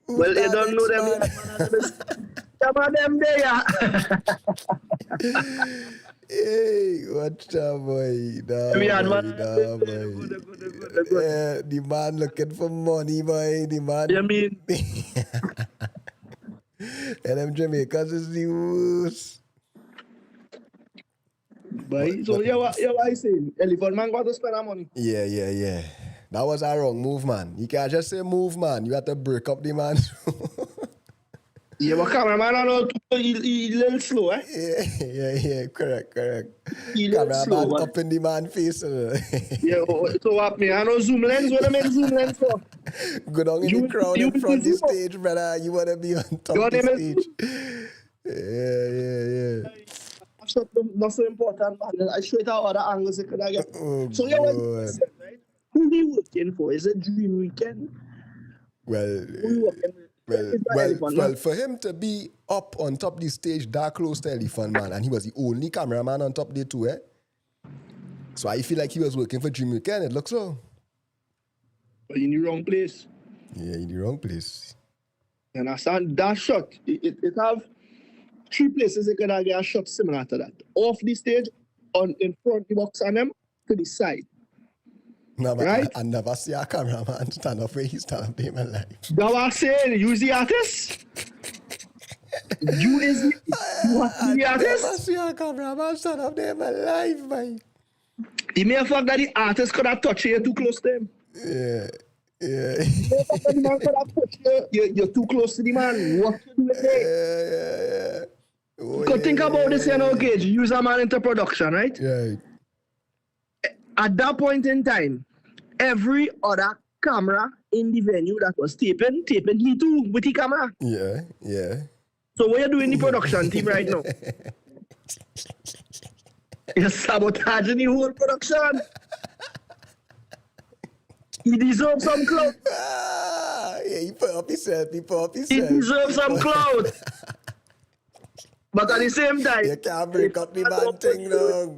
well, you don't know them. Some of them there. Hey, watch out, boy. The man looking for money, boy. The man. You mean? And them Jamaicans is the worst. Boy, so you what I saying? Elephant Man got to spend our money. Yeah. That was a wrong move, man. You can't just say move, man. You have to break up the man. Yeah, but cameraman, I know he's a little slow, eh? Yeah, correct. Cameraman up in the man face. Yeah, so what, me? I know zoom lens. What I mean zoom lens for? Go down in the crowd in front of the stage, brother. You want to be on top of the stage. Yeah. That's not so important, man. I straight out other angles you could get. So yeah, what you said, right? Who are you working for? Is it Dream Weekend? Well, for him to be up on top of the stage that close to Elephant Man, and he was the only cameraman on top there too, eh? So I feel like he was working for Dream Weekend, it looks so. But in the wrong place. Yeah, in the wrong place. And I understand that shot. It have 3 places it could have get a shot similar to that. Off the stage, in front of the box and them, to the side. No, but right? I never see a cameraman stand up where he stand up there in my life. That's what I'm saying. Use the artist. You the artist. I never see a cameraman stand up there in my life, man. The mere fact that the artist could have touched you too close to him. Yeah. The man could have touched you. You're too close to the man. What you do with it? Yeah. Think about this, you know, Gage. Use a man into production, right? Right. At that point in time, every other camera in the venue that was taping me too with the camera. Yeah. So what you doing in the production team right now? You're sabotaging the whole production. He deserves some clout. Yeah, he put up himself. He deserves some clout. But at the same time, you can't break up the man thing, though.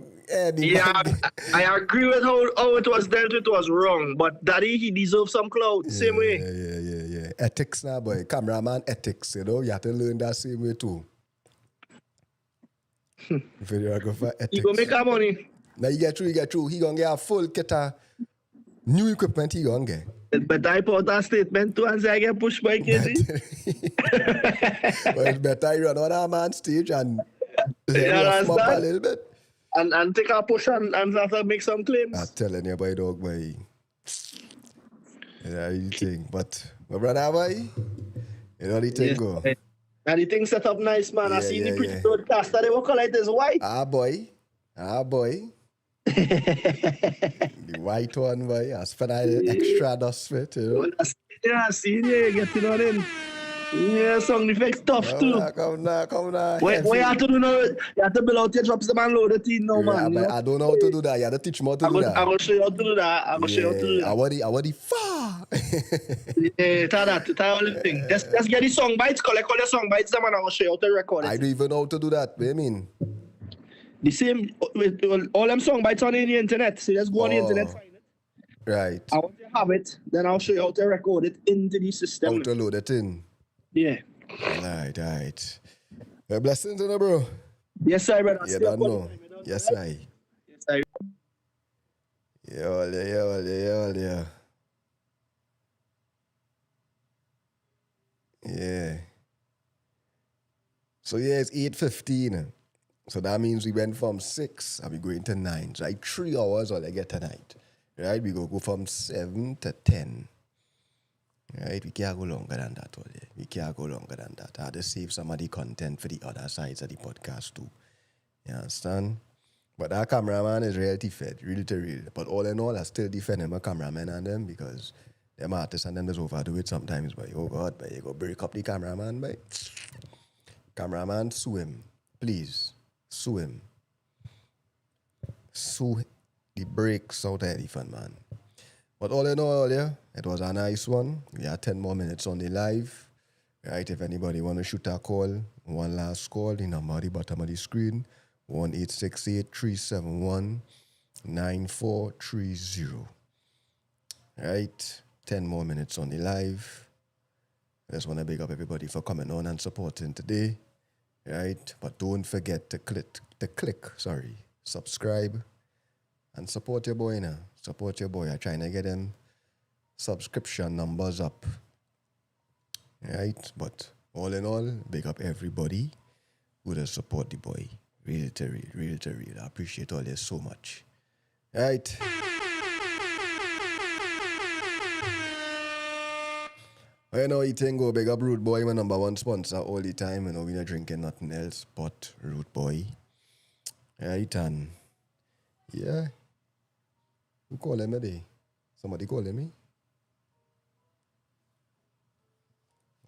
I agree with how it was dealt with was wrong. But Daddy, he deserves some clout. Same way. Yeah. Ethics now, boy. Cameraman ethics, you know. You have to learn that same way, too. If you go for ethics. He gonna make our money. Now you get through. He gonna get a full kit of new equipment he gonna get. But I put that statement too and say I get pushed by KG. Well, it's better you run on a man stage and rough up a little bit. And take a push and after make some claims. I'm telling you, boy, dog, boy. Yeah, you think. But my brother, boy, you know the thing go. And the thing set up nice, man. I seen the pretty broadcaster, they will collect his white. Ah, boy. The white one, boy. I spent an extra dust with, you know. Yeah, I seen you getting on in. Yeah, sound effects tough too. Come now. What you have to do now? You have to build out your drops and load the thing now, man. I don't know how to do that. You have to teach me how to do that. I'm going to show you how to do that. I want the far. Yeah, try all the thing. Just get the song bites, collect all the song bites, and I'm going to show you how to record it. I don't even know how to do that. What do you mean? The same, with all them song bites on the internet. So just go on the internet, find it. Right. I want to have it, then I'll show you how to record it into the system. How to load it in. Yeah. All right. Blessings, bro. Yes, I brother. You don't know. Yes, I. Yeah. Yeah. So yeah, it's 8:15. So that means we went from 6 and we going to 9. So like 3 hours all I get tonight. Right? We go from 7 to 10. Right? We can't go longer than that all day. I had to save some of the content for the other sides of the podcast too. You understand? But that cameraman is reality fed, real to real. But all in all, I still defend my cameraman and them because them artists and them just overdo it sometimes. But oh God, but you go break up the cameraman, but cameraman, sue him. Please, sue him. Sue the brakes out of the fun, man. But all in all, yeah, it was a nice one. We had 10 more minutes on the live. Right, if anybody want to shoot a call, one last call, the number at the bottom of the screen, 1-868-371-9430. Right, 10 more minutes on the live. I just want to big up everybody for coming on and supporting today. Right, but don't forget to click subscribe and support your boy now. Support your boy. I'm trying to get them subscription numbers up. Right? But all in all, big up everybody who does support the boy. Real to real. I appreciate all this so much. Right? Well, you know, you think go big up Root Boy, my number one sponsor all the time. You know, we're not drinking nothing else but Root Boy. Right? And yeah. Who call him today? Somebody calling me?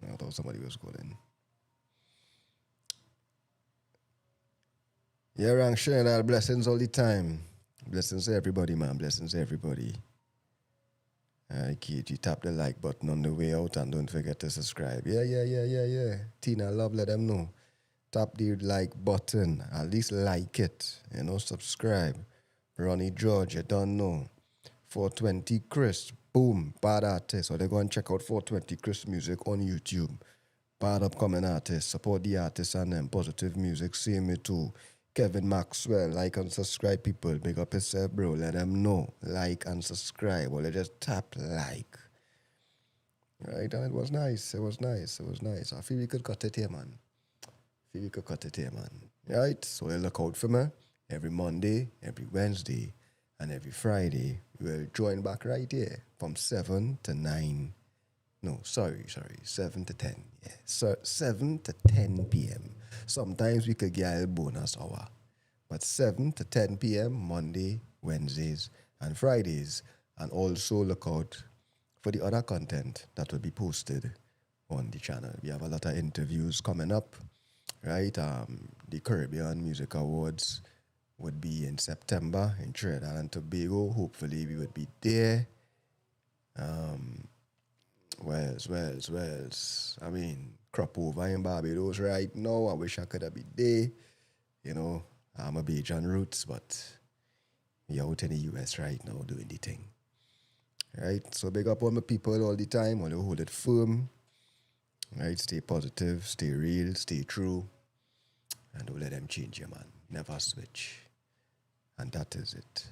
I thought somebody was calling. Yeah, Rank sharing that blessings all the time. Blessings to everybody, man. Blessings to everybody. KG, tap the like button on the way out and don't forget to subscribe. Yeah. Tina Love, let them know. Tap the like button. At least like it. You know, subscribe. Ronnie George, you don't know. 420 Chris, boom, bad artist. So they're going to check out 420 Chris music on YouTube. Bad upcoming artist. Support the artists and them. Positive music, see me too. Kevin Maxwell, like and subscribe people. Big up yourself, bro. Let them know. Like and subscribe. Or just tap like. Right, and it was nice. I feel we could cut it here, man. Right, so look out for me. Every Monday, every Wednesday, and every Friday, we'll join back right here from 7 to 9. No, sorry, 7 to 10. Yeah, so 7 to 10 p.m. Sometimes we could get a bonus hour. But 7 to 10 p.m. Monday, Wednesdays, and Fridays. And also look out for the other content that will be posted on the channel. We have a lot of interviews coming up, right? The Caribbean Music Awards would be in September in Trinidad and Tobago. Hopefully we would be there. Where's I mean, crop over in Barbados right now. I wish I could have been there. You know, I'm a Bajan roots, but we out in the US right now doing the thing. Right? So big up on my people all the time. Want to hold it firm. Right? Stay positive, stay real, stay true. And don't let them change you, man. Never switch. And that is it.